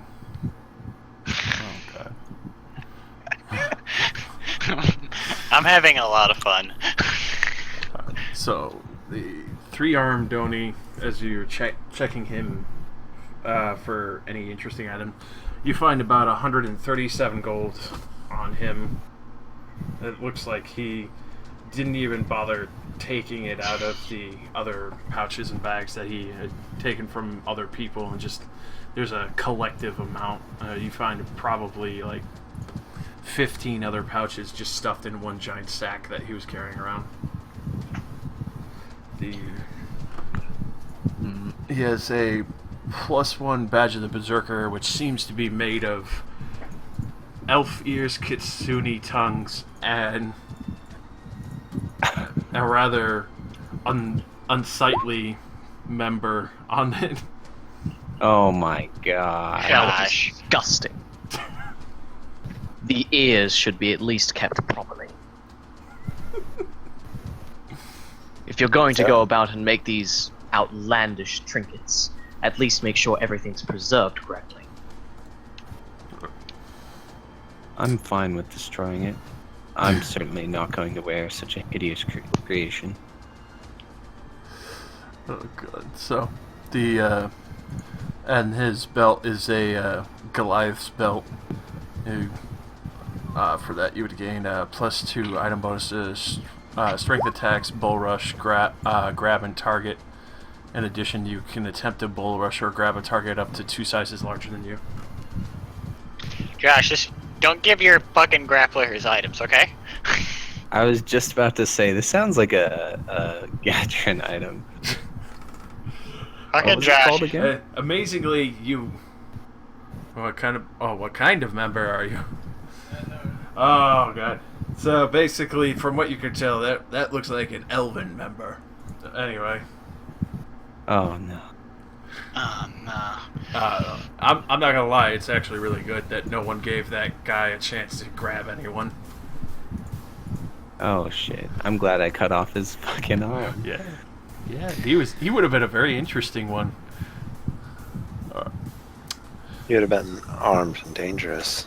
I'm having a lot of fun. So the 3-armed Oni, as you're checking him for any interesting item, you find about 137 gold on him. It looks like he didn't even bother taking it out of the other pouches and bags that he had taken from other people, and just there's a collective amount. You find probably like 15 other pouches just stuffed in one giant sack that he was carrying around. He has a +1 badge of the Berserker, which seems to be made of elf ears, kitsune tongues, and a rather unsightly member on it. Oh my god. Gosh. Disgusting. The ears should be at least kept properly. If you're going to go about and make these outlandish trinkets, at least make sure everything's preserved correctly. I'm fine with destroying it. I'm certainly not going to wear such a hideous creation. Oh god. So, and his belt is a Goliath's belt. For that, you would gain +2 item bonuses, strength attacks, bull rush, grab and target. In addition, you can attempt to bull rush or grab a target up to 2 sizes larger than you. Josh, just don't give your fucking grappler his items, okay? I was just about to say, this sounds like a Gatrin item. Fucking What was it Josh. called again? Amazingly, you. What kind of member are you? Oh god. So basically, from what you could tell, that looks like an elven member. Anyway. Oh no. Oh, no. I'm not gonna lie, it's actually really good that no one gave that guy a chance to grab anyone. Oh shit. I'm glad I cut off his fucking arm. Yeah, he would have been a very interesting one. He would have been armed and dangerous.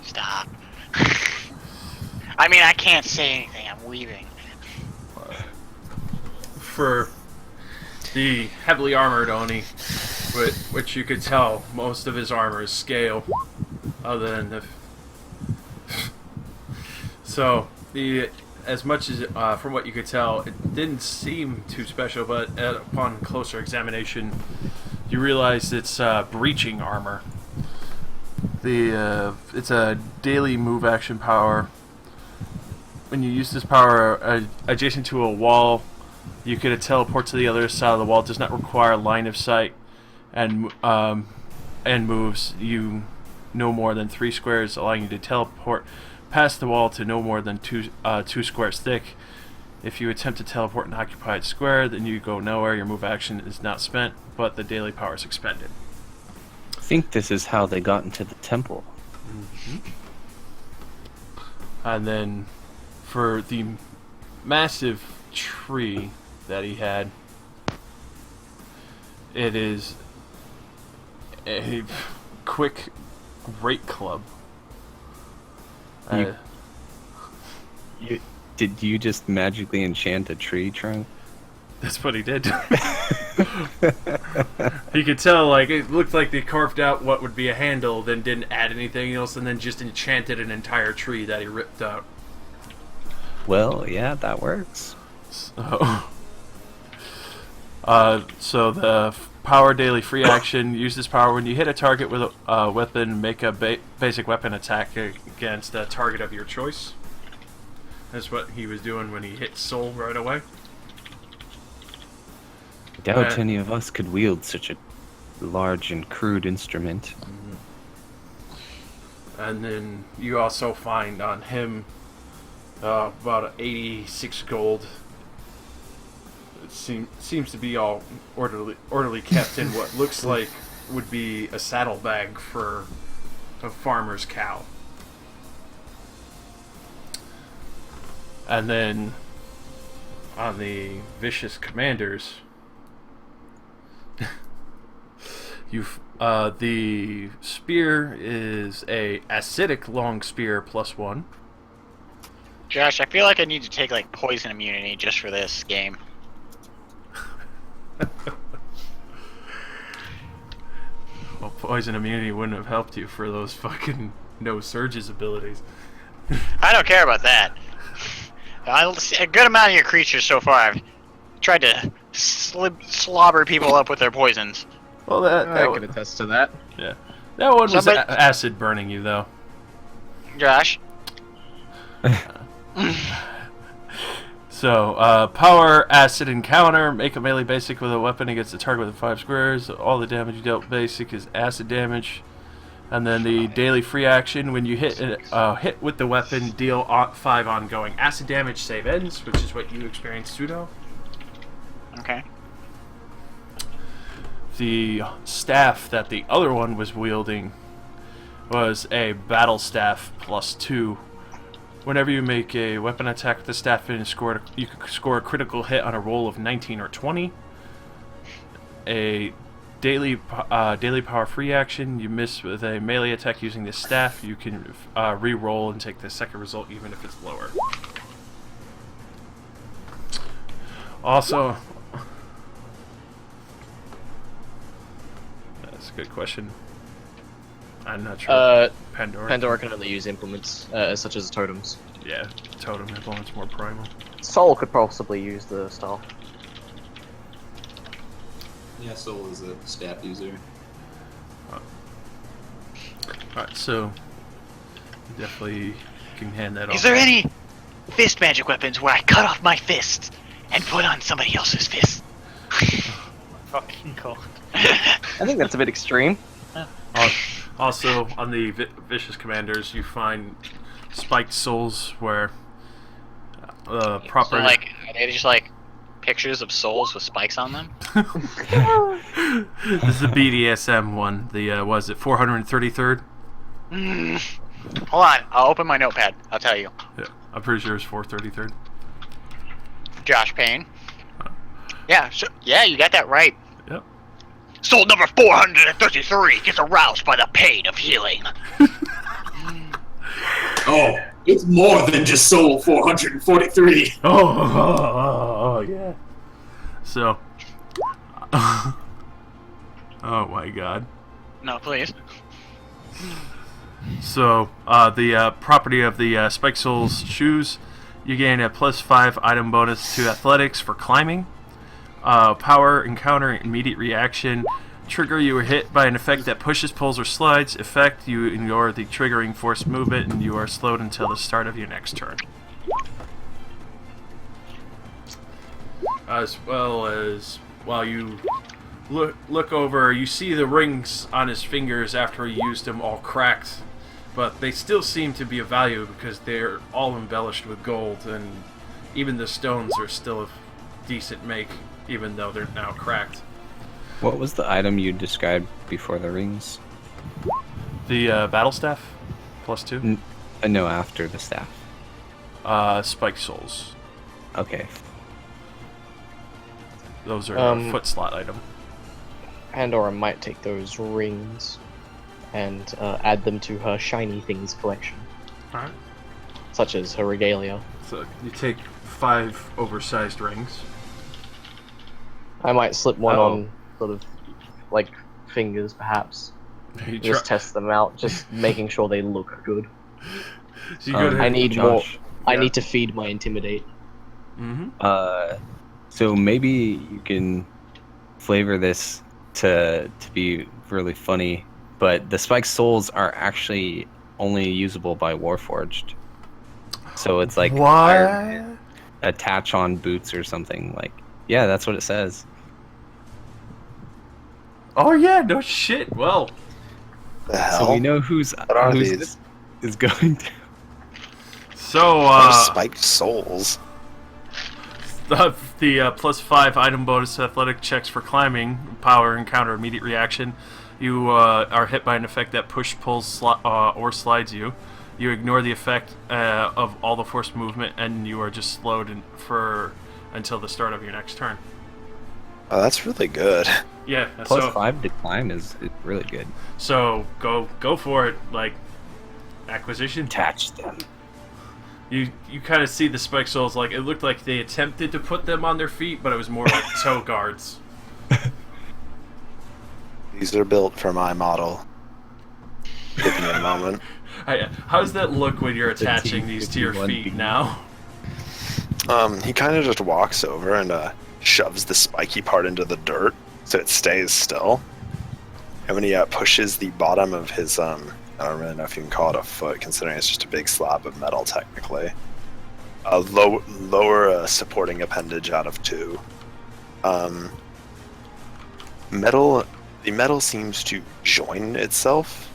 Stop. I mean, I can't say anything. I'm weaving. For the heavily armored Oni, which you could tell most of his armor is scale, other than the. So as much as from what you could tell, it didn't seem too special, but upon closer examination, you realize it's breaching armor. It's a daily move action power. When you use this power adjacent to a wall, you can teleport to the other side of the wall. It does not require line of sight, and moves you no more than 3 squares, allowing you to teleport past the wall to no more than 2 squares thick. If you attempt to teleport an occupied square, then you go nowhere. Your move action is not spent, but the daily power is expended. I think this is how they got into the temple. Mm-hmm. And then, for the massive tree that he had, it is a quick great club. Did you just magically enchant a tree trunk? That's what he did. He could tell, like, it looked like they carved out what would be a handle, then didn't add anything else, and then just enchanted an entire tree that he ripped out. Well, yeah, that works. So the power daily free action, use this power when you hit a target with a weapon, make a basic weapon attack against a target of your choice. That's what he was doing when he hit Soul right away. I doubt any of us could wield such a large and crude instrument. And then you also find on him about 86 gold. It seems to be all orderly kept in what looks like would be a saddlebag for a farmer's cow. And then on the vicious commanders, the spear is a acidic long spear +1. Josh, I feel like I need to take like poison immunity just for this game. Well, poison immunity wouldn't have helped you for those fucking no surges abilities. I don't care about that. A good amount of your creatures so far, I've tried to slobber people up with their poisons. Well, I can attest to that. Yeah, that one was Somebody- acid burning you though. Josh. So, power acid encounter. Make a melee basic with a weapon against the target within 5 squares. All the damage you dealt basic is acid damage. And then the daily free action, when you hit with the weapon, deal 5 ongoing acid damage, save ends, which is what you experienced, Pseudo. Okay. The staff that the other one was wielding was a battle staff +2, Whenever you make a weapon attack with the staff and you can score a critical hit on a roll of 19 or 20. A daily power free action. You miss with a melee attack using this staff. You can re-roll and take the second result even if it's lower. Also, that's a good question. I'm not sure. Pandora can only use implements, such as totems. Yeah, totem implements more primal. Soul could possibly use the staff. Yeah, Soul is a staff user. Alright, so definitely can hand that off. Is there any fist magic weapons where I cut off my fist and put on somebody else's fist? Fucking god. I think that's a bit extreme. Also, on the Vicious Commanders, you find spiked souls where proper... So, like, are they just, like, pictures of souls with spikes on them? This is the BDSM one. The, was it 433rd? Hold on, I'll open my notepad. I'll tell you. Yeah, I'm pretty sure it's 433rd. Josh Payne. Yeah, sure. Yeah, you got that right. Yep. Soul number 433 gets aroused by the pain of healing. Oh, it's more than just Soul 443. Oh, yeah. So... oh my god. No, please. So, the property of the Spike Souls shoes, you gain a +5 item bonus to athletics for climbing. Power, encounter, immediate reaction. Trigger, you are hit by an effect that pushes, pulls, or slides. Effect, you ignore the triggering force movement, and you are slowed until the start of your next turn. As well as, while you look over, you see the rings on his fingers after he used them all cracked. But they still seem to be of value because they're all embellished with gold, and even the stones are still of decent make, even though they're now cracked. What was the item you described before the rings? The battle staff, +2. No, after the staff. Spike souls. Okay. Those are a foot slot item. Pandora might take those rings and add them to her shiny things collection, Alright. such as her regalia. So you take 5 oversized rings. I might slip one Oh. on sort of like fingers, perhaps. You Just test them out, just making sure they look good. So you go to I need more. Josh. I Yeah. need to feed my intimidate. Mm-hmm. So maybe you can flavor this to be really funny, but the spiked souls are actually only usable by Warforged. So it's like Iron Man, attach on boots or something. Like, yeah, that's what it says. Oh yeah, no shit. Well, The hell? So we know who's are who's these? this is going to. so Spiked souls. the +5 item bonus to athletic checks for climbing, power, encounter, immediate reaction. You are hit by an effect that push, pulls, or slides you. You ignore the effect of all the force movement, and you are just slowed until the start of your next turn. Oh, that's really good. Yeah. +5 to climb is really good. So go for it. Like acquisition. Attach them. You kind of see the spike souls, like it looked like they attempted to put them on their feet, but it was more like toe guards. These are built for my model. Give me a moment. How does that look when you're attaching these to your feet now? He kind of just walks over and shoves the spiky part into the dirt so it stays still. And when he pushes the bottom of his, I don't really know if you can call it a foot, considering it's just a big slab of metal technically. Lower supporting appendage out of 2. The metal seems to join itself,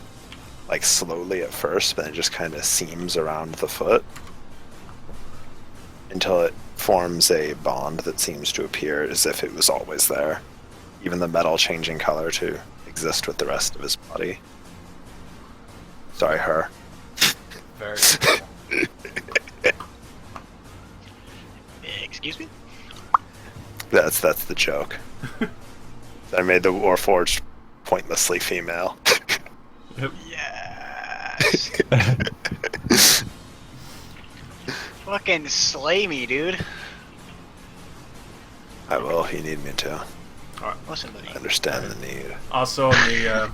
like slowly at first, but it just kind of seams around the foot until it forms a bond that seems to appear as if it was always there, even the metal changing color to exist with the rest of his body. Sorry, her. Very. Excuse me? That's the joke. I made the Warforged pointlessly female. Yes. Fucking slay me, dude. I will if you need me to. Listen to me. I understand the need. Also, in the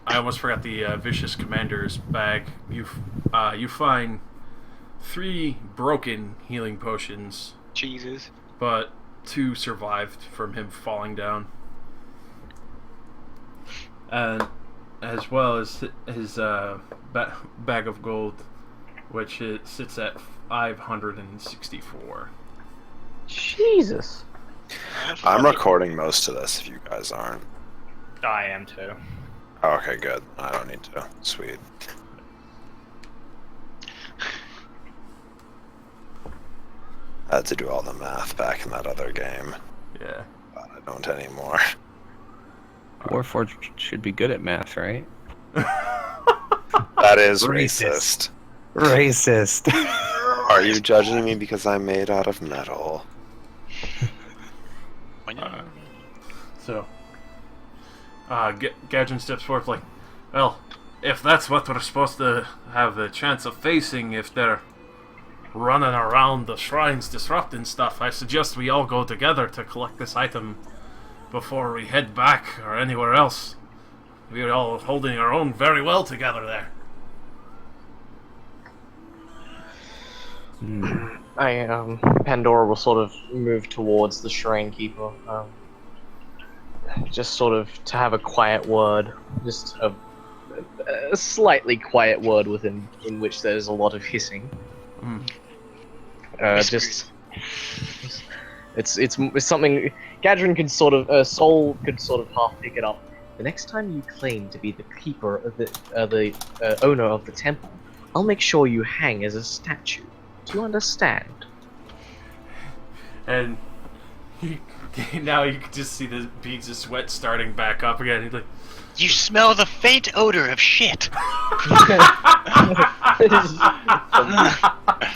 I almost forgot the Vicious Commander's bag. You find 3 broken healing potions, Jesus. but 2 survived from him falling down, and as well as his bag of gold, which it sits at 564. Jesus. I'm recording most of this if you guys aren't. I am too. Oh, okay, good. I don't need to. Sweet. I had to do all the math back in that other game. Yeah. But I don't anymore. Warforged should be good at math, right? That is racist. Racist. Are you judging me because I'm made out of metal? So, Gadrin steps forth like, well, if that's what we're supposed to have a chance of facing, if they're running around the shrines disrupting stuff, I suggest we all go together to collect this item before we head back or anywhere else. We're all holding our own very well together there. Pandora will sort of move towards the Shrine Keeper, just sort of to have a quiet word, just a slightly quiet word within in which there's a lot of hissing. Just it's something Gadrin could sort of Soul could sort of half pick it up. The next time you claim to be the keeper of the owner of the temple, I'll make sure you hang as a statue. Do you understand? And now you can just see the beads of sweat starting back up again. He's like, You smell the faint odor of shit.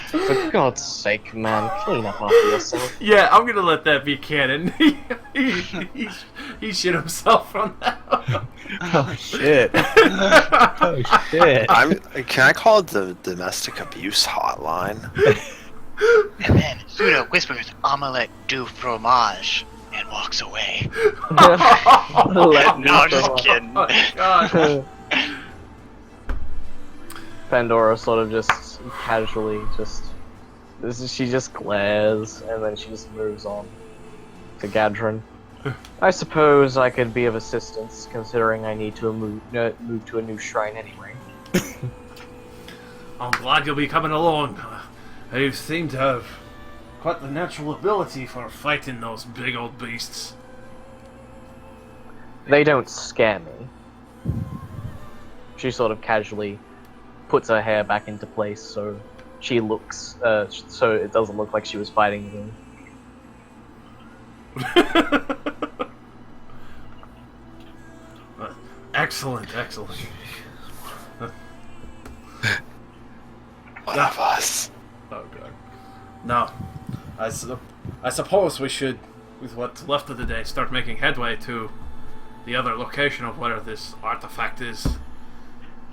For God's sake, man, clean up after yourself. yeah, I'm gonna let that be canon. he shit himself on that. Oh shit. Oh shit. Can I call it the domestic abuse hotline? And then Pseudo whispers omelette du fromage and walks away. Let No, me I'm just go on. kidding. Oh, God. Pandora sort of just casually she just glares and then she just moves on to Gadrin. I suppose I could be of assistance considering I need to move to a new shrine anyway. I'm glad you'll be coming along. You seem to have quite the natural ability for fighting those big old beasts. They don't scare me. She sort of casually puts her hair back into place so she looks so it doesn't look like she was fighting them. Excellent. One of us. Oh god. Now, I suppose we should, with what's left of the day, start making headway to the other location of where this artifact is.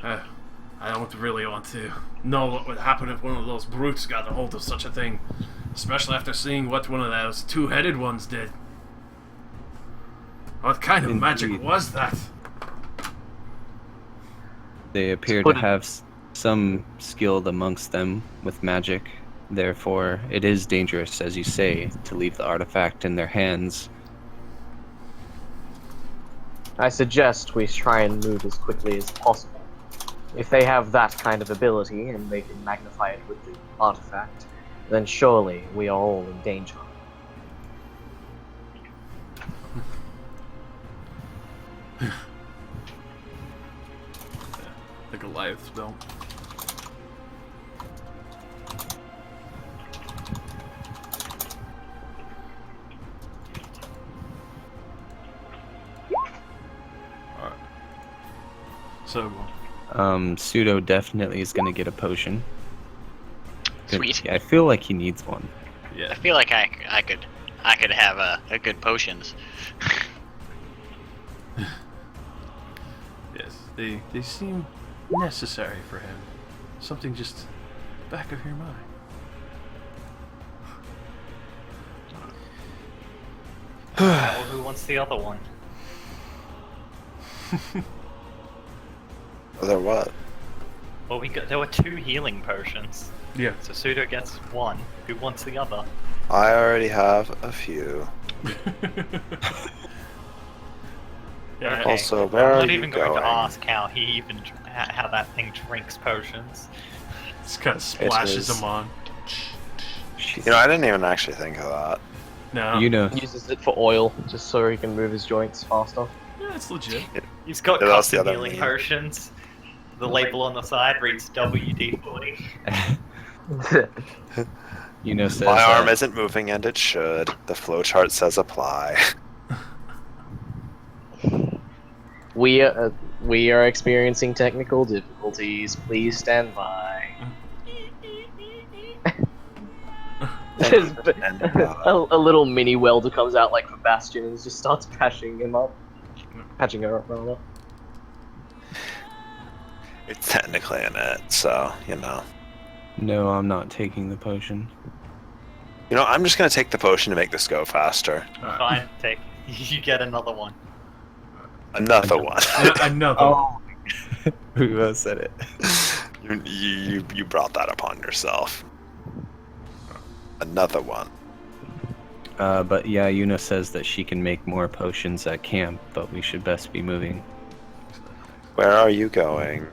I don't really want to know what would happen if one of those brutes got a hold of such a thing, especially after seeing what one of those two-headed ones did. What kind of magic was that? They appear to have some skill amongst them with magic. Therefore, it is dangerous, as you say, to leave the artifact in their hands. I suggest we try and move as quickly as possible. If they have that kind of ability and they can magnify it with the artifact, then surely we are all in danger. The Goliath spell. Alright. So, Pseudo definitely is going to get a potion. Sweet. Yeah, I feel like he needs one. Yeah. I feel like I could have a good potions. Yes, they seem necessary for him. Something just back of your mind. Well, who wants the other one? Other what? Well, there were 2 healing potions. Yeah. So Pseudo gets 1. Who wants the other? I already have a few. Yeah. Okay. Also, where I'm are not you even going going? to ask how how that thing drinks potions. Just kind of splashes is- them on. You know, I didn't even actually think of that. No. You know, Uses it for oil, just so he can move his joints faster. Yeah, it's legit. He's got Yeah, that's the custom other healing meme. potions. The label on the side reads WD-40. you know says My arm isn't moving, and it should. The flowchart says apply. We are experiencing technical difficulties. Please stand by. There's a little mini welder comes out like for Bastion and just starts patching him up. Patching her up, rather. It's technically in it, so, you know. No, I'm not taking the potion. You know, I'm just gonna take the potion to make this go faster. Alright. Fine, take. You get another one. Another one. Another. Oh, who else said it? You brought that upon yourself. Another one. But yeah, Yuna says that she can make more potions at camp, but we should best be moving. Where are you going?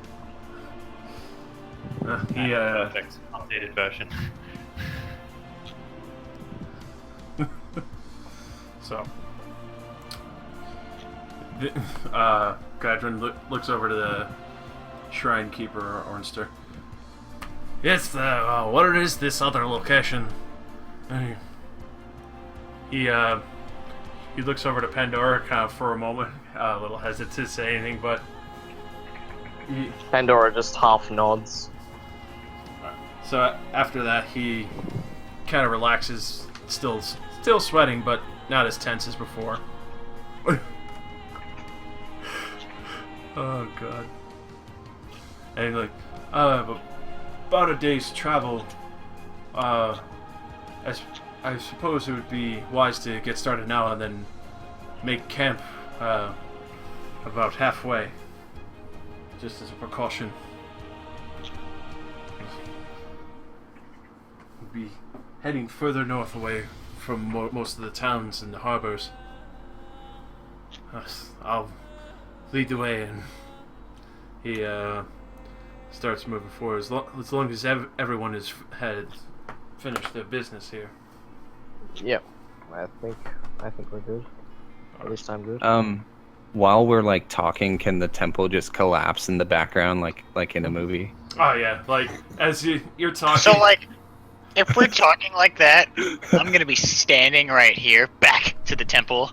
Perfect. Updated version. So, Gadrin looks over to the Shrine Keeper, Ornster. Yes, what is this other location? He looks over to Pandora kind of for a moment, a little hesitant to say anything, but Pandora just half nods. so after that he kind of relaxes, still sweating, but not as tense as before. Oh god. And he's like, about a day's travel. I suppose it would be wise to get started now and then make camp about halfway, just as a precaution. We'll be heading further north away from most of the towns and the harbors. I'll lead the way, and he starts moving forward as long as everyone had finished their business here. Yep. I think we're good. This time good. While we're like talking, can the temple just collapse in the background like in a movie? Oh yeah, like as you're talking. So like, if we're talking like that, I'm gonna be standing right here, back to the temple.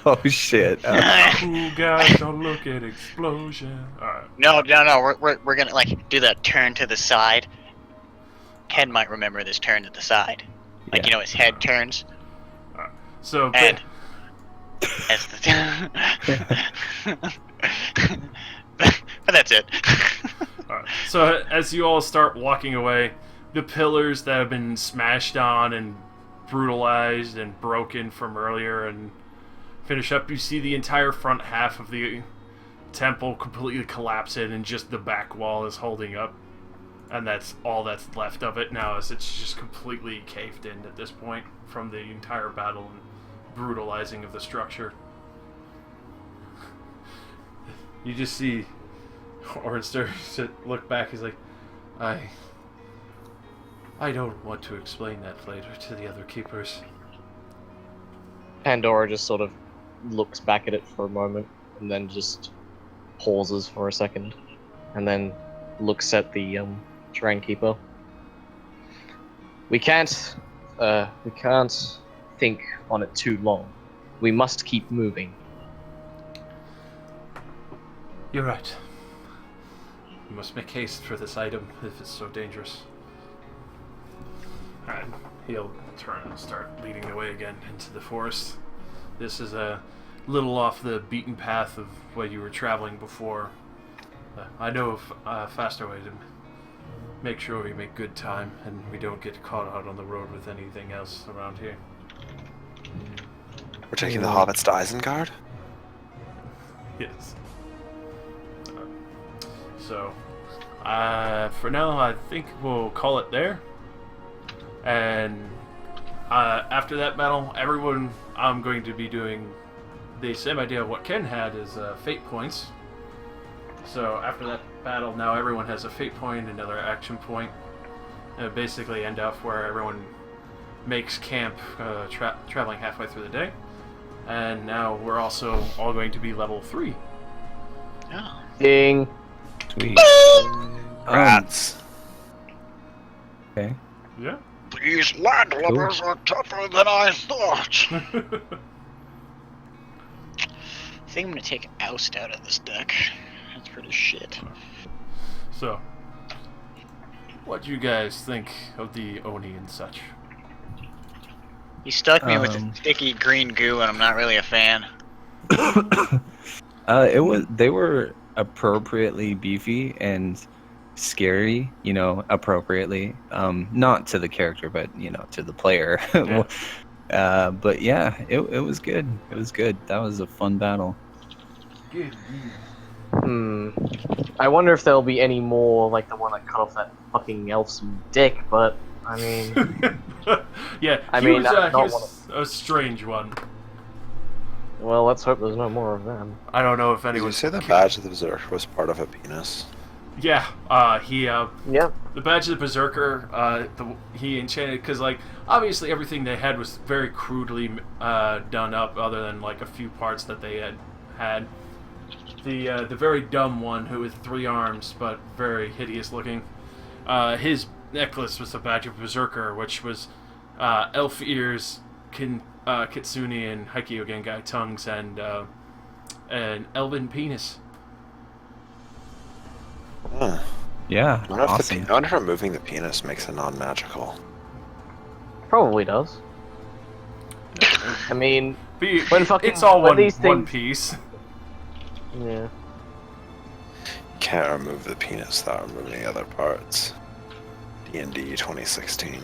Oh shit! Ooh, guys, don't look at explosion. Alright. No, we're gonna like do the turn to the side. Ken might remember this turn to the side. Like, Yeah. you know, his head turns, So, and as the but that's it. alright. So as you all start walking away, the pillars that have been smashed on and brutalized and broken from earlier and finish up, you see the entire front half of the temple completely collapse in, and just the back wall is holding up. And that's all that's left of it now, as it's just completely caved in at this point from the entire battle and brutalizing of the structure. You just see Ornster look back. He's like, I don't want to explain that later to the other keepers. Pandora just sort of looks back at it for a moment and then just pauses for a second, and then looks at the Shrine Keeper. We can't think on it too long. We must keep moving. You're right. We must make haste for this item if it's so dangerous. Alright. he'll turn and start leading the way again into the forest. This is a little off the beaten path of what you were traveling before. I know of a faster way to make sure we make good time and we don't get caught out on the road with anything else around here. We're taking the hobbits to Isengard? Yes. So, for now, I think we'll call it there. And after that battle, everyone, I'm going to be doing the same idea of what Ken had is fate points. So after that battle, now everyone has a fate point, another action point. And basically end up where everyone makes camp, traveling halfway through the day. And now we're also all going to be level 3. Oh. Ding. Sweet. Rats. Okay. Yeah. These landlubbers are tougher than I thought. I think I'm gonna take Oust out of this deck. That's pretty shit. So, what do you guys think of the Oni and such? He stuck me with the sticky green goo, and I'm not really a fan. They were appropriately beefy and scary, appropriately. Not to the character, but to the player. Yeah. But yeah, it was good. It was good. That was a fun battle. Good. I wonder if there'll be any more like the one that cut off that fucking elf's dick, but I mean, Yeah, he was a strange one. well, let's hope there's no more of them. I don't know if Did anyone. you say the badge of the Berserker was part of a penis? Yeah, Yeah. the badge of the Berserker, he enchanted, because, like, obviously everything they had was very crudely done up, other than, like, a few parts that they had. The very dumb one, who with 3 arms, but very hideous looking, his necklace was a badge of Berserker, which was elf ears, Kitsune and Haikyuu Gengai tongues, and an elven penis. Huh. Yeah, I wonder, awesome. I wonder if removing the penis makes it non-magical. Probably does. I mean, It's all when one these things- You piece. yeah. can't remove the penis without removing the other parts. D&D 2016.